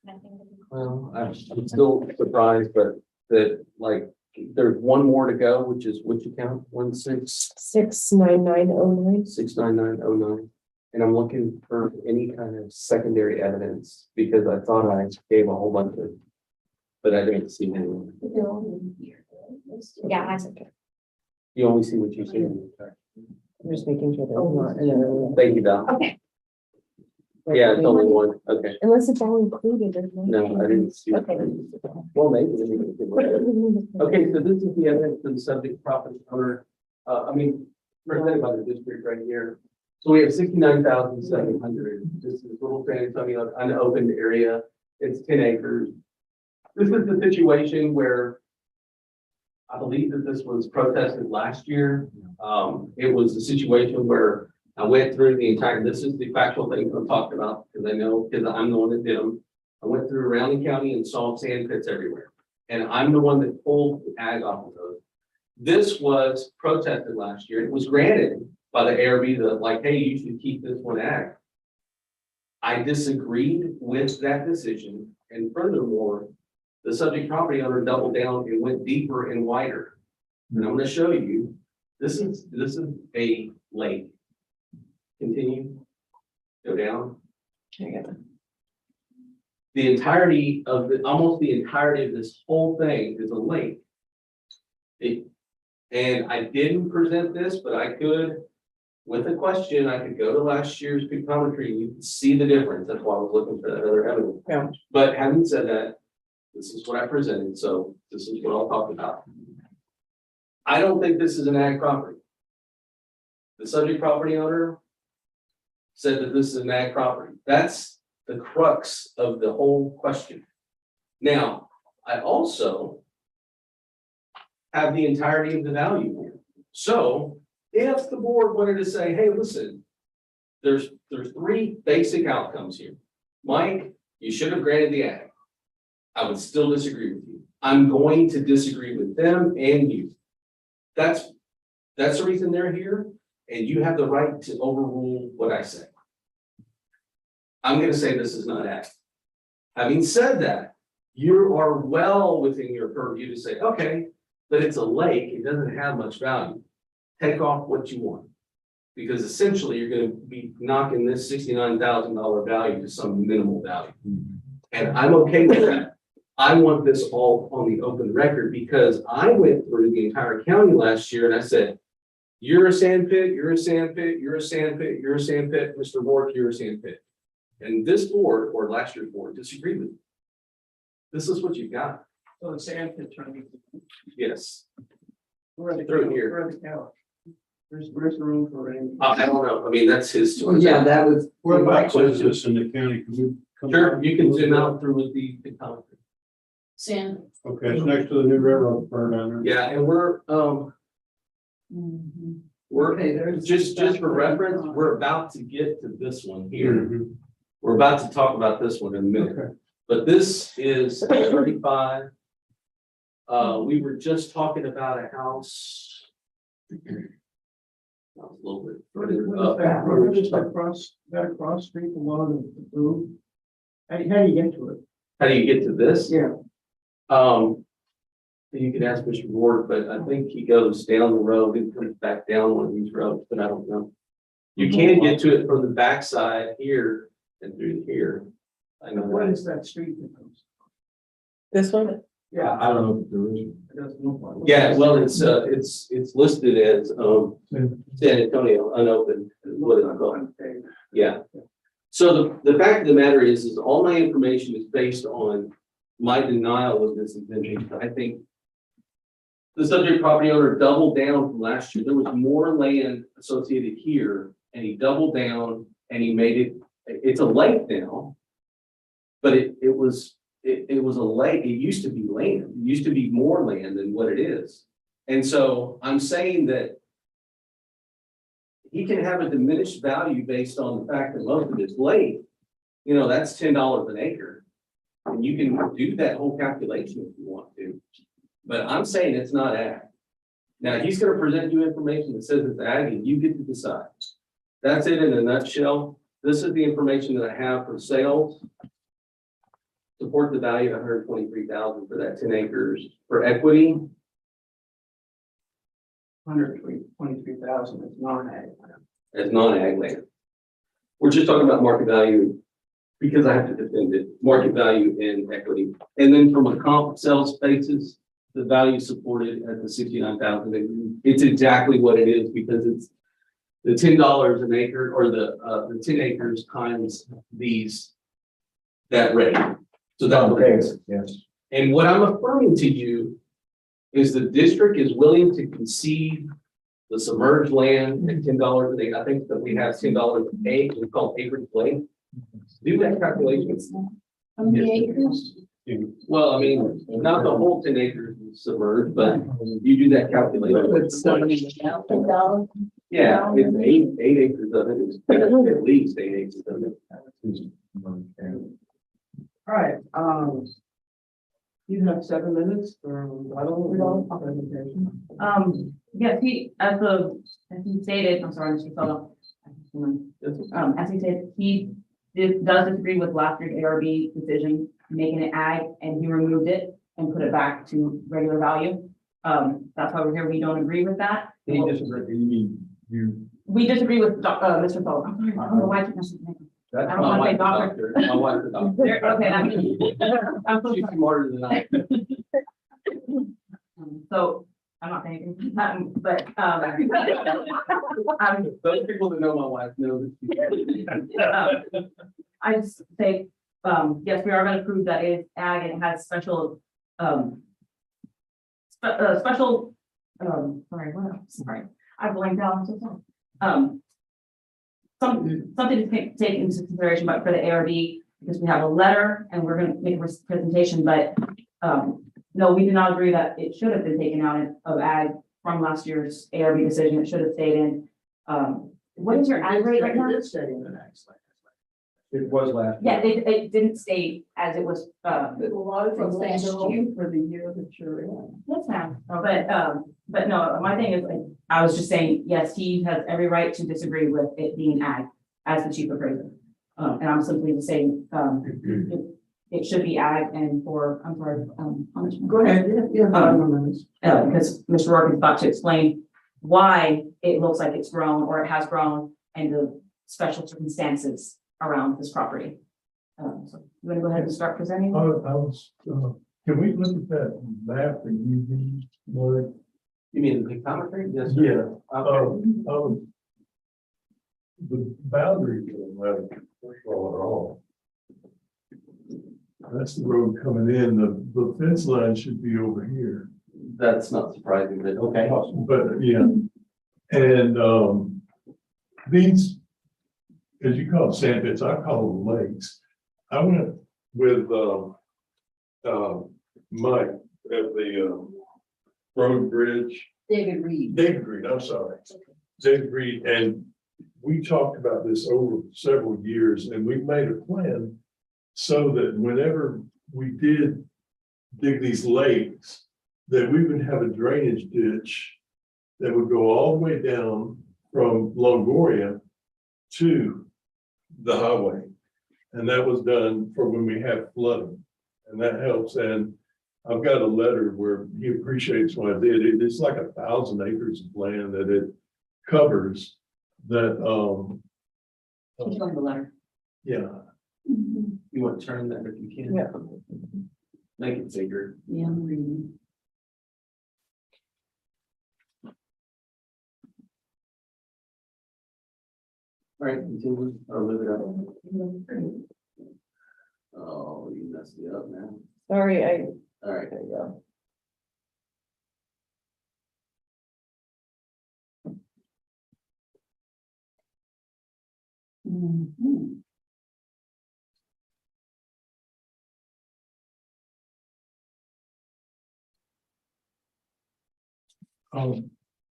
nothing to be- Well, I'm still surprised, but that like, there's one more to go, which is which account, 69909. 69909. And I'm looking for any kind of secondary evidence because I thought I gave a whole bunch of, but I didn't see any. Yeah, that's okay. You only see what you see. I'm just making sure that. Thank you, Don. Okay. Yeah, it's only one. Okay. Unless it's all included. there's No, I didn't see. Okay. Well, maybe. Okay, so this is the evidence of the subject property owner, represented by the district right here. So we have 69,700. This is Little San Antonio, unopened area. It's 10 acres. This is the situation where I believe that this was protested last year. It was a situation where I went through the entire, this is the factual things I'm talking about, because I know, because I'm the one that did them. I went through Rounding County and saw sand pits everywhere. And I'm the one that pulled the ag off of those. This was protested last year. It was granted by the ARB that like, hey, you should keep this one ag. I disagreed with that decision. And furthermore, the subject property owner doubled down and went deeper and wider. And I'm going to show you, this is a lake. Continue, go down. The entirety of almost the entirety of this whole thing is a lake. And I didn't present this, but I could, with a question, I could go to last year's pictometry and you can see the difference. That's why I was looking for that other evidence. Yeah. But having said that, this is what I presented, so this is what I'll talk about. I don't think this is an ag property. The subject property owner said that this is an ag property. That's the crux of the whole question. Now, I also have the entirety of the value here. So if the board wanted to say, hey, listen, there's three basic outcomes here. Mike, you should have granted the ag. I would still disagree with you. I'm going to disagree with them and you. That's the reason they're here, and you have the right to overrule what I say. I'm going to say this is not ag. Having said that, you are well within your purview to say, okay, but it's a lake, it doesn't have much value. Take off what you want. Because essentially you're going to be knocking this $69,000 value to some minimal value. And I'm okay with that. I want this all on the open record because I went through the entire county last year and I said, you're a sand pit, you're a sand pit, you're a sand pit, you're a sand pit, Mr. Bork, you're a sand pit. And this board, or last year's board, disagreed with me. This is what you've got. So the sand pit turning. Yes. Through here. Where's the room for rain? I don't know. I mean, that's his choice. that was. Where about is this in the county? Can we come- Sure, you can zoom out through with the comment. Sand. Okay, it's next to the new railroad burn down there. Yeah, and we're Okay, there's. just for reference, we're about to get to this one here. Mhm. We're about to talk about this one in a minute. Okay. But this is 35. We were just talking about a house. A little bit further up. That cross street, the one of the blue. How do you get to it? How do you get to this? Yeah. You can ask Mr. Ward, but I think he goes down the road and comes back down one of these roads, but I don't know. You can get to it from the backside here and through here. I know What that. is that street that comes? This one? Yeah. I don't know if there is. It doesn't look like. Yeah, well, it's listed as, San Antonio unopened, is what it's called. Yeah. So the fact of the matter is all my information is based on my denial of this exemption. I think the subject property owner doubled down from last year. There was more land associated here and he doubled down and he made it, it's a lake now. But it was a lake. It used to be land. It used to be more land than what it is. And so I'm saying that he can have a diminished value based on the fact that most of it's late. You know, that's $10 an acre. And you can do that whole calculation if you want to. But I'm saying it's not ag. Now, he's gonna present you information that says it's ag and you get to decide. That's it in a nutshell. This is the information that I have for sales. Support the value of 123,000 for that 10 acres. For equity, 123,000 is non-ag. as non-ag land. We're just talking about market value because I have to defend it, market value and equity. And then from a comp sales basis, the value supported at the 69,000. It's exactly what it is because it's the $10 an acre or the 10 acres times that rate. So that's what it is. Yes. And what I'm affirming to you is the district is willing to concede the submerged land at $10 an acre. I think that we have $10 an acre, we call it acreage land. Do that calculation. How many acres? Well, I mean, not the whole 10 acres is submerged, but you do that calculation. $70,000. Yeah, it's eight acres of it is at least 8 acres of it. All right, you have 7 minutes for rebuttal presentation. Yes, as he stated, I'm sorry, Mr. Fellow. As he said, he does disagree with last year's ARB decision, making it ag, and he removed it and put it back to regular value. That's why we're here. We don't agree with that. You disagree, you mean, you. We disagree with Mr. Fellow. I'm sorry, I don't know why I keep messing with him. That's I don't my wanna say wife's doctor. doctor. My wife's a doctor. Okay, I'm so She's sorry. smarter than I. So I'm not saying anything, but Those people that know my wife know that. I just say, yes, we are gonna prove that it is ag and it has special, sorry, I blanked out, I'm so sorry. Something to take into consideration, but for the ARB, because we have a letter and we're gonna make a presentation, but, no, we do not agree that it should have been taken out of ag from last year's ARB decision. It should have stayed in. What is your ag rate right now? It was last. Yeah, it didn't stay as it was, A lot of From things last are year. only for the year that you're in. yes, ma'am. But no, my thing is, like, I was just saying, yes, he has every right to disagree with it being ag as the chief appraiser. And I'm simply saying, it should be ag and for, I'm sorry, how much? Go ahead, you have 5 more minutes. Because Mr. Rourke is about to explain why it looks like it's grown or it has grown and the special circumstances around this property. So you want to go ahead and start presenting? I was, can we look at that map that you need, Lori? You mean the pictometry? Yes. sir. Yeah. Okay. The boundary of all. That's the road coming in, the fence line should be over here. That's not surprising, but okay. But, yeah, and, these, as you call them sand pits, I call them lakes. I went with, Mike at the, road bridge. David Reed. David Reed, I'm sorry. David Reed, and we talked about this over several years, and we made a plan so that whenever we did dig these lakes, that we would have a drainage ditch that would go all the way down from Longoria to the highway. And that was done for when we have flooding, and that helps. And I've got a letter where he appreciates what I did. It's like 1,000 acres of land that it covers that, Can you go in the letter? yeah. You want to turn that if you can? Yeah. Make it bigger. Yeah, I'm reading. All right, continue or move it up. Oh, you messed me up now. Sorry, All right. there you go. Mhm.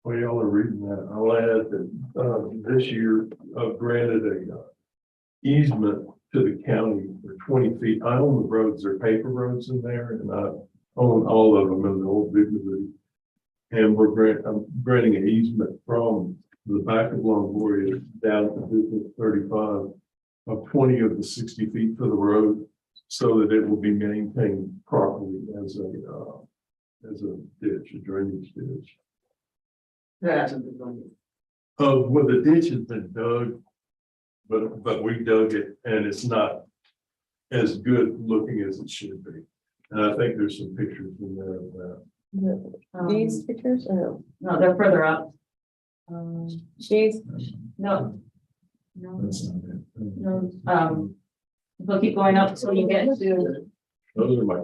Well, y'all are reading that. I'll add that, this year, granted a easement to the county for 20 feet. I own the roads, they're paper roads in there, and I own all of them in the old Big City. And I'm granting an easement from the back of Longoria down to Business 35 of 20 of the 60 feet for the road, so that it will be maintained properly as a ditch, a drainage ditch. That hasn't been done Well, the ditch has been dug, but we dug it and it's not as good looking as it should be. And I think there's some pictures in there of that. These pictures, or No, they're further up. no? These, No. No, That's not it. no, we'll keep going up until you get to, Those are my,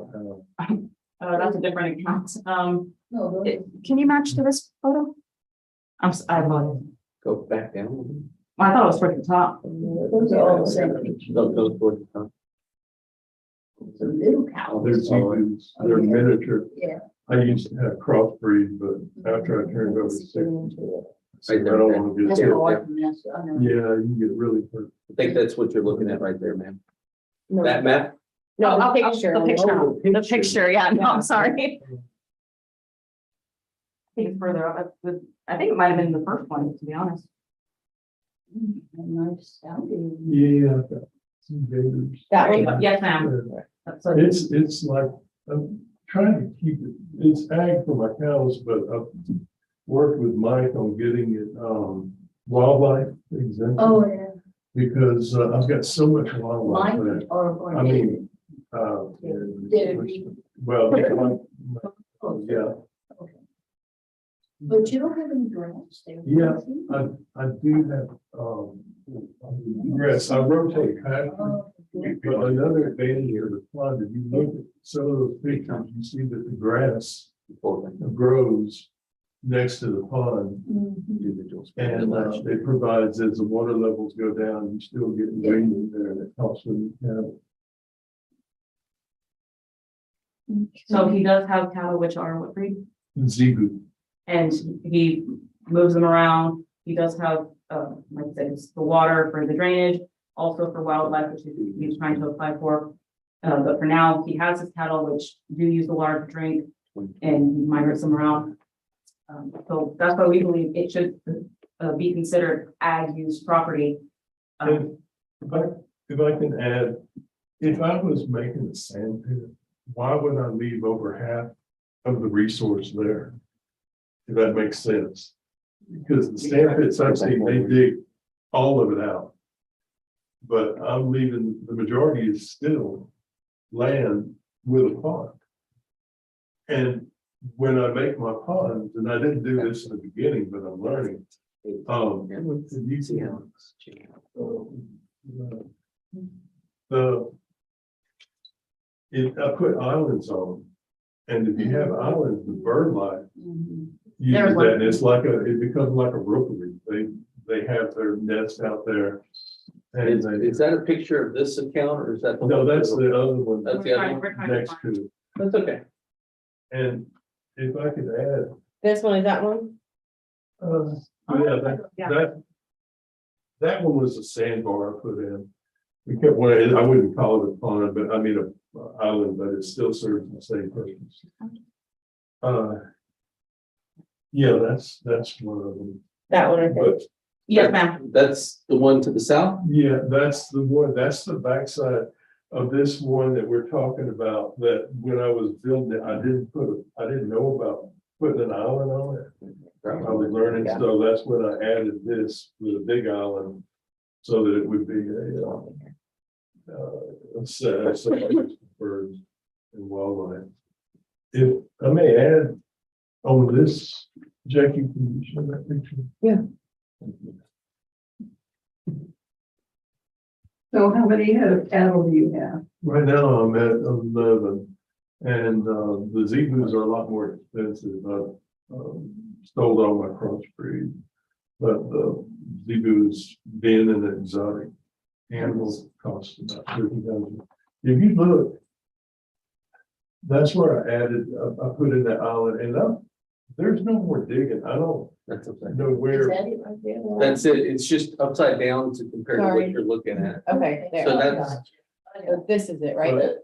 that's a different account. No, Can you match to this photo? I apologize. Go back down. I thought it was towards the top. those are all the same. Go towards the top. It's a little cow. they're zebra's, they're miniature. Yeah. I used to have crossbreed, but after I turned over 60, I Right there. don't want to That's get. hard to mess, I know. Yeah, you can get really hurt. I think that's what you're looking at right there, ma'am. no, That map? no, Oh, the picture. The picture, Oh, the picture, yeah, no, I'm sorry. I think it's further up. I think it might have been the first one, to be honest. Nice sounding. Yeah, I've got some gators. That one, Yes, ma'am. That's a- It's like, I'm trying to keep it, it's ag for my cows, but I've worked with Mike on getting it, wildlife exempt. Oh, yeah. Because, I've got so much wildlife Mine there. or I David. mean, David. well, yeah, But you don't have any grants there. Yeah. I do have, grass, I rotate patches. Oh, But another advantage of the pond, if you look at some of those pictures, you see that the grass grows next to the pond. mhm. And it provides, as the water levels go down, you still get rain in there, and it helps with the cattle. So he does have cattle, which are what breed? Zebu. And he moves them around. He does have, like I said, it's the water for the drainage, also for wildlife, which he's trying to apply for. But for now, he has his cattle, which do use the water to drink, and he migrates them around. So that's why we believe it should be considered ag use property. And if I can add, if I was making a sand pit, why would I leave over half of the resource there? If that makes sense. Because the sand pits I've seen, they dig all of it out. But I'm leaving, the majority is still land with a pond. And when I make my ponds, and I didn't do this in the beginning, but I'm learning. You see how I put islands on them. And if you have islands, the bird life Mhm. uses There's that, and it's like it becomes like a rookery. They have their nest out there. And Is that a picture of this account or is that? no, that's the other one That's the other one? We're trying to next find- to it. That's okay. And if I could add, this one is that one? yeah, that one was a sandbar I put in. We kept, well, I wouldn't call it a pond, but I mean, a island, but it still serves the same purpose. Yeah, that's one of them. That one, I think. But Yes, ma'am. That's the one to the south? yeah, that's the one, that's the backside of this one that we're talking about, that when I was building it, I didn't know about putting an island on it. I was learning, so that's when I added this with a big island, so that it would be a birds and wildlife. If I may add on this, Jackie, can you show that picture? Yeah. So how many head of cattle do you have? Right now I'm at 11, and the Zebus are a lot more expensive. I've stole all my crossbreed, but the Zebus being an exotic animal cost about $30,000. If you look, that's where I added, I put in that island, and there's no more digging. I don't That's upside know where. That's it. It's just upside down to compare to what Sorry. you're looking at. Okay, there. So that's, This is it, right?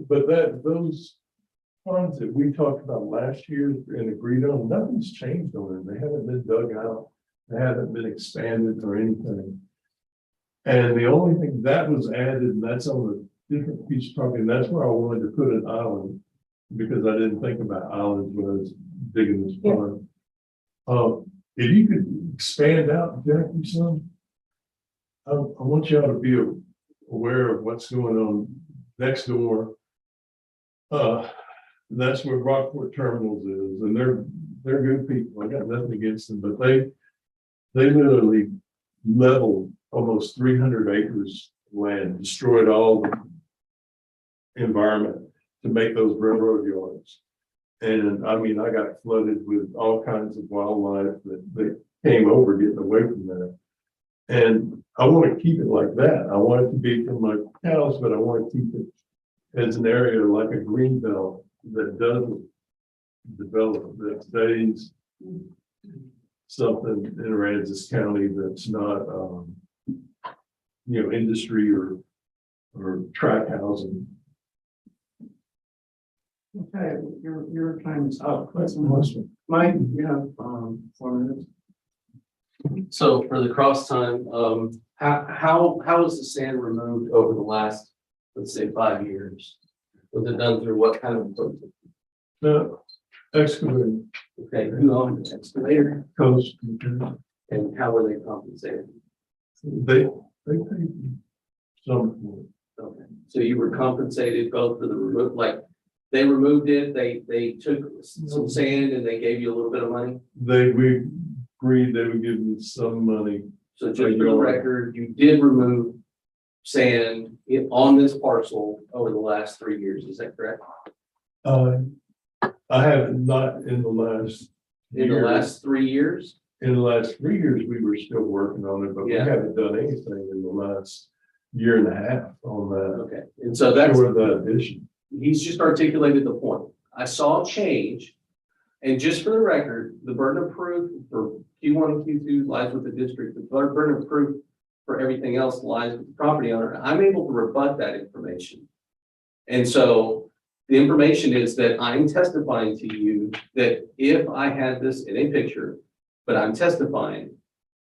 But those funds that we talked about last year and agreed on, nothing's changed on them. They haven't been dug out. They haven't been expanded or anything. And the only thing that was added, and that's on a different piece of property, and that's where I wanted to put an island, because I didn't think about islands when I was digging this pond. If you could expand out, Jackie, some, I want y'all to be aware of what's going on next door. That's where Rockport Terminals is, and they're good people. I got nothing against them, but they literally leveled almost 300 acres of land, destroyed all the environment to make those railroad yards. And I mean, I got flooded with all kinds of wildlife that came over getting away from that. And I want to keep it like that. I want it to be for my cows, but I want to keep it as an area like a green belt that doesn't develop, that stays something in Aransas County that's not, industry or tract housing. Okay, your time is up. Mike, you have, 4 minutes. so for the cross time, how was the sand removed over the last, let's say, 5 years? Was it done through what kind of, No, excavating okay, who owned the excavator coast, and how were they compensated? they pay some. Okay, so you were compensated both for the remove, like, they removed it, they took some sand and they gave you a little bit of money? We agreed they would give me some money. So just for the record, you did remove sand on this parcel over the last 3 years, is that correct? I have not in the last. In the year. last 3 years? In the last 3 years, we were still working on it, but we Yeah. haven't done anything in the last year and a half on that. Okay, and so that's, For the addition. he's just articulated the point. I saw a change. And just for the record, the burden of proof for Q1 and Q2 lies with the district. The burden of proof for everything else lies with the property owner. I'm able to rebut that information. And so the information is that I'm testifying to you that if I had this in a picture, but I'm testifying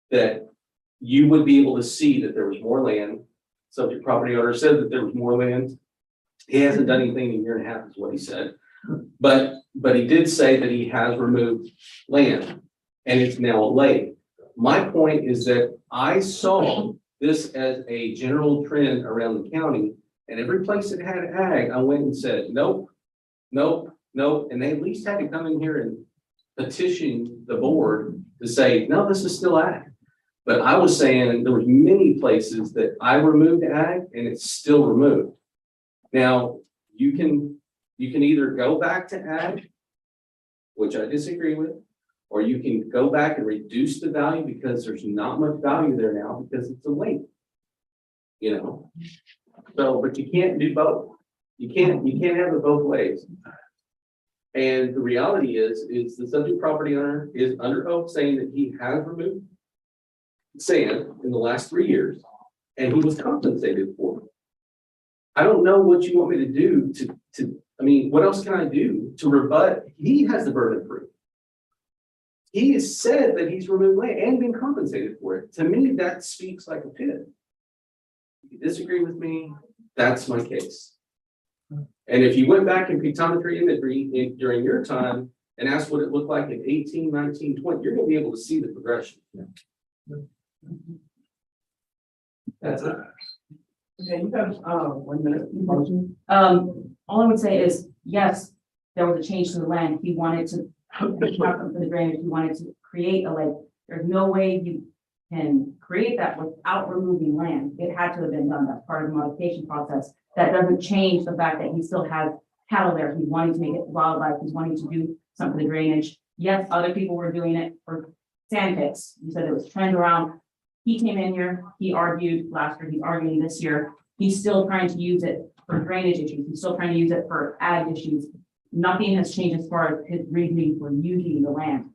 that you would be able to see that there was more land. Subject property owner said that there was more land. He hasn't done anything in a year and a half is what he said. But he did say that he has removed land and it's now a lake. My point is that I saw this as a general trend around the county, and every place that had ag, I went and said, nope, nope, nope. And they at least had to come in here and petition the board to say, no, this is still ag. But I was saying there was many places that I removed ag and it's still removed. Now, you can either go back to ag, which I disagree with, or you can go back and reduce the value because there's not much value there now because it's a lake. So, but you can't do both. You can't have it both ways. And the reality is the subject property owner is under oath saying that he has removed sand in the last 3 years and he was compensated for it. I don't know what you want me to do I mean, what else can I do to rebut? He has the burden of proof. He has said that he's removed land and been compensated for it. To me, that speaks like a pit. If you disagree with me, that's my case. And if you went back in pictometry imagery during your time and asked what it looked like in 18, 19, 20, you're gonna be able to see the progression. That's it. Okay, you have, 1 minute. All I would say is, yes, there was a change to the land. He wanted to have something for the drainage. He wanted to create a lake. There's no way you can create that without removing land. It had to have been done. That's part of the modification process. That doesn't change the fact that he still has cattle there. He's wanting to make it wildlife. He's wanting to do something for the drainage. Yes, other people were doing it for sand pits. You said it was trend around. He came in here, he argued last year, he's arguing this year. He's still trying to use it for drainage issues. He's still trying to use it for ag issues. Nothing has changed as far as his reasoning for using the land.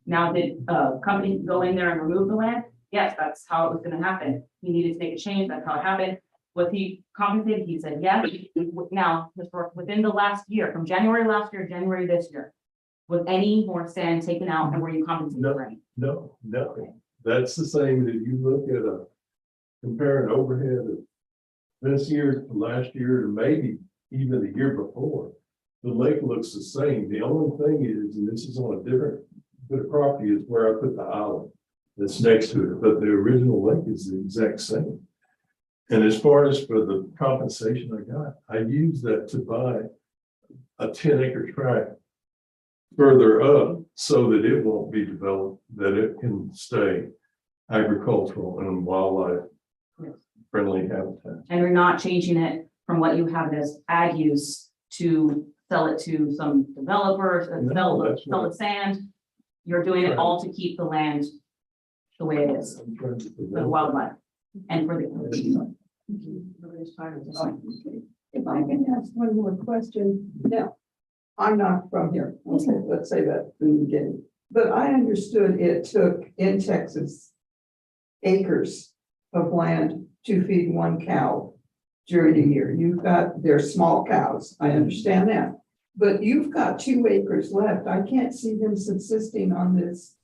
Now, did a company go in there and remove the land? Yes, that's how it was gonna happen. He needed to make a change, that's how it happened. Was he compensated? He said, yes. Now, within the last year, from January last year, January this year, was any more sand taken out and were you compensated for any? No, nothing. That's the same that you look at compare an overhead of this year to last year, or maybe even the year before. The lake looks the same. The only thing is, and this is on a different bit of property, is where I put the island that's next to it, but the original lake is the exact same. And as far as for the compensation I got, I used that to buy a 10-acre tract further up so that it won't be developed, that it can stay agricultural and wildlife friendly habitat. And you're not changing it from what you have as ag use to sell it to some developers, No, sell it sand. You're doing it all to keep the land the way it is, I'm trying to for figure the out. wildlife and for the. If I can ask one more question, now, I'm not from here, okay, let's say that in the beginning. But I understood it took in Texas acres of land to feed one cow during a year. You've got, they're small cows, I understand that. But you've got 2 acres left. I can't see them subsisting on this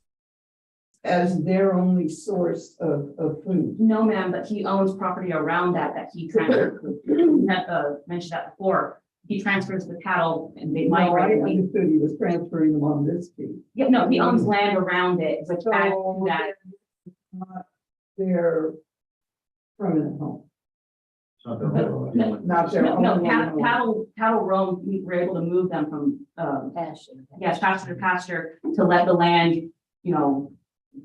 as their only source of food. No, ma'am, but he owns property around that he transferred. We had mentioned that before. He transfers the cattle and they No, I migrate. understood he was transferring them on this piece. Yeah, no, he owns land around it. It's like add to So that. not their permanent home. Not their No, own home. cattle roam, we were able to move them from, Pasture. yes, pasture to pasture to let the land,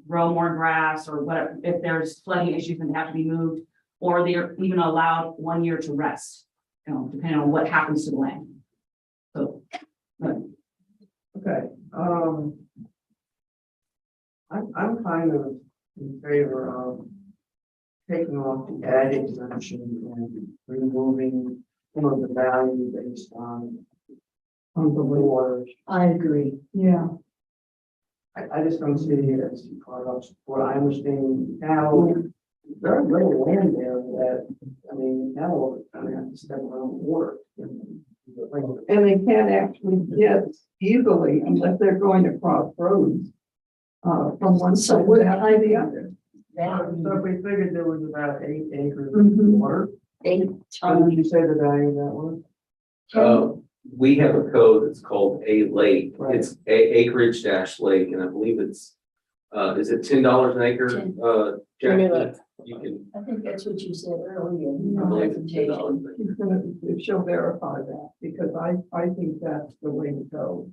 grow more grass or whatever. If there's flooding issues and they have to be moved, or they're even allowed 1 year to rest, depending on what happens to the land. So, Okay, I'm kind of in favor of taking off the ag exemption and removing some of the value based on the waters. I agree. Yeah. I just don't see it as part of what I understand now. Very little land there that, I mean, cattle are gonna have to step around the water. And they can't actually get easily unless they're going to cross roads. From one side to the other. So if we figured there was about 8 acres of water. 8. How would you say the value of that was? We have a code that's called a lake. Right. It's acreage dash lake, and I believe it's, is it $10 an acre? Jackie? You can, I think that's what you said earlier. I believe it's $10. She's gonna, she'll verify that, because I think that's the way to go.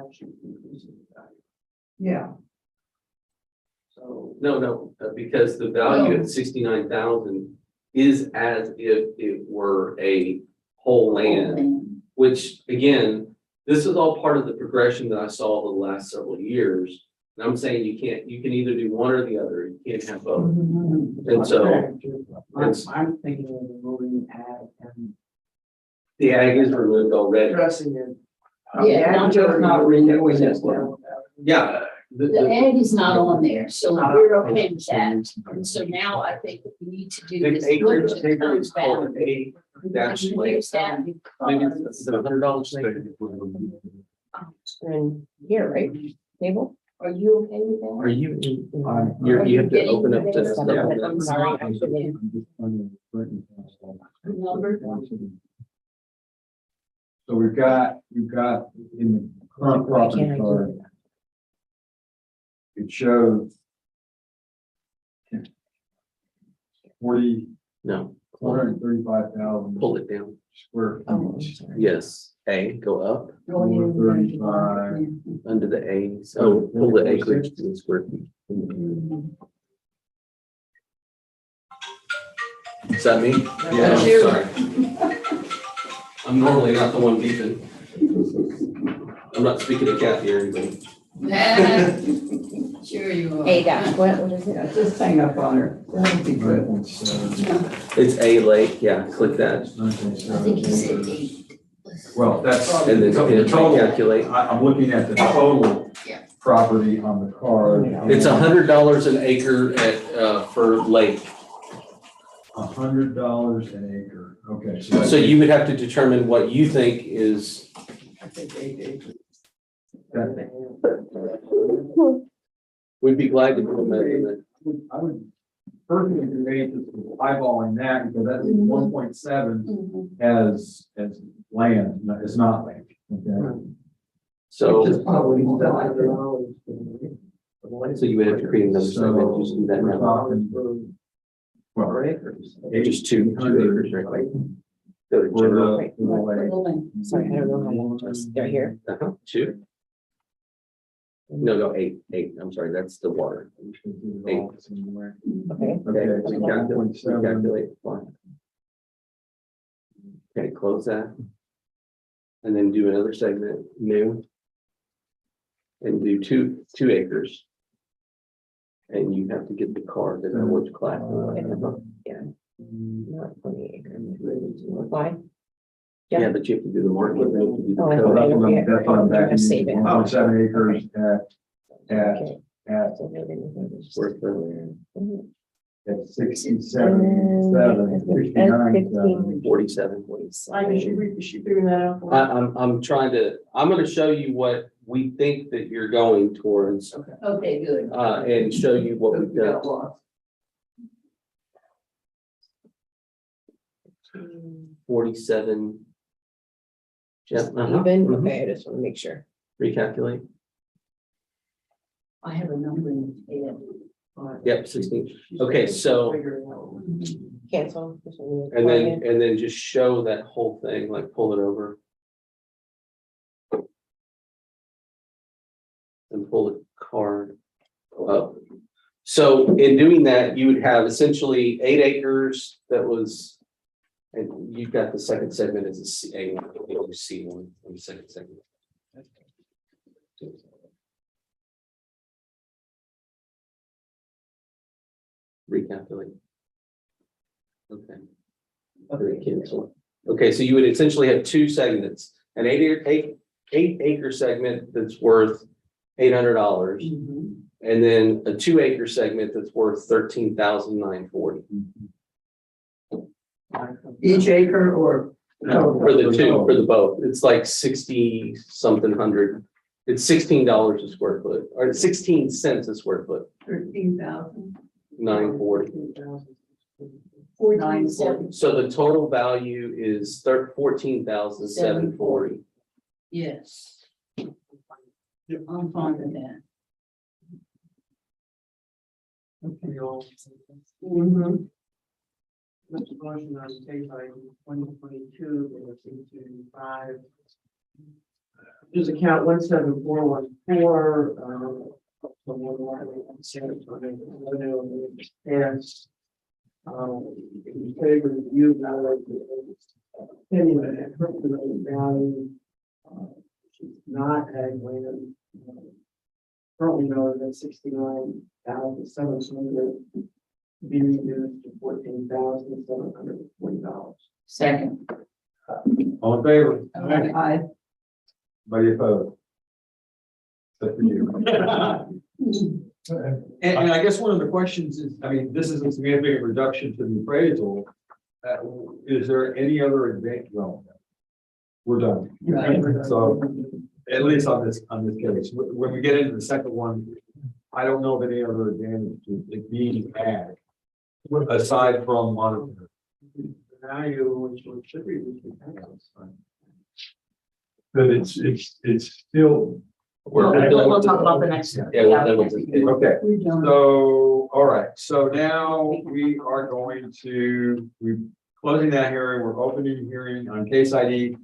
Actually increases the value. Yeah. So. No, because the value at 69,000 is as if it were a whole land, which again, this is all part of the progression that I saw the last several years. And I'm saying you can either do one or the other. You can't have both. And so I'm thinking of removing ag and the ag is removed already. addressing it. Yeah, I'm just not renewing this one. Yeah. The ag is not on there, so we're okay with that. And so now I think what we need to do is. The acreage look at figure is those called boundaries. a dash lake. Use that Maybe because- it's $100 an acre. And here, right, table? Are you okay with that? Are you, Are you have to getting open up to. this? I'm sorry, actually. Number? So we've got in the current property card, it shows 435,000 Pull it down. square Oh, I'm feet. sorry. Yes, A, go up Going in, going to the- 435. under the A, so pull the acreage to the square feet. Is that me? Yeah, That's you. I'm sorry. I'm normally not the one beeping. I'm not speaking to Kathy or anything. Sure you are. A dash, what is it? Yeah, just hang up on her. That'll be good. It's A lake, yeah, click that. I think he said 8. Well, that's. And then the total. calculate. I'm looking at the total property on the card. It's $100 an acre for lake. $100 an acre. Okay. So So you would have to determine what you think is. I think 8 acres. We'd be glad to put that in there. I would personally debate this with eyeballing that because that's 1.7 as land, it's not land. Okay. So, Probably. so you would have to create another segment, just do that we're now. talking, well, acres. Just two acres, right? Go to for general. the lake. Sorry, I don't know how long it was. They're here. Two. No, eight, I'm sorry, that's the water. Okay. Okay, so calculate, fine. Okay, close that. And then do another segment, new. And do two acres. And you have to get the card that which class. Not 20 acres. Why? Yeah, but you have to do the market. You have to do the Oh, I code. thought- That's what I'm backing Save it. into, 1.7 acres Okay. at So maybe Worth the- at 67, 69. 47. Is she figuring that out? for us? I'm trying to, I'm gonna show you what we think that you're going towards, Okay, good. and show you what we've got. lost. 47. Jeff, even, okay, I just want to make sure. recalculate. I have a number in the head. Yep, 16. Okay, so, Cancel. and then just show that whole thing, like pull it over. And pull the card up. So in doing that, you would have essentially 8 acres that was, and you've got the second segment as a C1, on the second segment. Recalculate. Okay. Cancel. Okay, so you would essentially have 2 segments, an 8 acre segment that's worth $800, and then a 2 acre segment that's worth $13,940 Each acre or? for the both. It's like 60 something hundred. It's $16 a square foot, or 16 cents a square foot. 13,000. 940. 940. So the total value is 14,740. Yes. I'm fine with that. Mm-hmm. Mr. Motion on case item 2022-5. There's account 17414. Yes. In favor of you, opinion that appropriate value, not ag land. Currently known as 69,700, be reduced to $14,740. Second. All in favor? Aye. Anybody opposed? Except for you. And I guess one of the questions is, I mean, this is a significant reduction to the appraisal. Is there any other advantage? Well, we're done. So at least on this case, when we get into the second one, I don't know of any other advantage to it being ag aside from monetary. Value, which should be. But it's still. We'll talk about the next. Yeah, well, that was it. Okay, so, all right, so now we are going to, we're closing that hearing, we're opening the hearing on case ID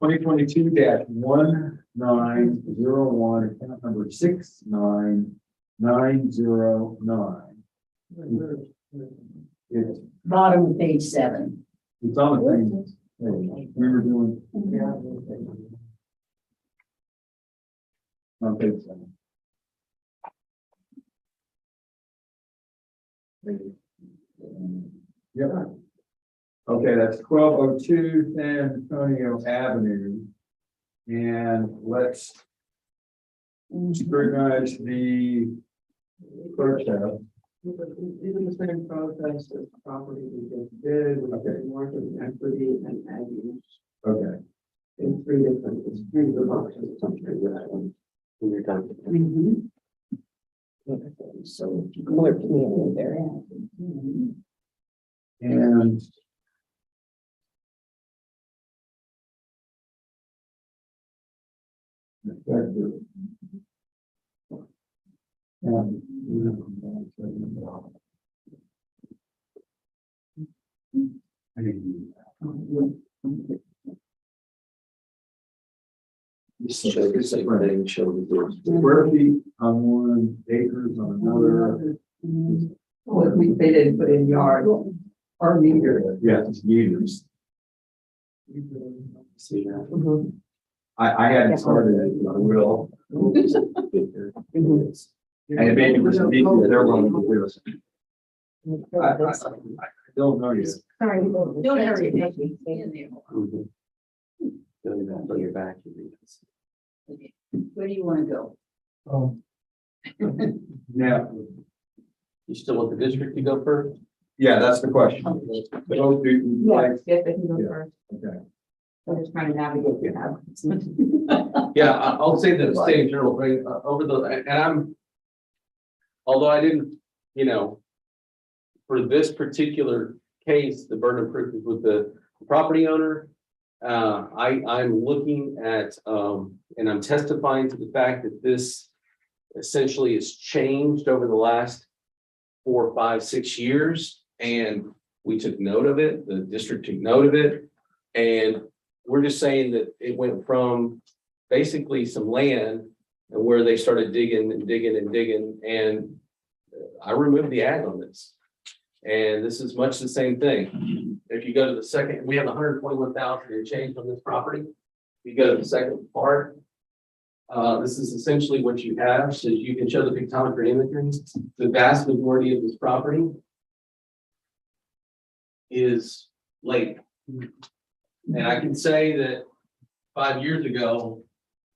2022-1901, account number 69909. It's, Bottom of page 7. it's on the thing. We were doing. On page 7. Yep. Okay, that's 1202 San Antonio Avenue. And let's scrutinize the protest. Even the same process as property we just did, we did market equity and ag use Okay, in three different options, something like that one. When you're done. So more community there. and Show the same thing, show the. square feet on one, acres on another. Well, if they didn't put in yard or meter. Yes, it's meters. See that? I hadn't started it, but I will. And maybe it was a meeting that they're willing to do this. I don't know yet. Sorry. Don't hurry. Mhm. Doing that for your back. Where do you want to go? Yeah, You still want the district to go first? yeah, that's the question. So, Yes, yes, they can go Yeah. first. Okay. I'm just trying to navigate through that. Yeah, I'll say the same general thing, over the, and I'm. Although I didn't, for this particular case, the burden of proof is with the property owner. I'm looking at, and I'm testifying to the fact that this essentially has changed over the last 4, 5, 6 years. And we took note of it, the district took note of it. And we're just saying that it went from basically some land and where they started digging and digging and digging, and I removed the ag on this. And this is much the same thing. If you go to the second, we have 121,000 and change on this property. If you go to the second part, this is essentially what you have. So you can show the pictometry imagery. The vast majority of this property is lake. And I can say that 5 years ago,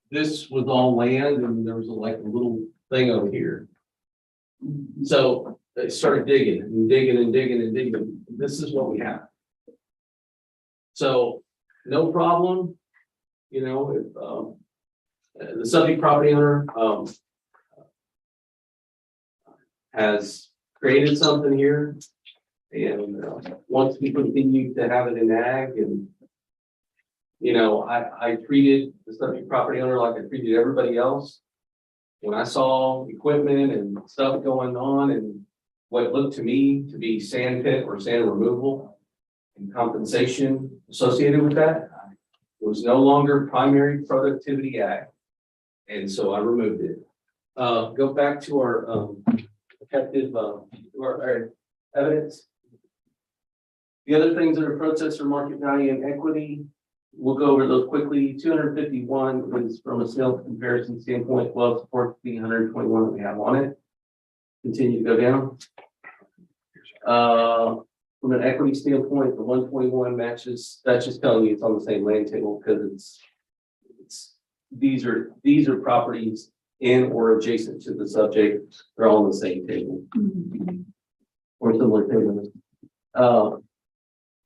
this was all land and there was like a little thing over here. So they started digging and digging and digging and digging. This is what we have. So no problem, if the subject property owner has created something here and wants to continue to have it in ag, and I treated the subject property owner like I treated everybody else. When I saw equipment and stuff going on and what looked to me to be sand pit or sand removal and compensation associated with that, it was no longer primary productivity ag. And so I removed it. Go back to our effective our evidence. The other things that are processor market value and equity, we'll go over those quickly. 251 is from a sales comparison standpoint, well, supports the 121 that we have on it. Continue to go down. From an equity standpoint, the 121 matches, that's just telling you it's on the same land table because these are properties in or adjacent to the subject. They're all on the same table. Or similar tables.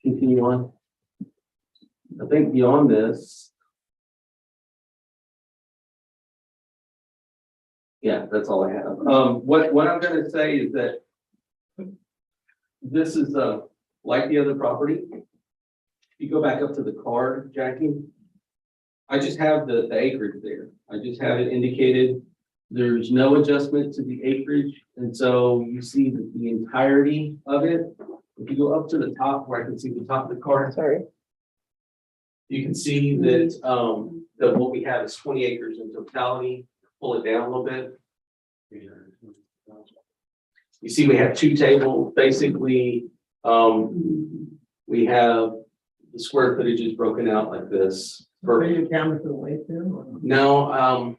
Continue on. I think beyond this. Yeah, that's all I have. What I'm gonna say is that this is like the other property. If you go back up to the card, Jackie, I just have the acreage there. I just have it indicated. There's no adjustment to the acreage. And so you see that the entirety of it, if you go up to the top where I can see the top of the card. Sorry. You can see that that what we have is 20 acres in totality. Pull it down a little bit. You see, we have two tables. Basically, we have the square footage is broken out like this. Are you down to the way too? No,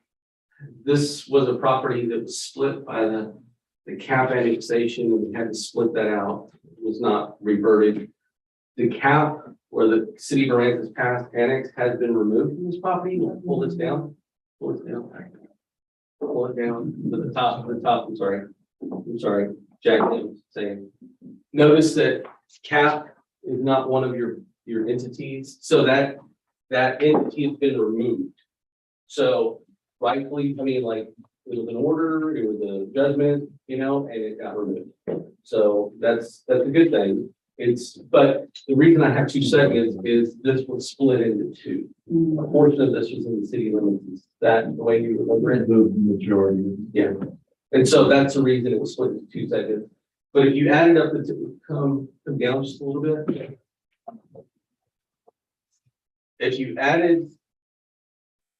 this was a property that was split by the cap annexation, and we had to split that out. It was not reverted. the cap where the city of Aransas past annex has been removed from this property. Pull this down. Pull it down. Pull it down to the top, I'm sorry, Jack was saying. Notice that cap is not one of your entities, so that entity has been removed. So rightfully, I mean, like, it was an order, it was a judgment, you know, and it got removed. So that's a good thing. But the reason I have two segments is this was split into two. A portion of this was in the city limits. Is that the way you remember it? The majority. Yeah. And so that's the reason it was split into two segments. But if you add it up, it would come down just a little bit. If you added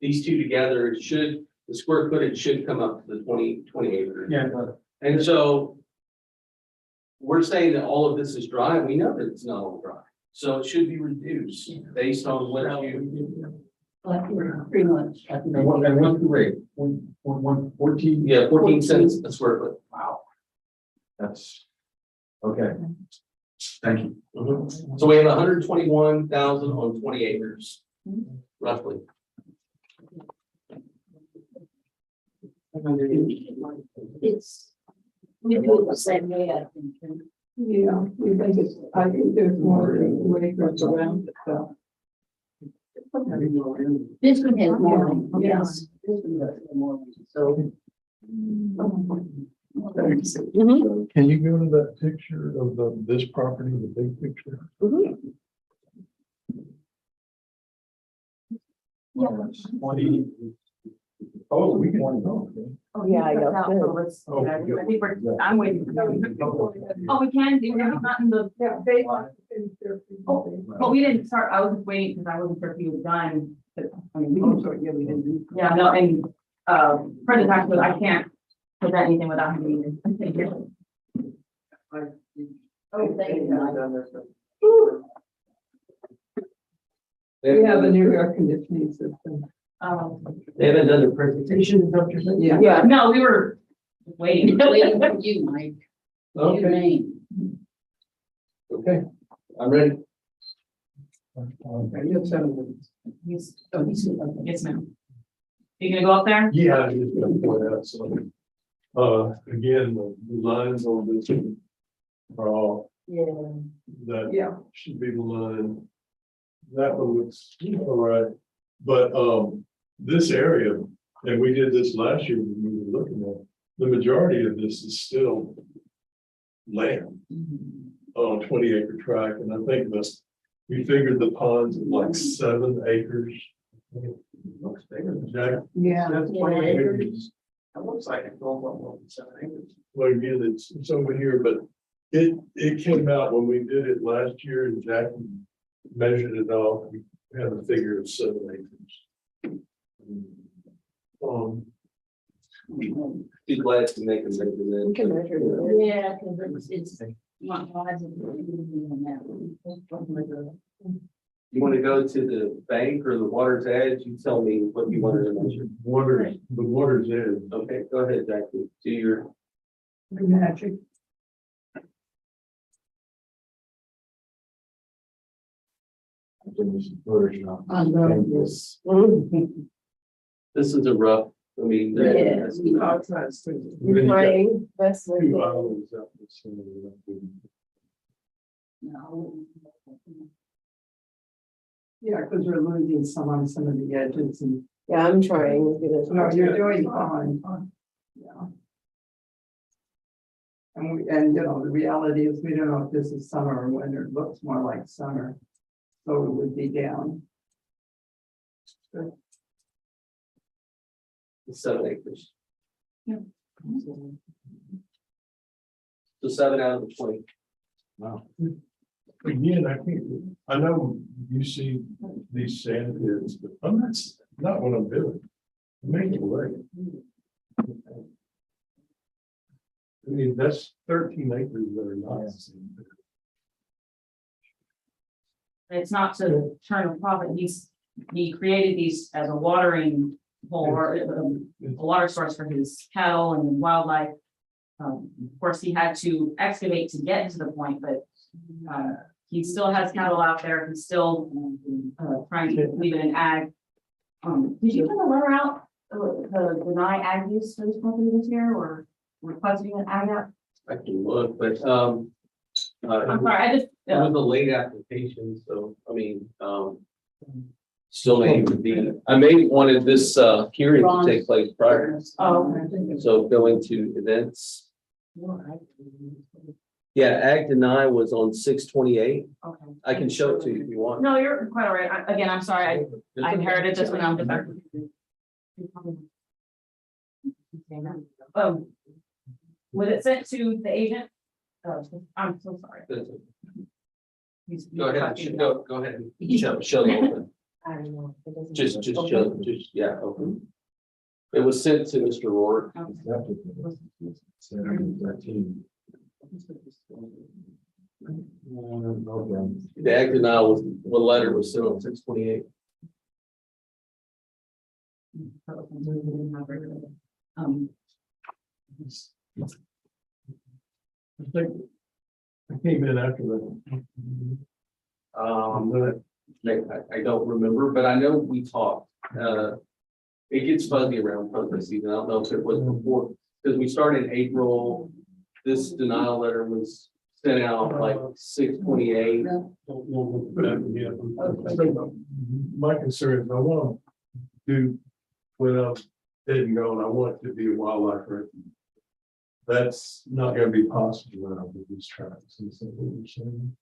these two together, the square footage should come up to the 20 acres. Yeah. And so we're saying that all of this is dry. We know that it's not all dry. So it should be reduced based on what you. Pretty much. And what's the rate? 14? Yeah, 14 cents a square foot. Wow. That's, okay. Thank you. So we have 121,000 on 20 acres, roughly. It's, we do it the same way, I think. Yeah, we think I think there's more acres around it, so. This one has more, Yes. This one has more, so. Can you go to that picture of this property, the big picture? Oh, we can. Oh, yeah, I know. Oh, I think I'm waiting. Oh, we can do, we haven't gotten the, but we didn't start, I was just waiting because I wasn't sure if he was done. But, I mean, we can, yeah, no, and, for the tax, I can't present anything without him being here. Oh, thank you. We have a new air conditioning system. They haven't done their presentation, Dr. Yeah. Yeah, no, we were just waiting. Waiting for you, Mike. Your Okay, name. okay, I'm ready. He's, yes, ma'am. You gonna go up there? Yeah, I just gonna point out something. Again, the lines on this are all, that Yeah. should be the line. That one looks all right, but, this area, and we did this last year when we were looking at, the majority of this is still land on a 20-acre tract, and I think that's, we figured the ponds at like 7 acres. Looks bigger than that. Yeah. That's 20 acres. That looks like it's all about 1 7 acres. Well, again, it's over here, but it came out when we did it last year, and Jackie measured it off, we had a figure of 7 acres. Be glad to make them better than. We can measure it. Yeah, because it's not odds and on that one. You want to go to the bank or the water's edge? You tell me what you wanted to measure. The water's edge. Okay, go ahead, Jackie. Do your. Magic. I love this. This is a rough, I mean. Yeah. Trying best. 2 islands out in the center of that. No. Yeah, because we're losing some on some of the edges and. Yeah, I'm trying. No, you're doing fine. Yeah. And you know, the reality is we don't know if this is summer or winter. It looks more like summer. So it would be down. 7 acres. Yeah. So 7 out of the 20. Wow. Again, I know you see these sand pits, but I'm not what I'm doing. I'm making it work. I mean, that's 13 acres that are not. It's not to turn a profit. He created these as a watering hole or a water source for his cattle and wildlife. Of course, he had to excavate to get to the point, but he still has cattle out there, he's still, trying to leave it in ag. Did you put a letter out, to deny ag use for this property this year, or requesting an ag out? I can look, but, I'm sorry, I just, it was a late application, so, I mean, still may even be, I may wanted this, hearing to take place prior, so going to events. Yeah, ag deny was on 6/28. okay. I can show it to you if you want. No, you're quite all right. Again, I'm sorry, I inherited this when I'm just. Was it sent to the agent? I'm so sorry. Go ahead, go ahead, show the open. I don't know. It doesn't- Just show, yeah, open. It was sent to Mr. Rourke. The ag denial was, the letter was sent on 6/28. I think I came in after that. I don't remember, but I know we talked. It gets fuzzy around property season. I don't know if it was before, because we started in April. This denial letter was sent out like 6/28. My concern is I want to do, when I'm dead and gone, I want it to be a wildlife refuge. That's not gonna be possible now with these tracks. Is that what you're saying?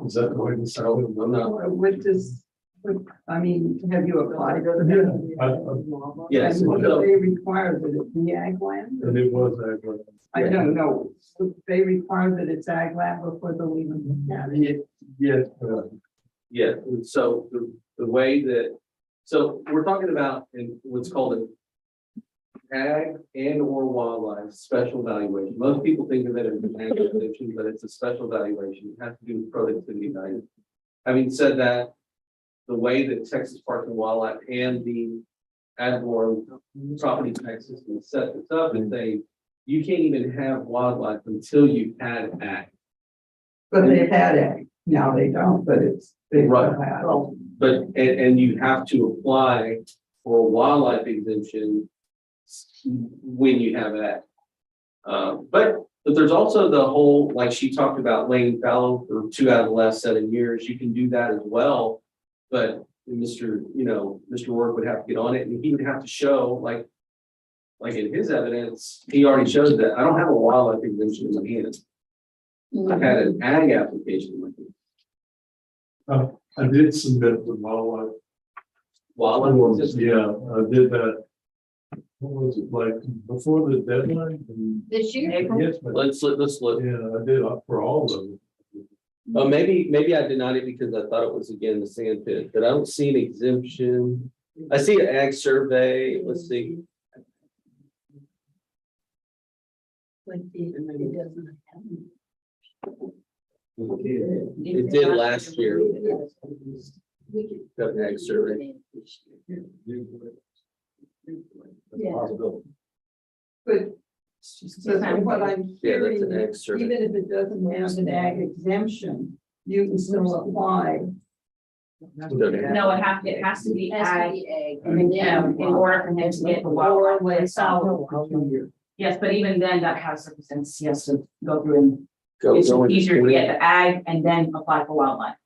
Is that the way this sounded? What does, I mean, have you applied? Yes. And what they require that it be ag land? And it was that. I don't know. They require that it's ag land before they'll even look at it. Yes. Yeah, and so the way that, so we're talking about in what's called an ag and or wildlife special valuation. Most people think of it as an ag exemption, but it's a special valuation. It has to do with productivity value. Having said that, the way that Texas Parks and Wildlife and the ad valorem property tax system set this up is you can't even have wildlife until you've had ag. But they've had ag. Now they don't, but it's. they've Right. had. But, and you have to apply for a wildlife exemption when you have that. But there's also the whole, like she talked about laying fallow for 2 out of the last 7 years, you can do that as well. But Mr. Rourke would have to get on it, and he would have to show, like in his evidence, he already shows that I don't have a wildlife exemption in my hand. I had an ag application in my hand. I did submit the wildlife. Wildlife exemption. Yeah, I did that. What was it, like, before the deadline? This year? Yes, but, Let's look. yeah, I did for all of them. Oh, maybe I denied it because I thought it was again the sand pit, but I don't see an exemption. I see an ag survey. Let's see. It did last year. Got an ag survey. Yeah. But so what I'm Yeah, that's hearing, an ag survey. even if it doesn't have an ag exemption, you can still apply. No, it has to be ag, And in order for him to get the Or wildlife. lay fallow for 2 years. Yes, but even then, that has circumstances, he has to go through and it's Go into easier to 20. get the ag and then apply for wildlife.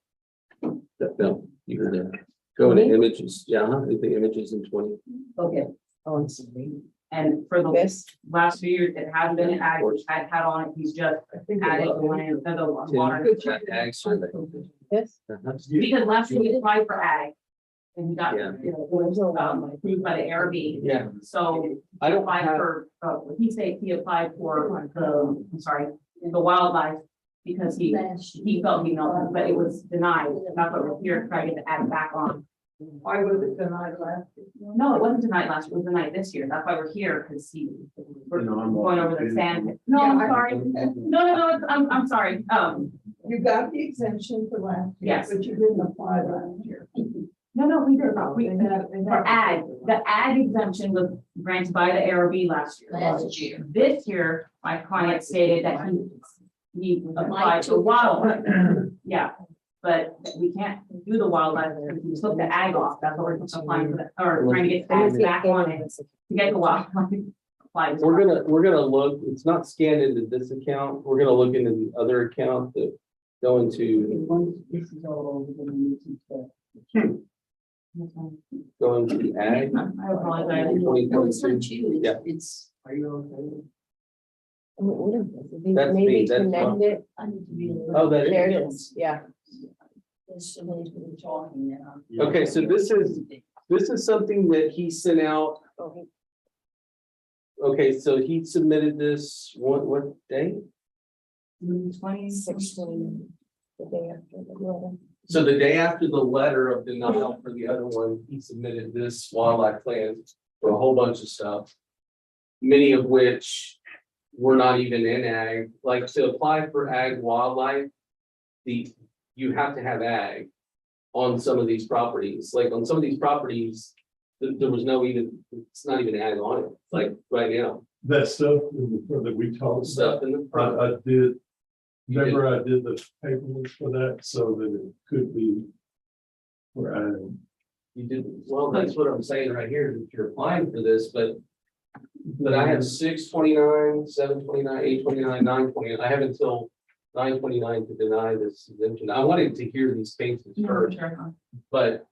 No, you were there. Go into images. Yeah, the images in 20. Okay. And for the last few years, it has been ag, which I've had on it, he's just added the land, the water. Ag survey. This? Uh-huh. Because last year we applied for ag. And he got, Yeah. approved by the ARB. Yeah. So I don't applied have, for, he applied for the wildlife. Because he felt he know, but it was denied. That's what we're here trying to add back on. Why was it denied last year? No, it wasn't denied last year, it was denied this year. That's why we're here, because we're going over the sand. No, I'm sorry. No, I'm sorry. You got the exemption for last year, Yes. but you didn't apply last year. No, we did not. For ag, the ag exemption was granted by the ARB last year. Last year. This year, my client stated that he applied to wildlife. Yeah, but we can't do the wildlife, if we took the ag off, that's what we're applying for, or trying to get ag back on it, to get the wildlife. applied. We're gonna look, it's not scanned into this account, we're gonna look into the other account that go into, This is all over the meeting stuff. go into ag. I apologize. 2022. Yeah. It's, are you okay? What is this? That's Maybe me, that's connect fine. it. I need to be. a little- Oh, that There is. it is, yeah. There's so many people talking now. Okay, so this is something that he sent out. Oh, Okay, so he submitted this, what day? 16, the day after the letter. So the day after the letter of denial for the other one, he submitted this wildlife plan for a whole bunch of stuff. Many of which were not even in ag, like to apply for ag wildlife. You have to have ag on some of these properties, like on some of these properties. There was no even, it's not even ag on it, like right now, That stuff that we talked stuff about, in the front. I did, remember I did the paperwork for that so that it could be. Where I, You did, well, that's what I'm saying right here, that you're applying for this, but I have 629, 729, 829, 929, I have until 929 to deny this exemption. I wanted to hear these cases first, but.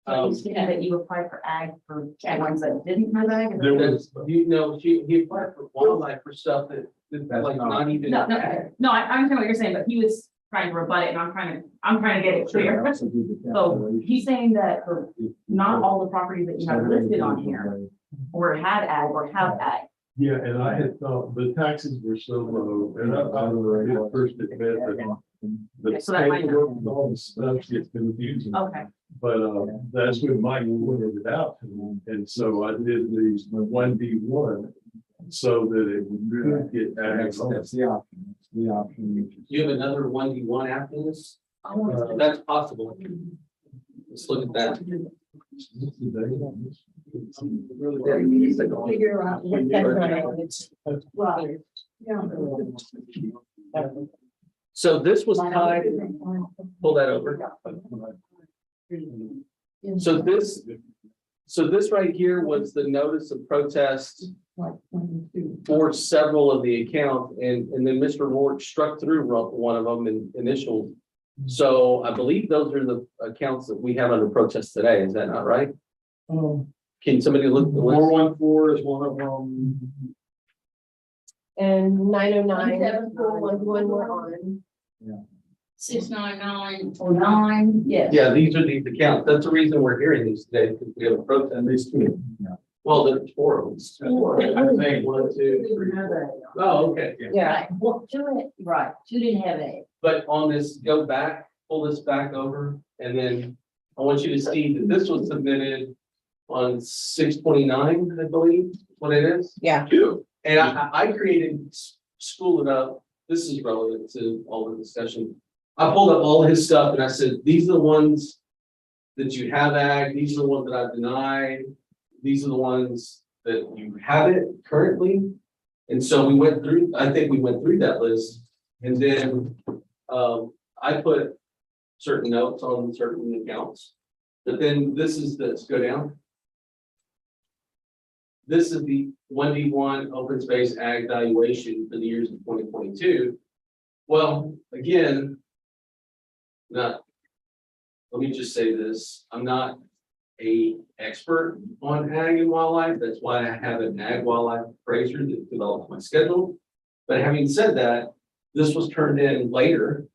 You said that you applied for ag for the ones that didn't have ag? There was- That's, you know, he applied for wildlife for stuff that, like, not even. No, I understand what you're saying, but he was trying to rebut it, and I'm trying to get it clear. So he's saying that for not all the properties that you have listed on here, or had ag or have ag. yeah, and I had thought the taxes were so low, and I did first admit that. The So that might- paperwork and all the stuff gets confusing. Okay, But that's when Mike pointed it out to me, and so I did these 1D1 so that it would get ag. That's the option, that's the option. You have another 1D1 after this? That's possible. Let's look at that. Figure out what that's right. Yeah. So this was tied, pull that over. So this right here was the notice of protest for several of the accounts, and then Mr. Ward struck through one of them in initial. So I believe those are the accounts that we have under protest today, is that not right? Can somebody look at the list? 414 is one of them. And 909, 411 we're on. 69909, yes. Yeah, these are these accounts, that's the reason we're hearing these today, because we have a protest. At least two. Yeah. Well, there's four of them. I'm saying 1, 2, 3. Oh, okay. Yeah. Right, well, two didn't have a. But on this, go back, pull this back over, and then I want you to see that this was submitted on 6/29, I believe, what it is. Yeah. And I created, School It Up, this is relevant to all the discussion. I pulled up all his stuff and I said, these are the ones that you have ag, these are the ones that I've denied, these are the ones that you have it currently. And so we went through, I think we went through that list, and then I put certain notes on certain accounts. But then this is this, go down. This is the 1D1 open space ag valuation for the years of 2022. Well, again, let me just say this, I'm not an expert on ag and wildlife. That's why I have an ag wildlife appraiser that develops my schedule. But having said that, this was turned in later.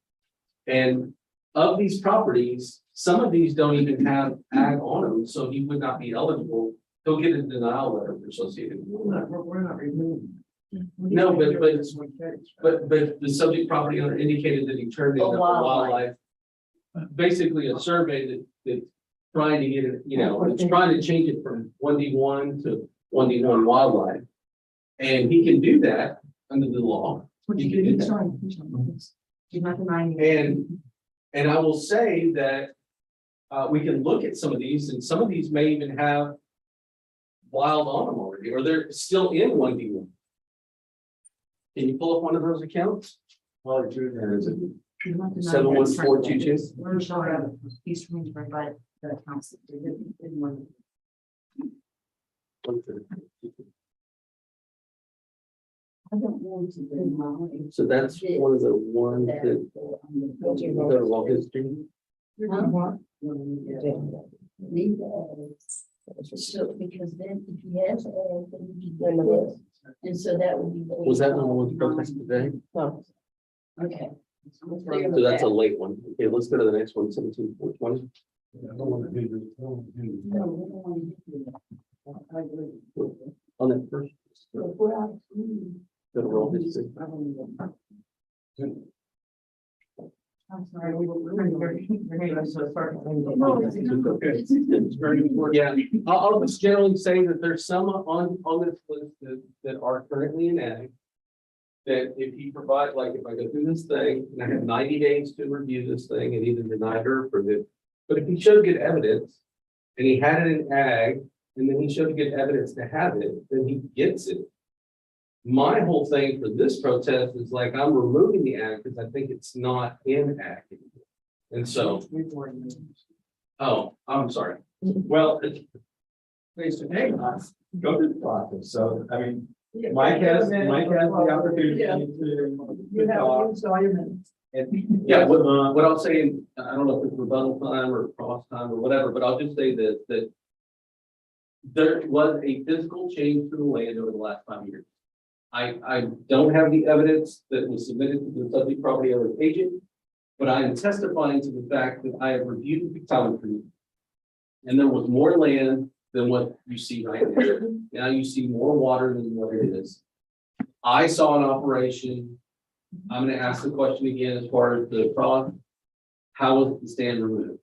And of these properties, some of these don't even have ag on them, so he would not be eligible. He'll get a denial letter associated. We're not removing. No, but the subject property owner indicated that he turned in a wildlife. Basically a survey that trying to get it, it's trying to change it from 1D1 to 1D1 wildlife. And he can do that under the law. He can do that. And I will say that we can look at some of these, and some of these may even have wild on them already, or they're still in 1D1. Can you pull up one of those accounts? Probably true, there is 71422. We're showing these rooms right by the accounts. So that's one of the ones that, the law history. So, because then if he has, then he can do this. And so that would be. Was that one with the protest today? Okay. So that's a late one. Okay, let's go to the next one, 17420. I don't want to do this. I don't wanna do this. No, we don't want to do that. I agree. On that first, So if we're out. go to law history. I'm sorry, we were so sorry. No, it's not. It's very important. Yeah, I'll just generally say that there's some on this list that are currently in ag. That if he provides, like if I go through this thing and I have 90 days to review this thing and either deny it or approve it. But if he showed good evidence and he had it in ag and then he showed good evidence to have it, then he gets it. My whole thing for this protest is like, I'm removing the ag because I think it's not in ag. And so, oh, I'm sorry. Well, it's face to face, go through the process. So, I mean, Mike has the opportunity to talk. And Yeah, what I'll say, I don't know if it's rebuttal time or cross time or whatever, but I'll just say this, that there was a physical change to the land over the last 5 years. I don't have the evidence that was submitted to the subject property owner agent, but I am testifying to the fact that I have reviewed the telemetry. And there was more land than what you see right now. Now you see more water than what it is. I saw an operation. I'm gonna ask the question again as far as the fraud. How was the stand removed?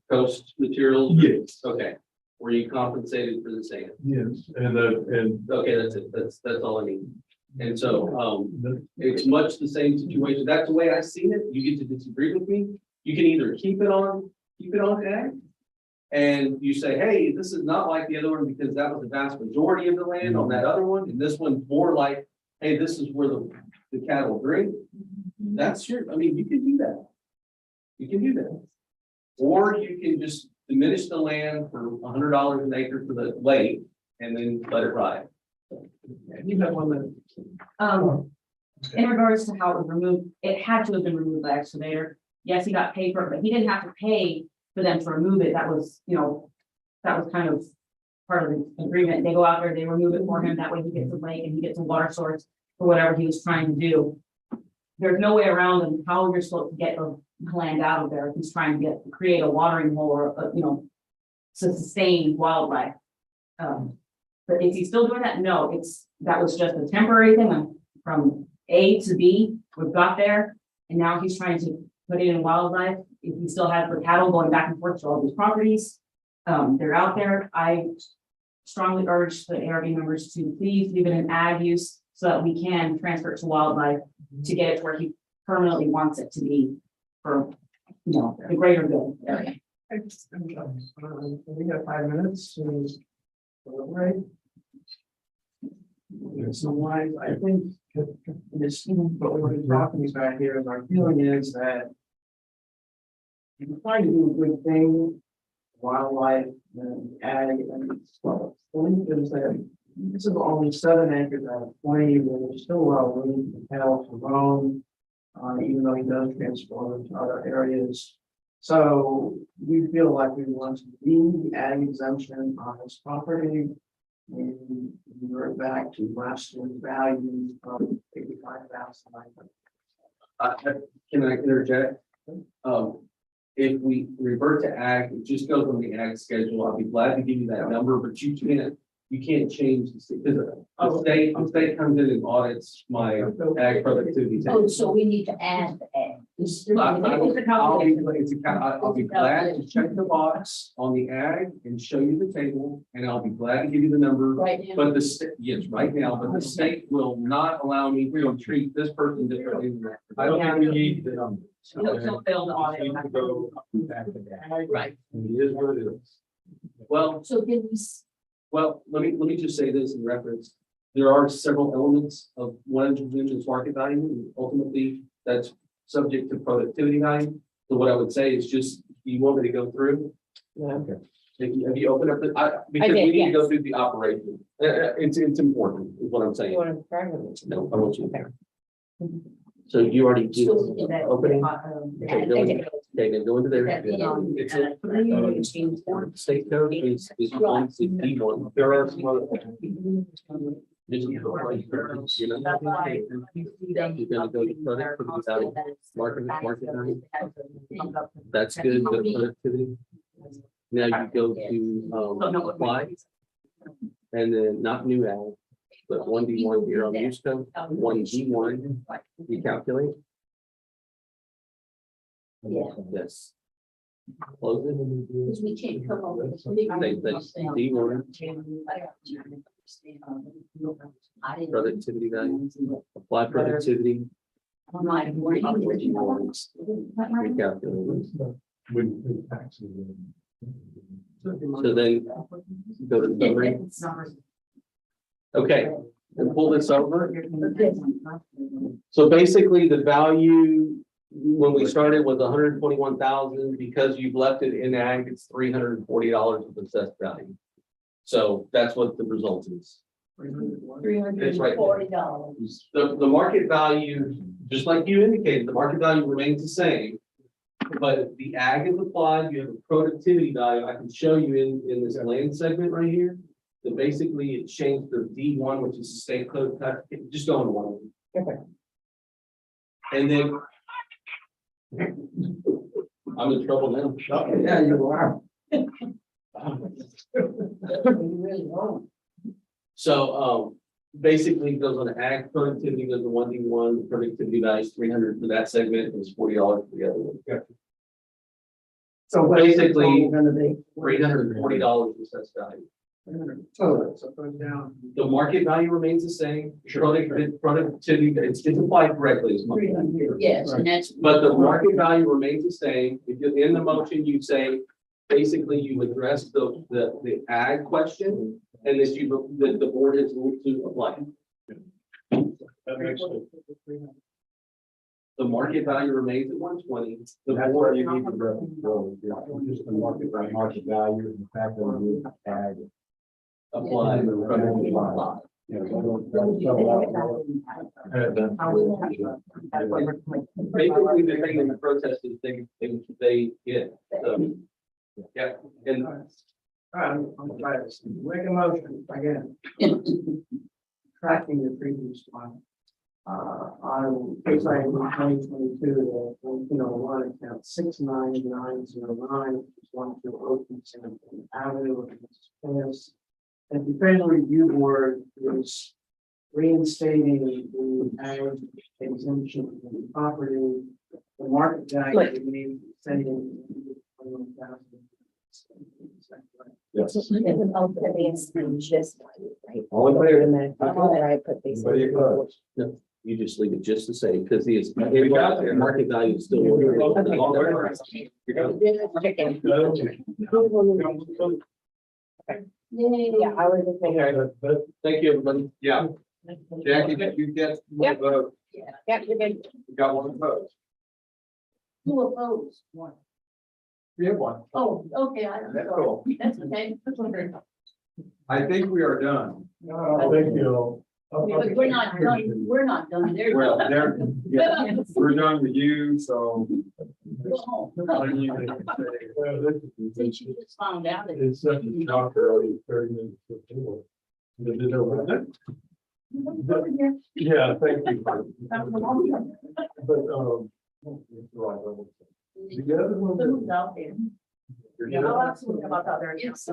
Coast materials? Yes. Okay. Were you compensated for the sand? Yes, and Okay, that's it. That's all I need. And so, it's much the same situation. That's the way I see it. You get to disagree with me. You can either keep it on ag. And you say, hey, this is not like the other one because that was the vast majority of the land on that other one. And this one's more like, hey, this is where the cattle drink. That's your, I mean, you can do that. You can do that. Or you can just diminish the land for $100 an acre for the lake and then let it ride. You have 1 minute. In regards to how it was removed, it had to have been removed by excavator. Yes, he got paid for it, but he didn't have to pay for them to remove it. That was, that was kind of part of the agreement. They go out there, they remove it for him. That way he gets a lake and he gets a water source for whatever he was trying to do. There's no way around and how you're supposed to get the land out of there if he's trying to create a watering hole or, to sustain wildlife. But is he still doing that? No, that was just a temporary thing from A to B. We've got there, and now he's trying to put it in wildlife. If he still has the cattle going back and forth to all these properties, they're out there. I strongly urge the ARB members to please leave it in ag use so that we can transfer it to wildlife to get it to where he permanently wants it to be for, the greater good area. We have 5 minutes. Right. So I think this, what we're talking about here is our feeling is that you try to do a good thing, wildlife and ag and well, the belief is that this is only 7 acres out of 20, where there's still a lot of room for cattle to roam, even though he does transport to other areas. So we feel like we want to leave the ag exemption on this property and revert back to last year's value of 85,000. Can I interject? If we revert to ag, it just goes on the ag schedule. I'll be glad to give you that number, but you can't change the state. The state comes in and audits my ag productivity. Oh, so we need to add the egg. I'll be glad to check the box on the ag and show you the table, and I'll be glad to give you the number. Right now. But the state, yes, right now, but the state will not allow me to treat this person differently than that. I don't think we need the number. He'll fail the audit. need to go back to that. Right. And it is what it is. Well, So then we. let me just say this in reference. There are several elements of what determines market value. And ultimately, that's subject to productivity value. So what I would say is just, you want me to go through? Yeah. Have you opened up the, because we did, need to go yes. through the operation. It's important, is what I'm You saying. want to try with it? No, I want you there. So you already did opening. Okay, go in- okay, then go into there. It's a state code is 161. There are some other. This is the right purpose, you know. You're gonna go to productivity value, market value. That's good, go to productivity. Now you go to apply. And then not new ad, but 1D1 here on use code, 1D1, you calculate. Yes. Close it. We can't come up with. Same thing, D1, productivity value, apply productivity, I'm like, where do you- recalculate. With taxes. So then go to the summary. Okay, and pull this over. So basically the value when we started was 121,000. Because you've left it in ag, it's $340 of assessed value. So that's what the result is. That's right. $340. The market value, just like you indicated, the market value remains the same. But the ag is applied, you have a productivity value. I can show you in this land segment right here. That basically it changed the D1, which is the state code, just go into one of them. Okay. And then. I'm in trouble now. Yeah, you are. So, basically it goes on ag productivity, goes to 1D1, productivity value is 300 for that segment, and it's $40 for the other one. So what is it Basically, gonna be? $340 assessed value. Total, so it goes down. The market value remains the same. Productivity, it's applied correctly. is my point. Yes, and that's. But the market value remains the same. If you're in the motion, you say, basically you address the ag question. And this the board has moved to apply. That makes sense. The market value remains at 120. The That's where board, you need to go, just the market value, and the fact that we ag. apply. You know, that'll out. Basically, the thing in the protest is they get, so, yeah, and All right, I'm gonna try this. Make a motion again. Tracking the previous one. On page 2022, one account 69909, which is 120 Avenue. And the federal review board is reinstating the ag exemption of the property. The market value remains the same. Yes. Just this one, right? All in favor? Where I put these. Anybody opposed? you just leave it just the same, because the market value is still. Yeah, I was just thinking. Thank you, everybody. Yeah. Jackie, did you get one vote? Yeah, you're good. You got one vote. Who opposed? One. We have one. Oh, okay, That's cool. that's okay. I think we are done. Thank you. But we're not done, we're not done there. Well, there, yeah, we're done with you, so. Go home. Since you just found out. that- It's such a shock early, 30 minutes before. Did it over? Yeah, thank you. But, the other one. Who's out there? Yeah, I'll ask them about that there. Yes.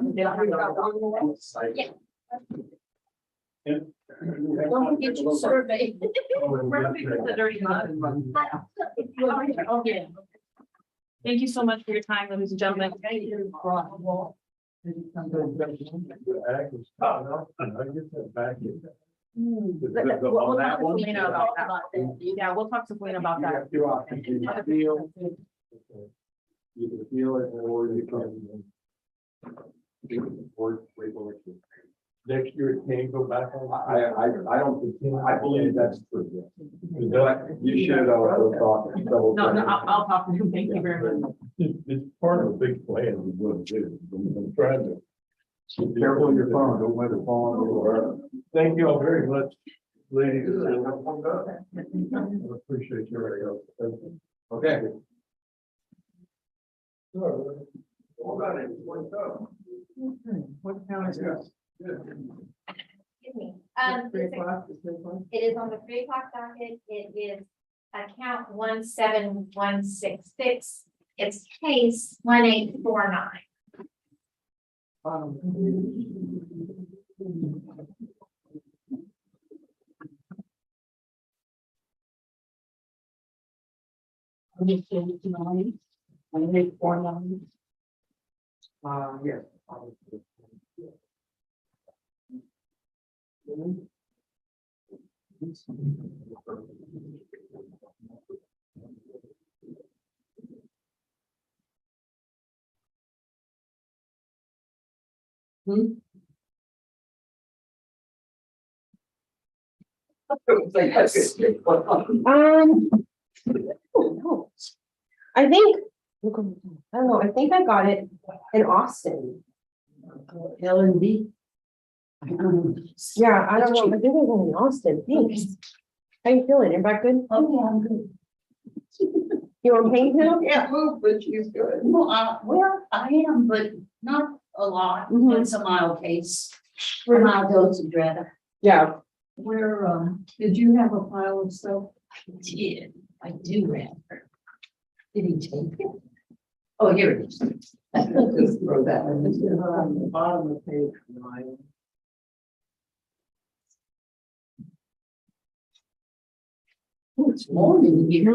Yeah. Don't forget your survey. Okay. Thank you so much for your time, ladies and gentlemen. Thank you. I get that back in. We'll talk to Selena about that. Yeah, we'll talk to Selena about that. You have two options. You can appeal. You can appeal it, or you can. Or wait, next year it can't go back on. I don't, I believe that's true. You should also talk. No, I'll talk to him. Thank you very much. It's part of a big plan we want to do. I'm trying to. Be careful with your phone, don't let it fall on the floor. Thank you all very much, ladies and gentlemen. I appreciate your help. Thank you. Okay. What about it? What's up? What town is this? Excuse me. Three o'clock, is 3 o'clock? It is on the 3 o'clock docket. It is account 17166. It's case 1849. Yes. I think, I don't know, I think I got it in Austin. L&D. Yeah, I don't know, I think I got it in Austin, thanks. How you feeling? Everybody good? Oh, yeah, I'm good. You on pain pills? Can't move, but she's good. Well, I am, but not a lot. Mhm. It's a mild case, a mild dosage rather. Yeah. Where, did you have a pile of stuff? I do rather. Did he take it? Oh, here it is. Just throw that in. This is on the bottom of page 9. Oh, it's morning here.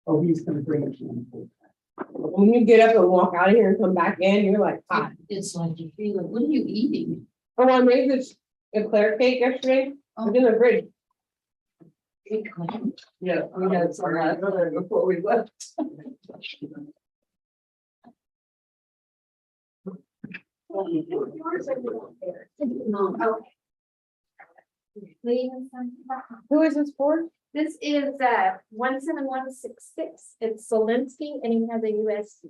Oh, he's gonna bring it in. When you get up and walk out of here and come back in, you're like, ah. It's like you feel like, what are you eating? Oh, I made this eclair cake yesterday. Oh. It's in the fridge. Yeah, we had some last night before we left. Who is this for? This is 17166. It's Solinsky and he has a USC.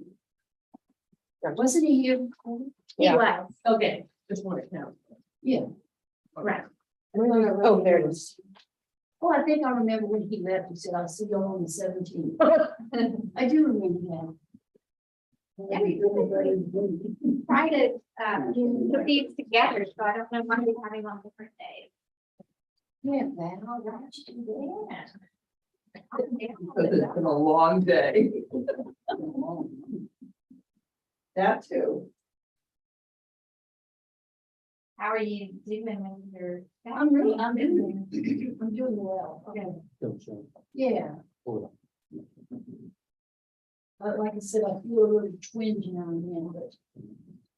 Wasn't he here? He Yeah. was, Okay, Just want to count. right. Oh, there it is. oh, I think I remember when he left, he said, I'll see you on the 17th. I do remember that. Yeah, we try to put these together, so I don't know why we're having on different days. Yeah, man, I'll watch you there. Because it's been a long day. That too. How are you doing when you're? I'm doing well. Okay. Yeah. But like I said, I feel a little twinge now and then, but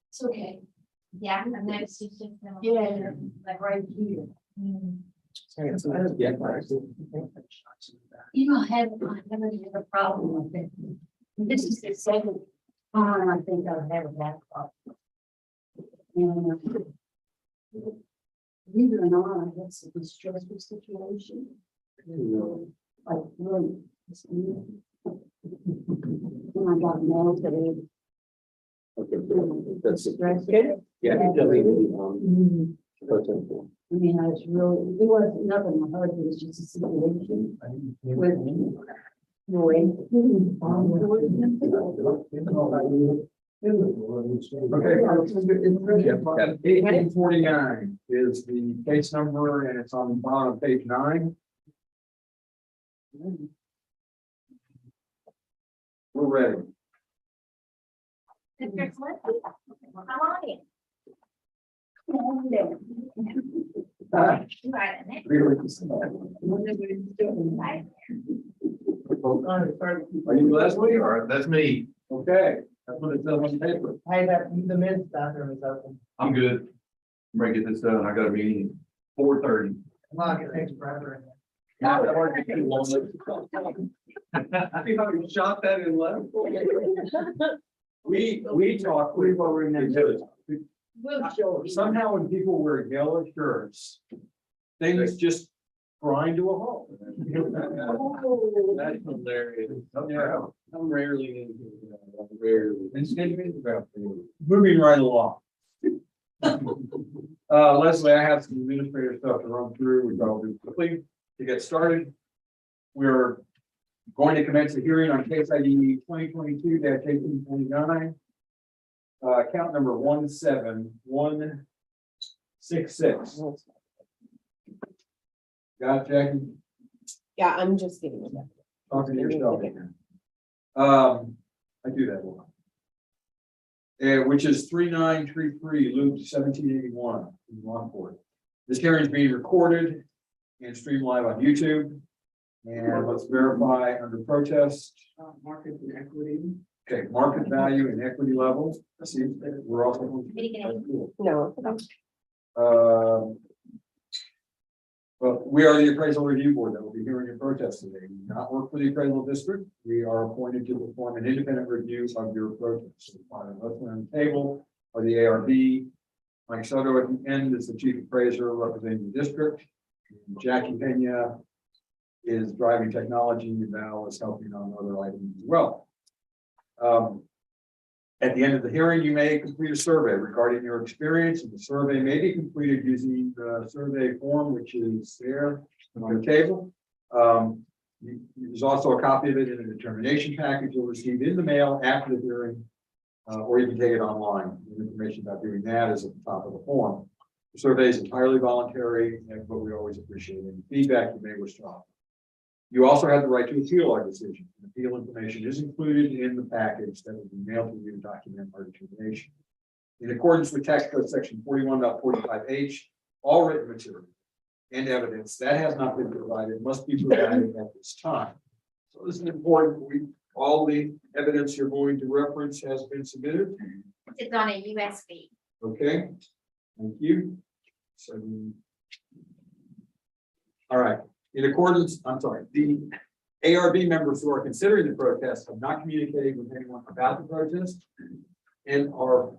it's okay. Yeah, I've noticed you just. Yeah, like right here. You know, I haven't had a problem with it. This is the second time I think I've had a back problem. And believe it or not, I had some stressful situation. Like really. When I got married today. That's Stress. Yeah. I mean, I was really, it wasn't nothing I heard, it was just a situation with Roy. Okay. 1849 is the case number and it's on the bottom of page 9. We're ready. Mr. Solinsky, how are you? Right in it. Right. Are you Leslie or that's me? Okay, that's what it says on the paper. Hey, the men's bathroom is open. I'm good. I'm ready to get this done. I got a meeting 4:30. Come on, it takes forever. Not that hard to get one. See how you shot that in left? We talk. Somehow when people wear yellow shirts, things just grind to a halt. That's hilarious. Yeah. I'm rarely in here. Rarely. Moving right along. Leslie, I have some administrative stuff to run through, which I'll do quickly to get started. We're going to commence the hearing on case ID 2022-1829. Count number 17166. Got it, Jackie? Yeah, I'm just giving it. Talking to yourself. I do that a lot. Which is 3933 Loop 1781 in Rockport. This hearing is being recorded and streamed live on YouTube. And let's verify under protest. Market and equity. Okay, market value and equity level. Let's see, we're also. No. Well, we are the appraisal review board that will be hearing your protest today. We do not work for the appraisal district. We are appointed to perform an independent review of your protest. Let's on the table are the ARB. Mike Soto at the end is the chief appraiser representing the district. Jackie Pena is driving technology. Val is helping on other items as well. At the end of the hearing, you may complete a survey regarding your experience, and the survey may be completed using the survey form, which is there on the table. There's also a copy of it in a determination package you'll receive in the mail after the hearing, or you can take it online. The information about doing that is at the top of the form. The survey is entirely voluntary, but we always appreciate any feedback you may wish to offer. You also have the right to appeal our decision. Appeal information is included in the package that will be mailed to you to document our determination. In accordance with tax code section 41.45H, all written material and evidence that has not been provided must be provided at this time. So this is important. All the evidence you're going to reference has been submitted. It's on a USB. Okay, thank you. So, all right. In accordance, I'm sorry, the ARB members who are considering the protest have not communicated with anyone about the protest and are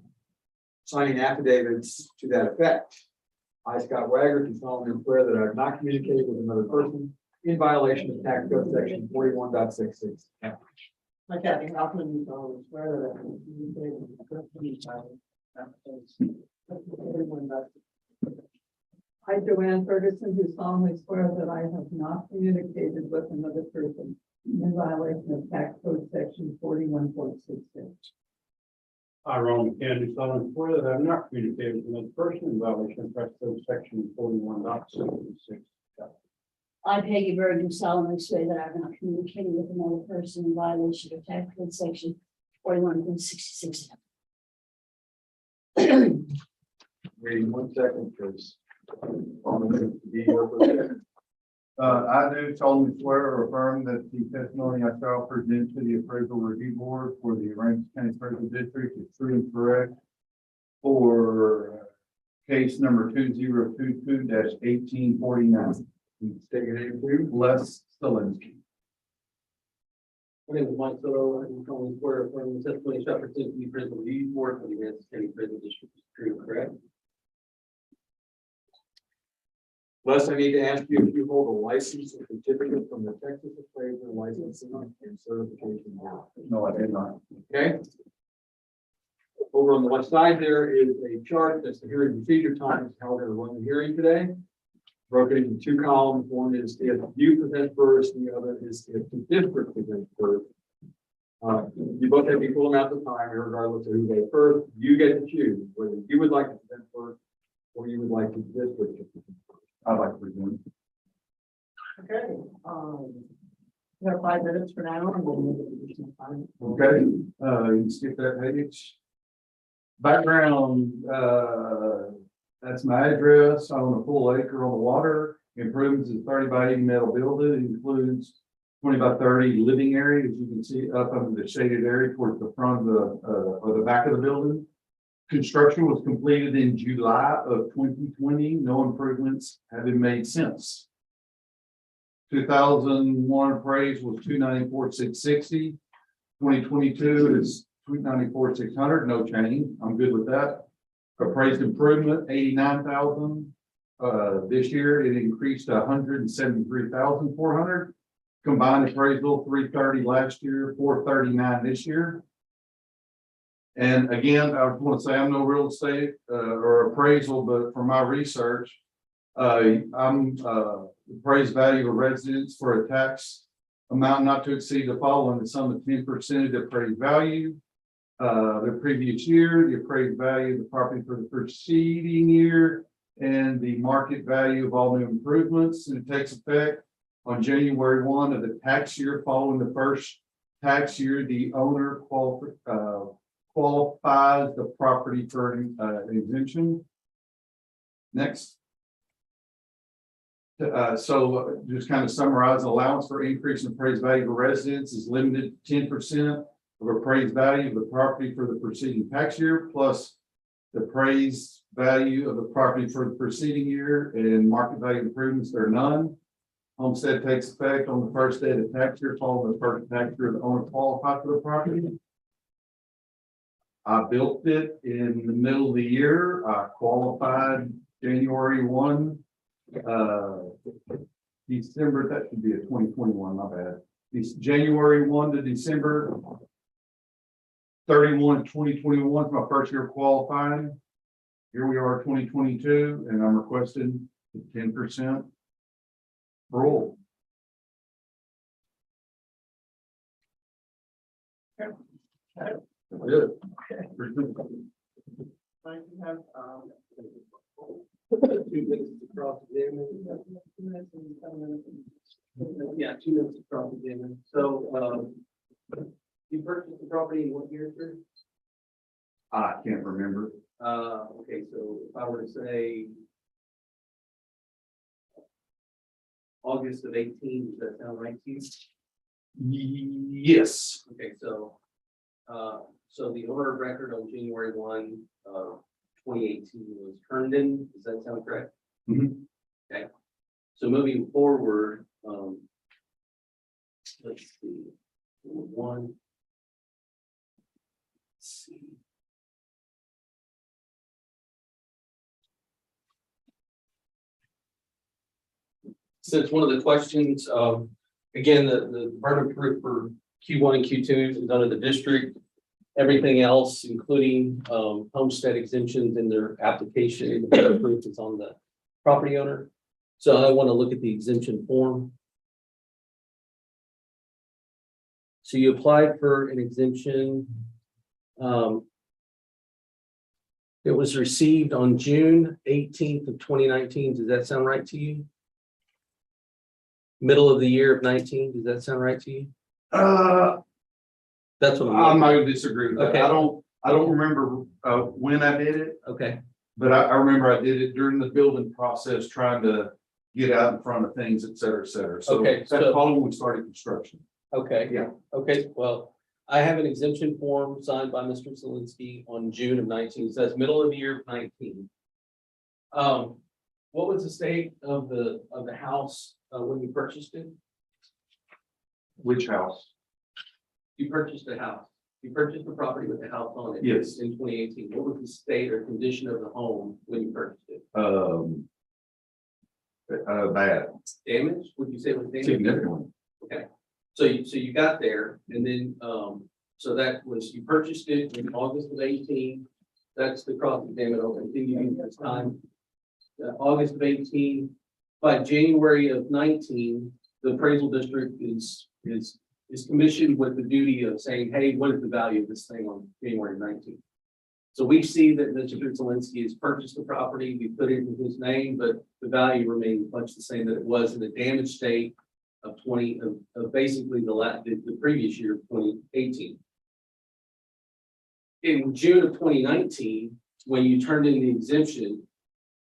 signing affidavits to that effect. I, Scott Wagner, do solemnly swear that I have not communicated with another person in violation of tax code section 41.66. I, Kathy Hoffman, do solemnly swear that I will communicate with the I, Joanne Ferguson, do solemnly swear that I have not communicated with another person in violation of tax code section 41.66. I, Ron McCann, do solemnly swear that I have not communicated with another person in violation of tax code section 41.66. I, Peggy Berg, do solemnly swear that I have not communicated with another person in violation of tax code section 41.66. Waiting 1 second, please. I do solemnly swear or affirm that the testimony I shall present to the appraisal review board for the Aransas County Appraisal District is true and correct for case number 2022-1849. State your name, please. Les Stalinsky. My name is Mike Soto. I'm calling swear from the testimony shall present to the appraisal review board for the Aransas County Appraisal District is true and correct. Les, I need to ask you if you hold a license or certificate from the Texas Appraiser Licensing and Certification Board. No, I did not. Okay. Over on the left side, there is a chart that's the hearing procedure times, how they're running the hearing today. Broken into 2 columns. One is if you present first, and the other is if the district presents first. You both have equal amount of time, regardless of who goes first. You get to choose whether you would like to present first or you would like the district to present first. I'd like to present. Okay, we have 5 minutes for now. And we'll move to additional time. Okay, you can skip that page. Background, that's my address. I own a full acre on the water. Improvements is 30 by 80 metal building. It includes 20 by 30 living area, as you can see up under the shaded area towards the front of or the back of the building. Construction was completed in July of 2020. No improvements have been made since. 2001 appraised was 294,660. 2022 is $94,600, no change. I'm good with that. Appraised improvement, $89,000. This year it increased to $173,400. Combined appraisal, $330 last year, $439 this year. And again, I want to say I'm no real estate or appraisal, but from my research, I'm appraised value of residence for a tax amount not to exceed the following: the sum of 10% of the appraised value the previous year, the appraised value of the property for the preceding year, and the market value of all new improvements. And it takes effect on January 1 of the tax year following the first tax year. The owner qualifies the property for an exemption. Next. So just kind of summarize, allowance for increase in appraised value of residence is limited to 10% of appraised value of the property for the preceding tax year, plus the appraised value of the property for the preceding year, and market value improvements, there are none. Homestead takes effect on the first day of the tax year following the first tax year the owner qualified for the property. I built it in the middle of the year. I qualified January 1. December, that should be a 2021, my bad. It's January 1 to December 31, 2021 is my first year qualifying. Here we are, 2022, and I'm requesting 10% roll. Good. Yeah, 2 minutes across the exam. So, you purchased the property in what year, sir? I can't remember. Okay, so if I were to say August of 18, does that sound right to you? Yes. Okay, so, so the owner of record on January 1, 2018 was Herndon. Does that sound correct? Mhm. Okay. So moving forward, let's see, one. Let's see. Since one of the questions, again, the burden of proof for Q1 and Q2 is under the district. Everything else, including homestead exemptions in their application, the burden of proof is on the property owner. So I want to look at the exemption form. So you applied for an exemption. It was received on June 18th of 2019. Does that sound right to you? Middle of the year of 19. Does that sound right to you? That's what I'm not gonna disagree with that. Okay. I don't remember when I did it, Okay. but I remember I did it during the building process, trying to get out in front of things, et cetera, et cetera. So Okay, that's so- probably when we started construction. Okay. Yeah. Okay, well, I have an exemption form signed by Mr. Zielinski on June of 19. It says middle of the year of 19. What was the state of the house when you purchased it? Which house? You purchased a house. You purchased the property with the house on it. Yes. In 2018. What was the state or condition of the home when you purchased it? Bad. Damage? Would you say it was damaged? Significantly. Okay, so you got there and then, so that was, you purchased it in August of 18. That's the cross examine will continue this time. August of 18, by January of 19, the appraisal district is commissioned with the duty of saying, hey, what is the value of this thing on January 19? So we see that Mr. Zielinski has purchased the property, we put it in his name, but the value remains much the same that it was in the damaged state of basically the previous year of 2018. In June of 2019, when you turned in the exemption,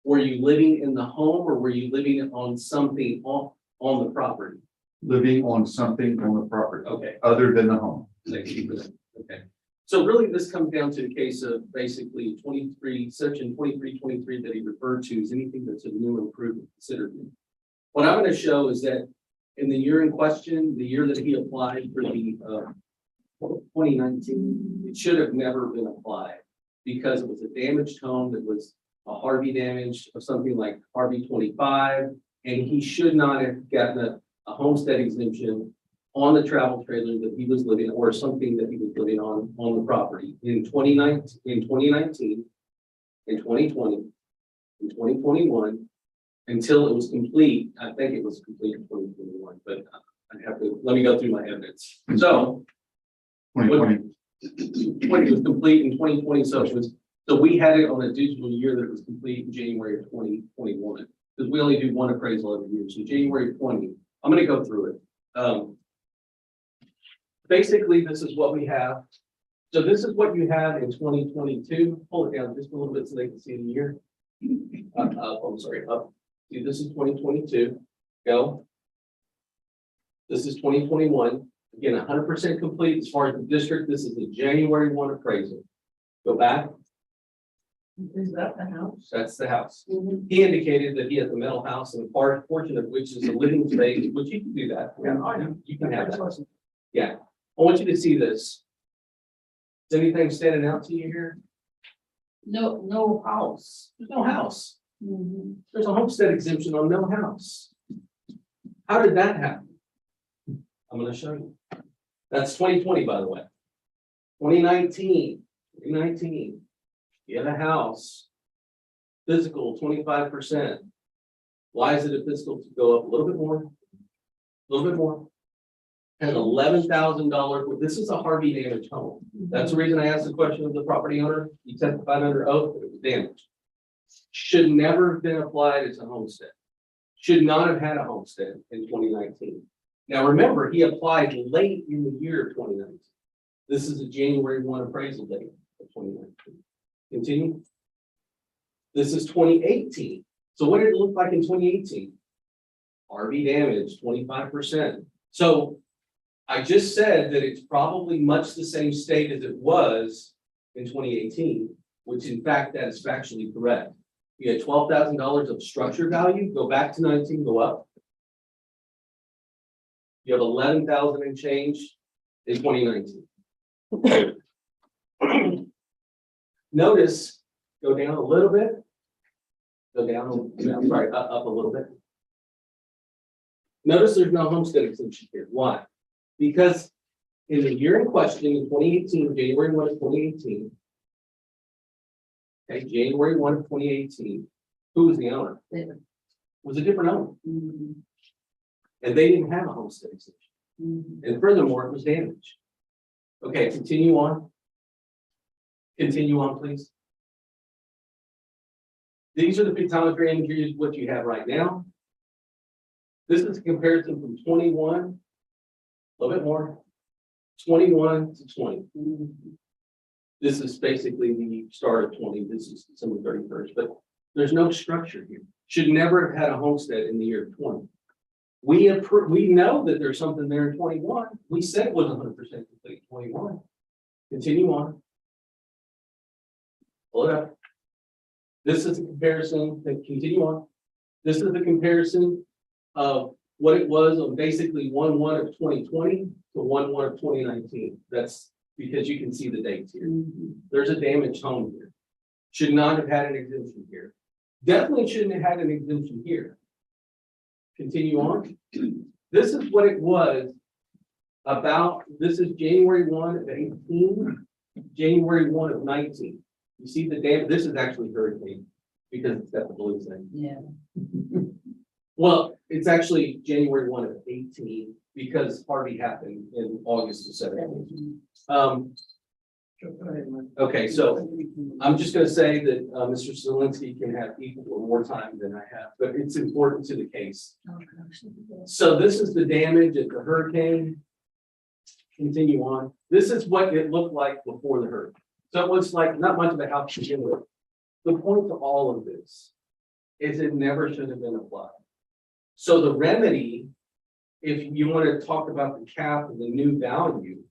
were you living in the home or were you living on something on the property? Living on something on the property. Okay. Other than the home. Thank you for that. Okay. So really, this comes down to a case of basically section 2323 that he referred to is anything that's a new improvement considered new. What I'm going to show is that in the year in question, the year that he applied for the 2019, It should have never been applied because it was a damaged home that was a Harvey damage of something like Harvey 25. And he should not have gotten a homestead exemption on the travel trailer that he was living or something that he was living on the property in 2019, in 2020, in 2021, until it was complete. I think it was complete in 2021, but I have to, let me go through my evidence. So 2020. when it was complete in 2020, so it was, so we had it on a digital year that it was complete in January of 2021. Because we only do one appraisal every year. So January 20, I'm gonna go through it. Basically, this is what we have. So this is what you have in 2022. Pull it down just a little bit so they can see the year. I'm sorry, up. See, this is 2022. Go. This is 2021. Again, 100% complete as far as the district. This is the January 1 appraisal. Go back. Is that the house? That's the house. He indicated that he has a metal house and a portion of which is a living space, which you can do that. Yeah, you can have that. Yeah. I want you to see this. Is anything standing out to you here? No house. There's no house. There's a homestead exemption on no house. How did that happen? I'm going to show you. That's 2020, by the way. 2019. You have a house. Physical 25%. Why is it a physical to go up a little bit more? A little bit more. And $11,000. This is a Harvey damaged home. That's the reason I asked the question of the property owner. He testified under oath that it was damaged. Should never have been applied as a homestead. Should not have had a homestead in 2019. Now remember, he applied late in the year of 2019. This is a January 1 appraisal date of 2019. Continue. This is 2018. So what did it look like in 2018? RV damage, 25%. So I just said that it's probably much the same state as it was in 2018, which in fact, that is factually correct. You had $12,000 of structure value, go back to 19, go up. You have 11,000 and change in 2019. Notice, go down a little bit. Go down, I'm sorry, up a little bit. Notice there's no homestead exemption here. Why? Because in the year in question, in 2018, January 1 of 2018, okay, January 1 of 2018, who was the owner? It was a different owner. And they didn't have a homestead exemption. And furthermore, it was damaged. Okay, continue on. Continue on, please. These are the pictometry imagery, what you have right now. This is a comparison from 21, a little bit more, 21 to 20. This is basically the start of 20. This is December 31st, but there's no structure here. Should never have had a homestead in the year of 20. We know that there's something there in 21. We said it was 100% complete in 21. Continue on. Pull it up. This is a comparison. Continue on. This is the comparison of what it was on basically 1/1 of 2020 to 1/1 of 2019. That's because you can see the dates here. There's a damaged home here. Should not have had an exemption here. Definitely shouldn't have had an exemption here. Continue on. This is what it was about. This is January 1 of 18, January 1 of 19. You see the damage. This is actually hurricane because it's got the blue thing. Yeah. Well, it's actually January 1 of 18 because Harvey happened in August of 17. Okay, so I'm just going to say that Mr. Zielinski can have equal or more time than I have, but it's important to the case. So this is the damage at the hurricane. Continue on. This is what it looked like before the hurricane. So it looks like not much of a house to begin with. The point to all of this is it never should have been applied. So the remedy, if you want to talk about the cap and the new value,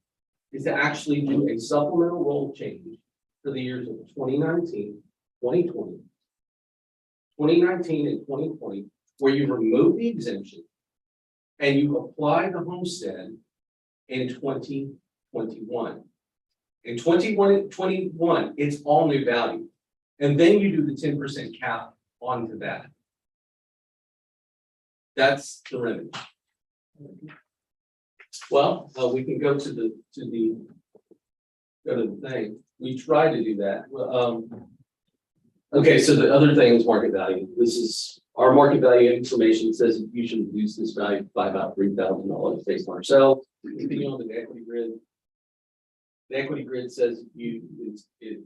is to actually do a supplemental roll change for the years of 2019, 2020, 2019 and 2020, where you remove the exemption and you apply the homestead in 2021. In 21, it's all new value. And then you do the 10% cap onto that. That's the remedy. Well, we can go to the thing. We try to do that. Okay, so the other thing is market value. This is our market value information says you should reduce this value by about $3,000 based on ourselves. Depending on the equity grid. The equity grid says it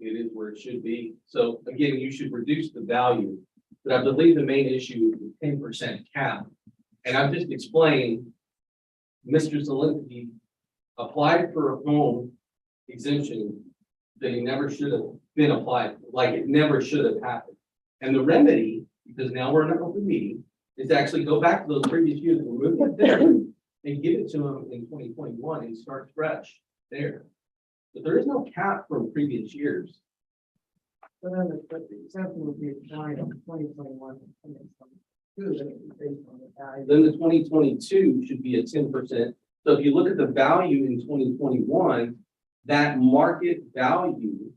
is where it should be. So again, you should reduce the value. But I believe the main issue is the 10% cap. And I've just explained, Mr. Zelinsky applied for a home exemption that he never should have been applied, like it never should have happened. And the remedy, because now we're in an open meeting, is to actually go back to those previous years and remove it there and give it to him in 2021 and start fresh there. But there is no cap from previous years. But then the example would be applied on 2021. Then the 2022 should be a 10%. So if you look at the value in 2021, that market value,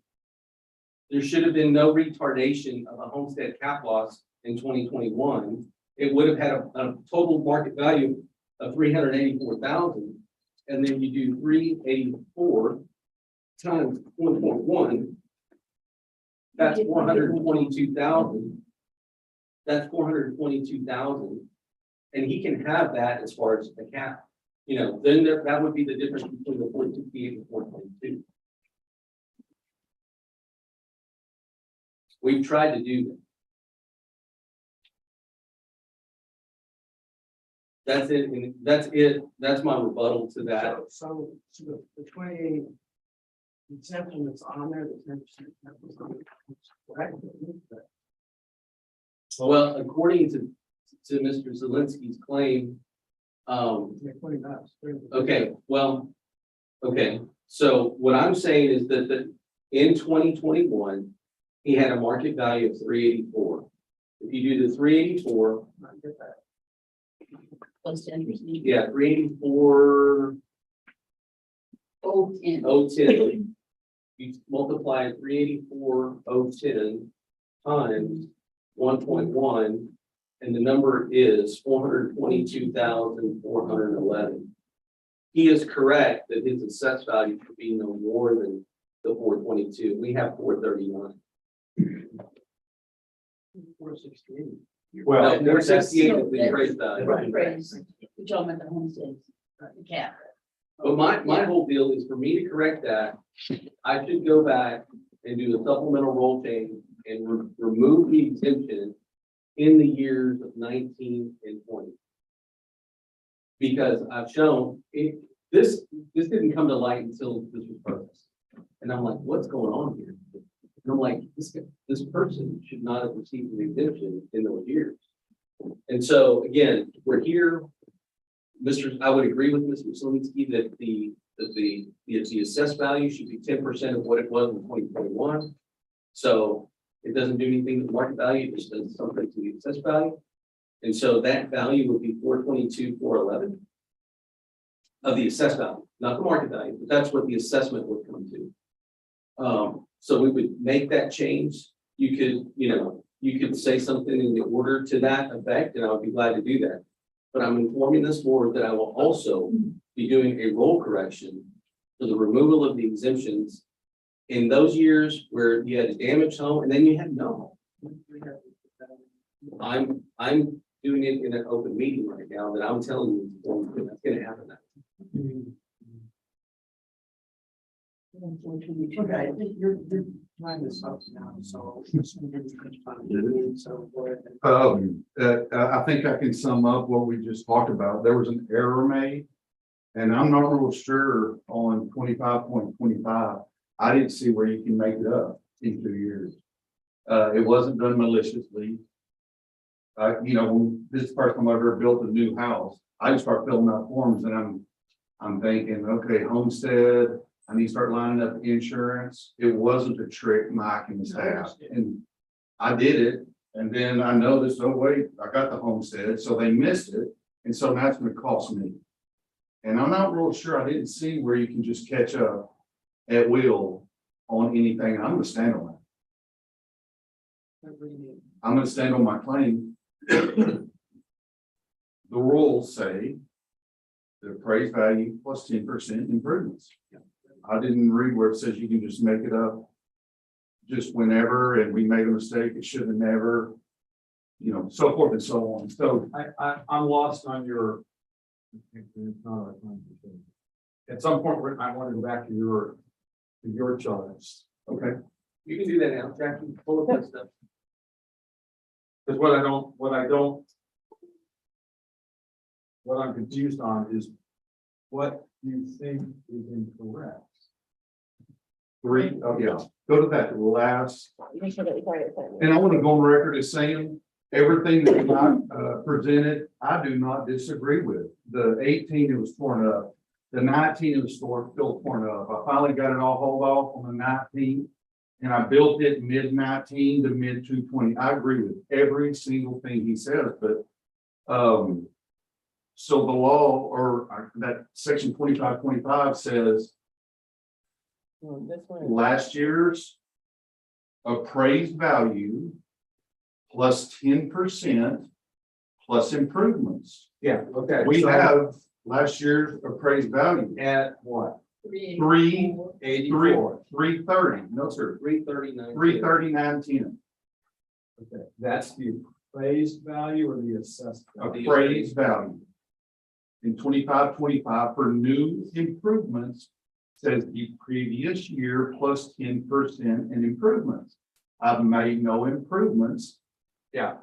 there should have been no retardation of a homestead cap loss in 2021. It would have had a total market value of 384,000. And then you do 384 times 1.1. That's 422,000. That's 422,000. And he can have that as far as the cap. You know, then that would be the difference between the 468 and 422. We've tried to do that. That's it, and that's it. That's my rebuttal to that. So the 28 exemption that's on there, the 10%. Right? Well, according to Mr. Zelinsky's claim, okay, well, okay. So what I'm saying is that in 2021, he had a market value of 384. If you do the 384, yeah, 384. 010. You multiply 384,010 times 1.1, and the number is 422,411. He is correct that his assessed value should be no more than the 422. We have 439. 468. Well, No, 468 is the appraised value. We're talking about the homesteads, the cap. But my whole deal is for me to correct that, I should go back and do a supplemental roll change and remove the exemption in the years of 19 and 20. Because I've shown this didn't come to light until this was purchased. And I'm like, what's going on here? And I'm like, this person should not have received an exemption in those years. And so again, we're here. I would agree with Mr. Zelinsky that the assessed value should be 10% of what it was in 2021. So it doesn't do anything to the market value, it just does something to the assessed value. And so that value would be 422,411 of the assessed value, not the market value, but that's what the assessment would come to. So we would make that change. You could say something in the order to that effect, and I would be glad to do that. But I'm informing this board that I will also be doing a roll correction for the removal of the exemptions in those years where you had a damaged home and then you had no home. I'm doing it in an open meeting right now that I'm telling you that's going to happen. Okay, you're trying this out now, so. I think I can sum up what we just talked about. There was an error made. And I'm not real sure on 25.25. I didn't see where you can make it up in 2 years. It wasn't done maliciously. When this person ever built a new house, I just start filling out forms and I'm thinking, okay, homestead, I need to start lining up insurance. It wasn't a trick Mike and his staff. And I did it. And then I noticed, oh wait, I got the homestead. So they missed it. And so that's going to cost me. And I'm not real sure. I didn't see where you can just catch up at will on anything. I'm gonna stand on that. I'm gonna stand on my claim. The rules say the appraised value plus 10% improvements. I didn't read where it says you can just make it up just whenever, and we made a mistake, it should have never, you know, so forth and so on. So I'm lost on your. It's not our time to say. At some point, I want to go back to your charts. okay, You can do that now, Jackie, pull up that stuff. Because what I'm confused on is what you think is incorrect. oh yeah, go to that last. Make sure that we find it. And I want to go on record as saying, everything that I presented, I do not disagree with. The 18, it was torn up. The 19, it was still torn up. I finally got it all hauled off on the 19, and I built it mid-19 to mid-220. I agree with every single thing he says, but so the law, or that section 2525 says This one. last year's appraised value plus 10% plus improvements. Yeah, okay. We so have last year's appraised value at what? 384, 330, no sir, 339. 339.10. Okay, that's the appraised value or the assessed value? Appraised value. In 2525 for new improvements says the previous year plus 10% in improvements. I've made no improvements. Yeah.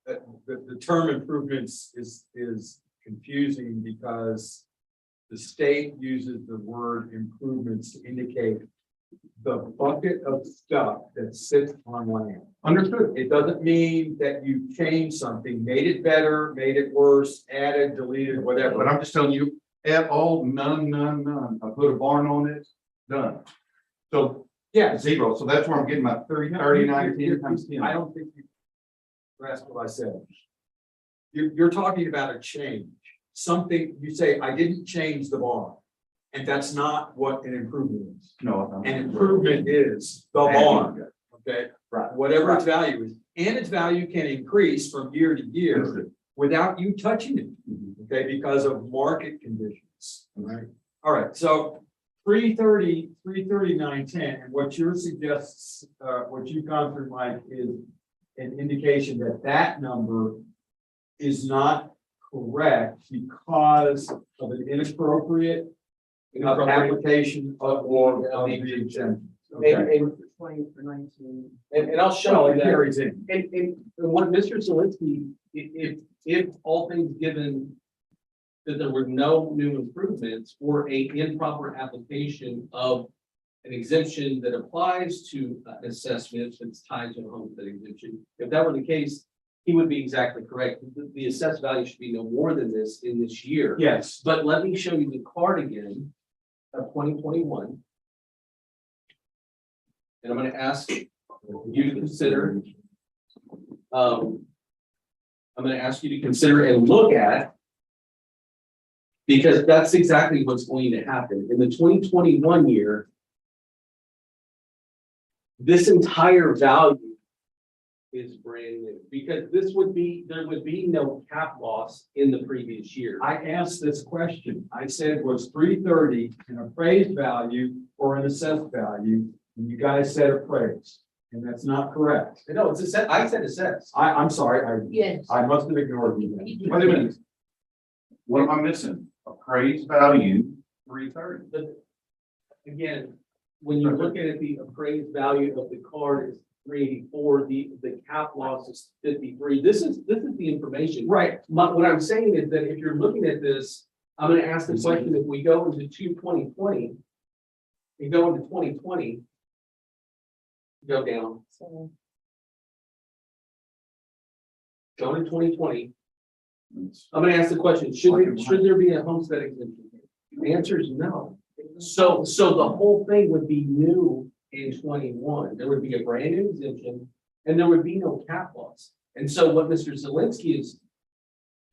The term improvements is confusing because the state uses the word improvements to indicate the bucket of stuff that sits on land. Understood. It doesn't mean that you changed something, made it better, made it worse, added, deleted, whatever. But I'm just telling you, at all, none. I put a barn on it, done. So Yeah, zero. So that's where I'm getting my 39, 10 times 10. I don't think you grasped what I said. You're talking about a change. Something, you say, I didn't change the barn. And that's not what an improvement is. No. An improvement is the barn, okay? Right. Whatever its value is. And its value can increase from year to year Understood. without you touching it, okay? Because of market conditions, all right? All right, so 330, 339.10, and what you're suggests, what you've gone through, Mike, is an indication that that number is not correct because of an inappropriate application of the exemption. Okay. And 20 for 19. I'll show Well, you it that. carries in. And what Mr. Zelinski, if all things given that there were no new improvements or a improper application of an exemption that applies to an assessment that's tied to a homestead exemption, if that were the case, he would be exactly correct. The assessed value should be no more than this in this year. Yes. But let me show you the card again of 2021. And I'm going to ask you to consider. I'm going to ask you to consider and look at, because that's exactly what's going to happen in the 2021 year. This entire value is brand new because there would be no cap loss in the previous year. I asked this question. I said, was 330 an appraised value or an assessed value? And you guys said appraised, and that's not correct. No, it's assessed. I said assessed. I'm sorry, Yes. I must have ignored you then. Wait a minute. What am I missing? Appraised value, 330. But again, when you're looking at the appraised value of the card is 384, the cap loss is 53. This is the information. Right. What I'm saying is that if you're looking at this, I'm going to ask the question, if we go into 2020, you go into 2020, go down, So, go into 2020. I'm going to ask the question, should there be a homestead exemption? The answer is no. So the whole thing would be new in 21. There would be a brand new exemption and there would be no cap loss. And so what Mr. Zelinski is,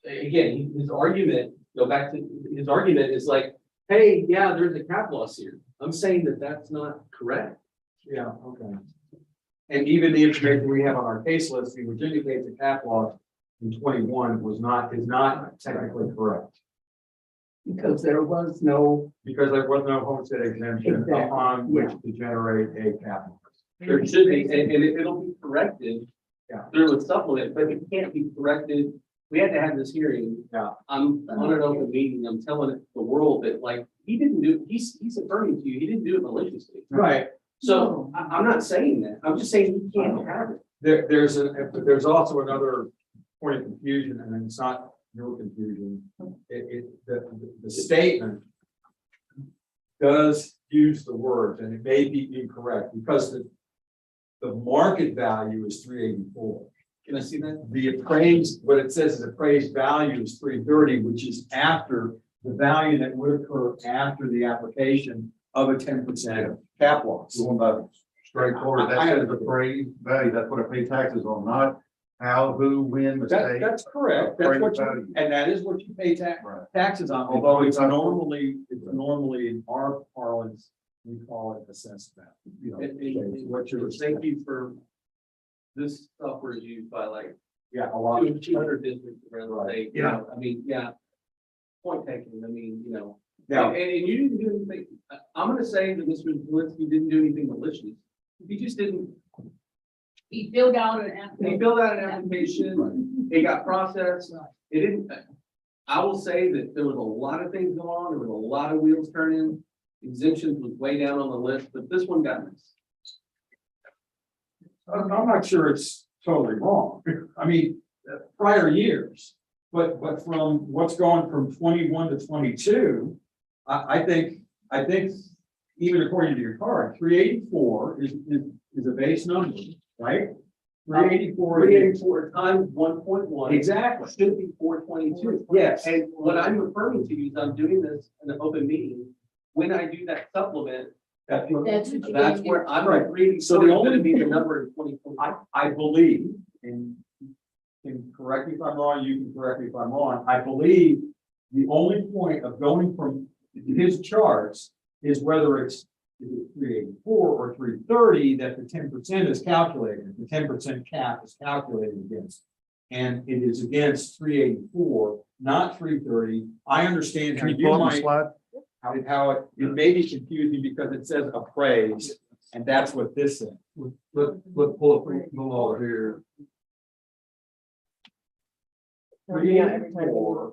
again, his argument, go back to his argument is like, hey, yeah, there's a cap loss here. I'm saying that that's not correct. Yeah, okay. And even the information we have on our case listing, which indicates a cap loss in 21 is not technically correct. Because there was no. Because there was no homestead exemption Exactly, upon which to generate a cap loss. There should be, and it'll be corrected. Yeah. Through a supplement, but it can't be corrected. We had to have this hearing. Yeah. I'm on an open meeting. I'm telling the world that like, he didn't do, he's affirming to you, he didn't do it maliciously. Right. So I'm not saying that. I'm just saying he can't have it. But there's also another point of confusion, and it's not your confusion. The statement does use the words, and it may be incorrect because the market value is 384. Can I see that? The appraised, what it says is appraised value is 330, which is after the value that would occur after the application of a 10% cap loss. Going by straightforward, I- that says appraised value, that's what I pay taxes on, not how, who, when, mistake. That's correct. That's what Appraised you, value. and that is what you pay Right. taxes on, although it's normally in our parlance, we call it assessed value. You know, And what you're thank you for, this software is used by like yeah, a lot of 200 districts around the Right. state. You know, I mean, yeah. Point taken, I mean, you know. yeah. And you didn't do anything, I'm gonna say that Mr. Zelinski didn't do anything malicious. He just didn't, He filled out an he application. filled out an application, it got processed, it didn't. I will say that there was a lot of things going on, there was a lot of wheels turning, exemptions was way down on the list, but this one got missed. I'm not sure it's totally wrong. I mean, prior years, but from what's gone from 21 to 22, I think even according to your card, 384 is a base number, right? 384. 384 times 1.1. Exactly. Should be 422. Yes. And what I'm referring to is I'm doing this in an open meeting. When I do that supplement, That's That's what you that's do. where I'm Right. reading. So So the the only- only be the number in 2020. I believe, and you can correct me if I'm wrong, you can correct me if I'm wrong, I believe the only point of going from his charts is whether it's 384 or 330 that the 10% is calculated, the 10% cap is calculated against. And it is against 384, not 330. I understand how Can you you pull up the might, slide? how it may be confusing because it says appraised, and that's what this is. Let's pull up a little over here. Yeah, every time. 384.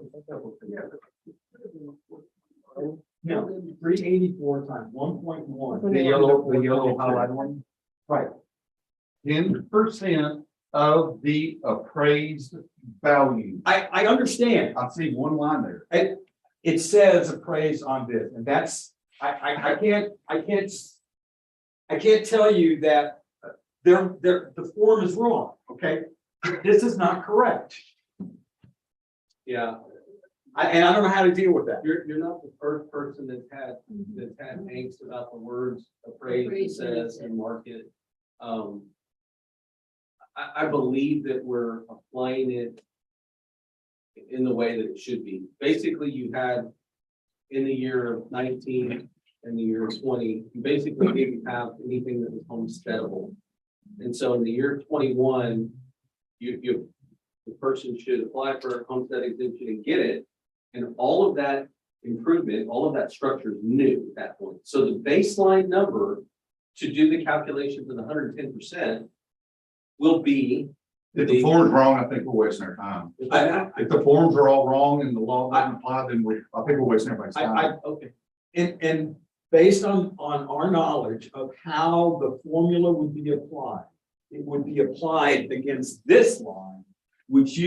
No, 384 times 1.1. The yellow highlighted one. Right. 10% of the appraised value. I understand. I see one line there. It says appraised on this, and that's, I can't tell you that the form is wrong, okay? This is not correct. Yeah, And I don't know how to deal with that. you're not the first person that's had angst about the words appraised, assessed, and market. I believe that we're applying it in the way that it should be. Basically, you had in the year of 19 and the year of 20, you basically didn't have anything that was homesteadable. And so in the year 21, the person should apply for a homestead exemption and get it. And all of that improvement, all of that structure is new at that point. So the baseline number to do the calculation for the 110% will be. If the form's wrong, I think we're wasting our time. If the forms are all wrong and the law doesn't apply, then I think we're wasting everybody's time. Okay. And based on our knowledge of how the formula would be applied, it would be applied against this line, which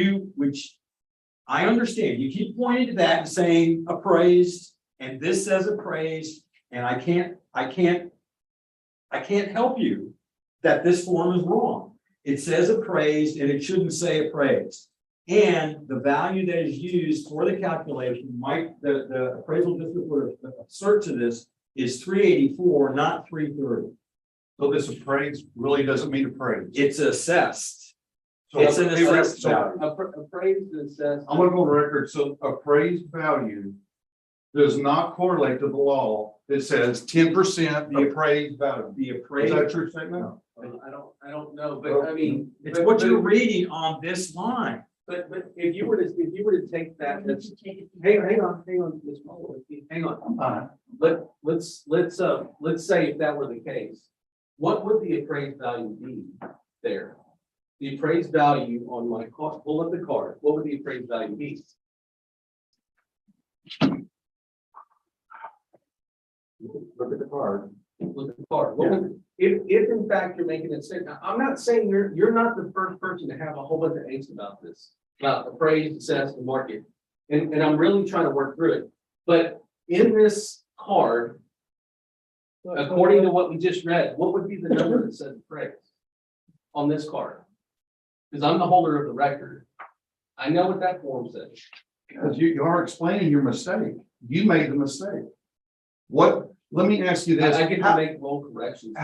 I understand. You keep pointing to that and saying appraised, and this says appraised, and I can't help you that this form is wrong. It says appraised and it shouldn't say appraised. And the value that is used for the calculation the appraisal district would assert to this is 384, not 330. So this appraised really doesn't mean appraised. It's assessed. So It's an assessed so value. Appraised and assessed. I'm gonna go on record, so appraised value does not correlate to the law that says 10% the appraised value. The Is appraised. that your statement? I don't know, but I mean. It's what you're reading on this line. But if you were to take that, that's, hang on, Ms. Muller, hang on. Let's say if that were the case, what would the appraised value be there? The appraised value on my car, pull up the card, what would the appraised value be? Look at the card. Look at the card. What would- If in fact you're making it sick, now, I'm not saying you're not the first person to have a whole bunch of angst about this, about appraised, assessed, and market. And I'm really trying to work through it. But in this card, according to what we just read, what would be the number that says appraised on this card? Because I'm the holder of the record. I know what that form says. Because you are explaining your mistake. You made the mistake. What, let me ask you this. I get to make roll corrections.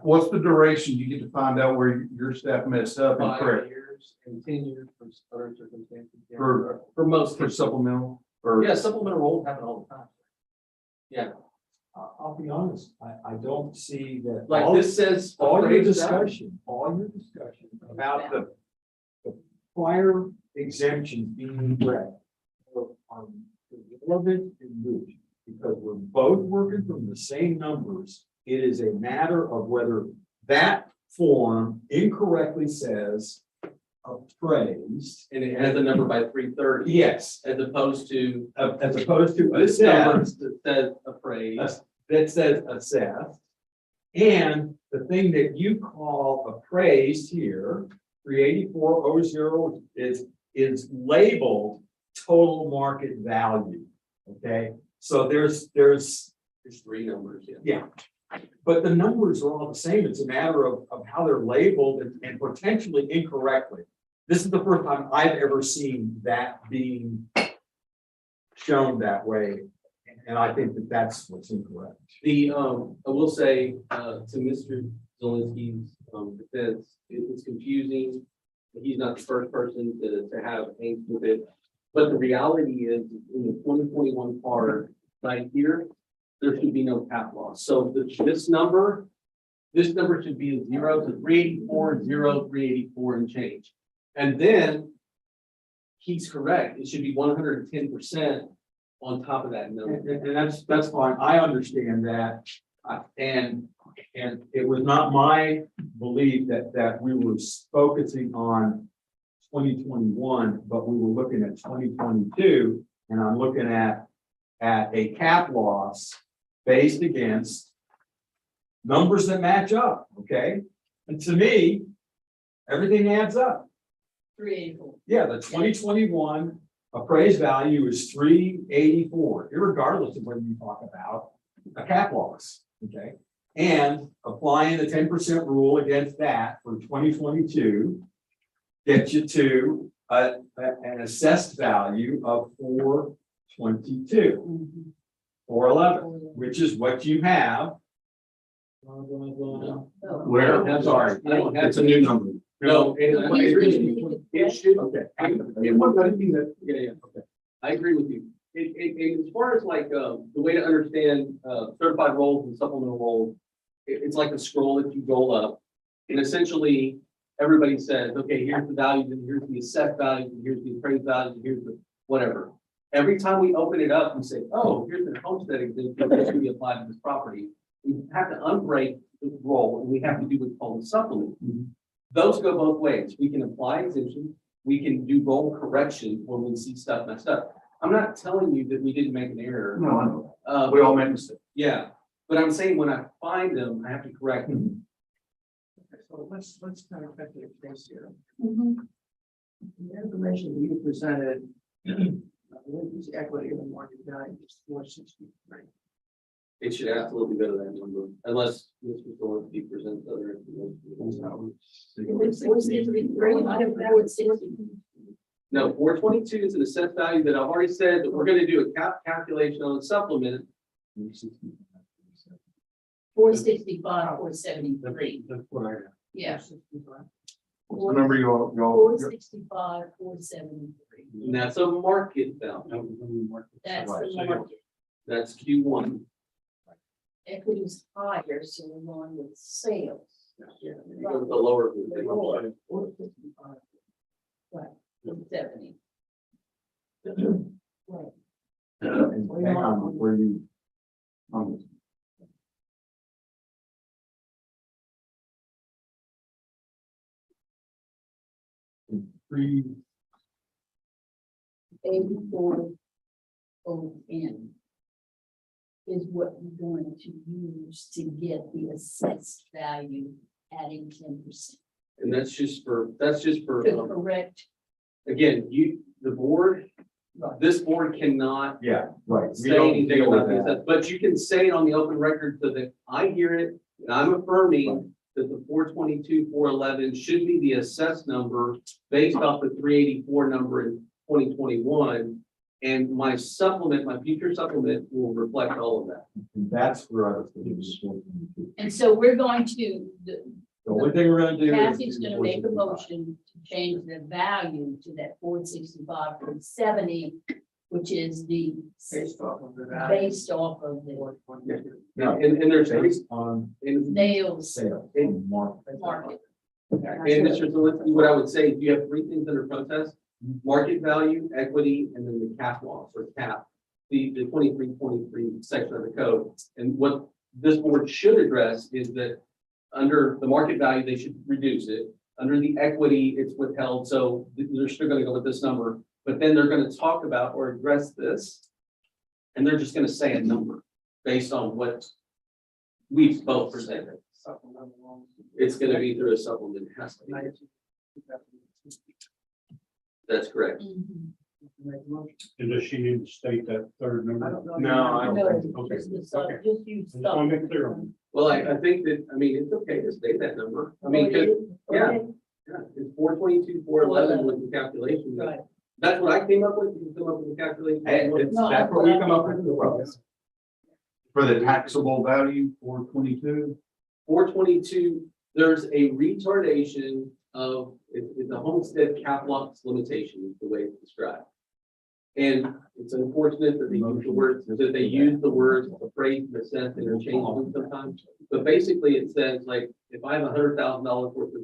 What's the duration you get to find out where your staff messed up and 5 correct years and 10 years for other circumstances. Yeah. For- For most, for supplemental? Or yeah, supplemental rolls happen all the time. Yeah, I'll be honest, I don't see that. like this says. All your appraised value. discussion about the prior exemptions being read are relevant and moot, because we're both working from the same numbers. It is a matter of whether that form incorrectly says appraised. And it has a number by 330. Yes, As opposed to as opposed to this number assessed, that says appraised. that says assessed. And the thing that you call appraised here, 384.00 is labeled total market value. Okay, so there's There's 3 numbers, yeah. yeah. But the numbers are all the same. It's a matter of how they're labeled and potentially incorrectly. This is the first time I've ever seen that being shown that way. And I think that that's what's incorrect. I will say, to Mr. Zelinski's, defense, it's confusing. He's not the first person to have angst with it. But the reality is, in the 2021 card right here, there should be no cap loss. So this number should be a 0 to 384, 0, 384 and change. And then he's correct. It should be 110% on top of that number. And that's fine. I understand that. And it was not my belief that we were focusing on 2021, but we were looking at 2022. And I'm looking at a cap loss based against numbers that match up, okay? And to me, everything adds up. 384. Yeah, the 2021 appraised value is 384, irregardless of whether you talk about a cap loss, okay? And applying the 10% rule against that for 2022 gets you to an assessed value of 422, 411, which is what you have. where? I'm sorry, It's a new number. No, it should. Okay. Yeah, okay. I agree with you. As far as like, the way to understand, certified roles and supplemental roles, it's like a scroll that you roll up. And essentially, everybody says, okay, here's the values, and here's the assessed values, and here's the appraised values, and here's the whatever. Every time we open it up and say, oh, here's the homestead exemption that's going to be applied to this property, we have to unbreak the roll, and we have to do what's called a supplement. Those go both ways. We can apply exemption, we can do roll correction when we see stuff messed up. I'm not telling you that we didn't make an error. No, I know. We all make mistakes. Yeah, but I'm saying when I find them, I have to correct them. So let's kind of cut to the case here. The information you presented, is equity in the market value is 463. It should absolutely go to that number, unless Mr. Zelinski presents other information. No, 422 is an assessed value that I've already said that we're going to do a calculation on a supplement. 465, 473. That's what I got. Yeah. What's the number y'all? 465, 473. And that's a market value. That's Right. the market. That's Q1. Equity's higher, so we're going with sales. Yeah, you go with the lower. The lower, or 55. Right, 70. Right. And hang on before you. on this. Three, 84,010 is what you're going to use to get the assessed value, adding 10%. And that's just for, To correct, again, the board, right, this board cannot yeah, right. We say don't anything deal with about this, that. but you can say it on the open record so that I hear it, and I'm affirming that the 422, 411 should be the assessed number based off the 384 number in 2021. And my supplement, my future supplement will reflect all of that. And that's where I was thinking. was 422. and so we're going to, The only thing we're gonna do. is Kathy's do gonna make a 465. motion to change the value to that 465 from 70, which is the Based off of the based off of the No, And there's, based on and sales sales and market. market. Mr. Zelinski, what I would say, is you have three things under protest: market value, equity, and then the cap loss or cap, the 2323 section of the code. And what this board should address is that under the market value, they should reduce it. Under the equity, it's withheld, so they're still gonna go with this number, but then they're gonna talk about or address this. And they're just gonna say a number based on what we've both presented. It's gonna be through a supplement, it has to be. That's correct. Mhm. And does she need to state that third number? No, I don't No, think so. Okay. just the stuff, just use Just wanna make clear stuff. on Well, I think that, I mean, it's okay to state that number. I mean, 'cause, yeah, it's 422, 411 with the calculation. Right. That's what I came up with. You come up with the calculation. No, That's what we come up with as well. For the taxable value, 422. 422, there's a retardation of, it's a homestead cap loss limitation is the way it's described. And it's unfortunate that they use the words, the phrase, the sense interchangeably sometimes. But basically it says like, if I have $100,000 worth of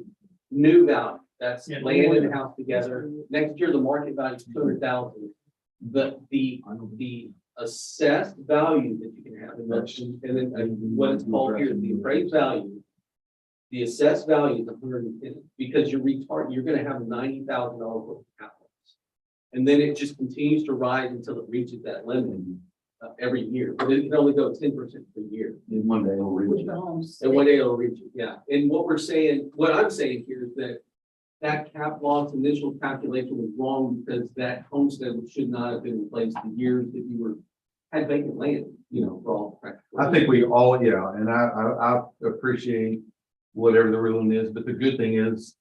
new value, that's land and house together. Next year, the market value is 200,000. But the assessed value that you can have, and then what it's called here, the appraised value. The assessed value is 110, because you're gonna have $90,000 worth of capital. And then it just continues to rise until it reaches that limit every year, but it can only go 10% per year. In one day, it'll reach. With the homes. And one day it'll reach it, yeah. And what I'm saying here is that cap loss initial calculation was wrong because that homestead should not have been replaced the years that you had vacant land, for all practical. I think we all, yeah, and I appreciate whatever the ruling is, but the good thing is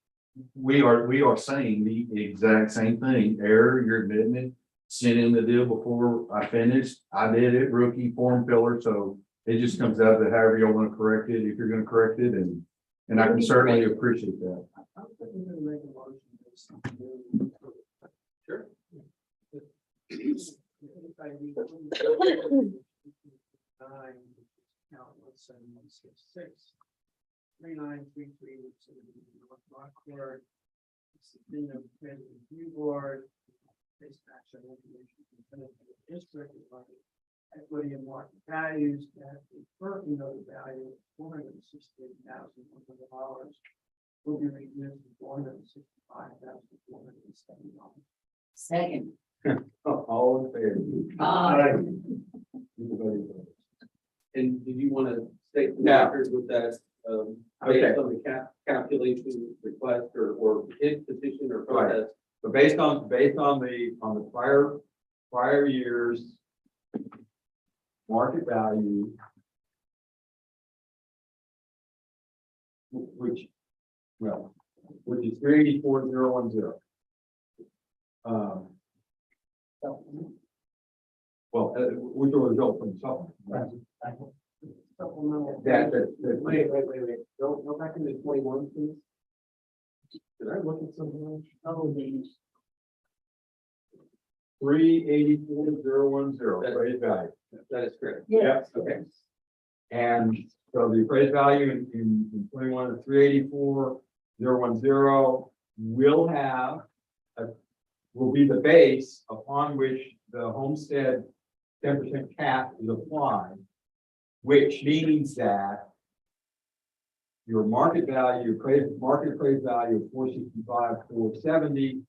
we are saying the exact same thing. Error, you're admitting it. Sent in the deal before I finished. I did it, rookie form filler, so it just comes out that however y'all want to correct it, if you're going to correct it, and I can certainly appreciate that. Sure. Six. 3933, which is North Rockport. It's the review board. Based action information from the district regarding equity and market values that the current note value of $468,100 will be reduced to $465,470. Second. All in favor? And did you want to state the Yeah. record with that, Okay. based on the calculation request or his petition or protest? So based on the prior years market value, which is 384,010. Which will result from supplement. Wait. Go back into 21, please. Did I look at something else? Oh, these. 384,010, appraised value. That is correct. Yes, okay. And so the appraised value in 21 is 384,010 will have will be the base upon which the homestead 10% cap is applied, which means that your market value, market appraised value of 465,470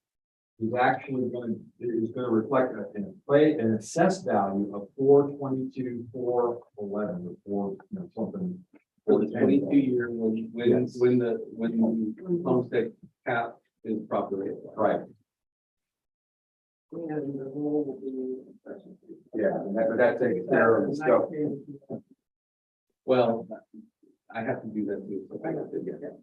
is actually going to reflect an assessed value of 422,411 or something. For the 22-year, when the homestead cap is properly applied. Right. Yeah, and that takes care of the stuff. Well, I have to do that too. So I have to get that.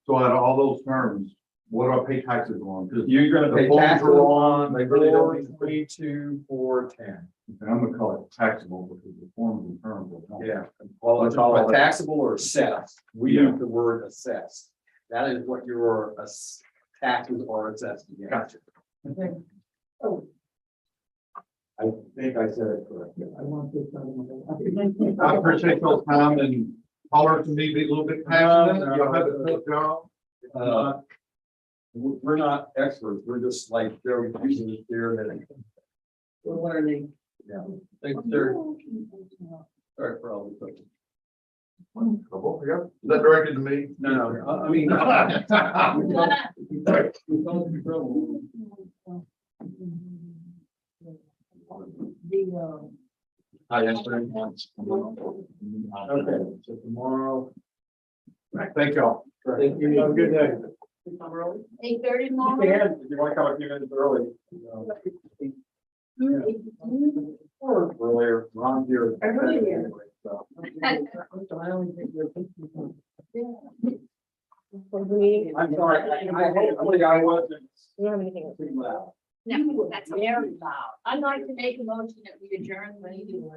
So out of all those terms, what do I pay taxes on? Because You're gonna pay The forms taxes are on they really don't need to 422,410. I'm gonna call it taxable because the forms and terms are. Yeah. Well, it's all taxable or assessed. We use the word assessed. That is what your taxes are assessed against. Gotcha. I think I said it correctly. I appreciate your time and holler to me, be a little bit passionate. No, Y'all have a good job. We're not experts. We're just like very using it here that. We're learning. Yeah. Thank you, sir. Sorry for all the questions. Is that directed to me? No, I mean. Hi, yes, sir. Okay, so tomorrow. Right, thank y'all. Thank you. Have a good day. 8:30 tomorrow. If you want to come a few minutes early. Or earlier, Ron here. Earlier. So. I'm sorry, hopefully I wasn't We don't have anything. too loud. No, that's very loud. I'd like to make a motion that we adjourn the meeting.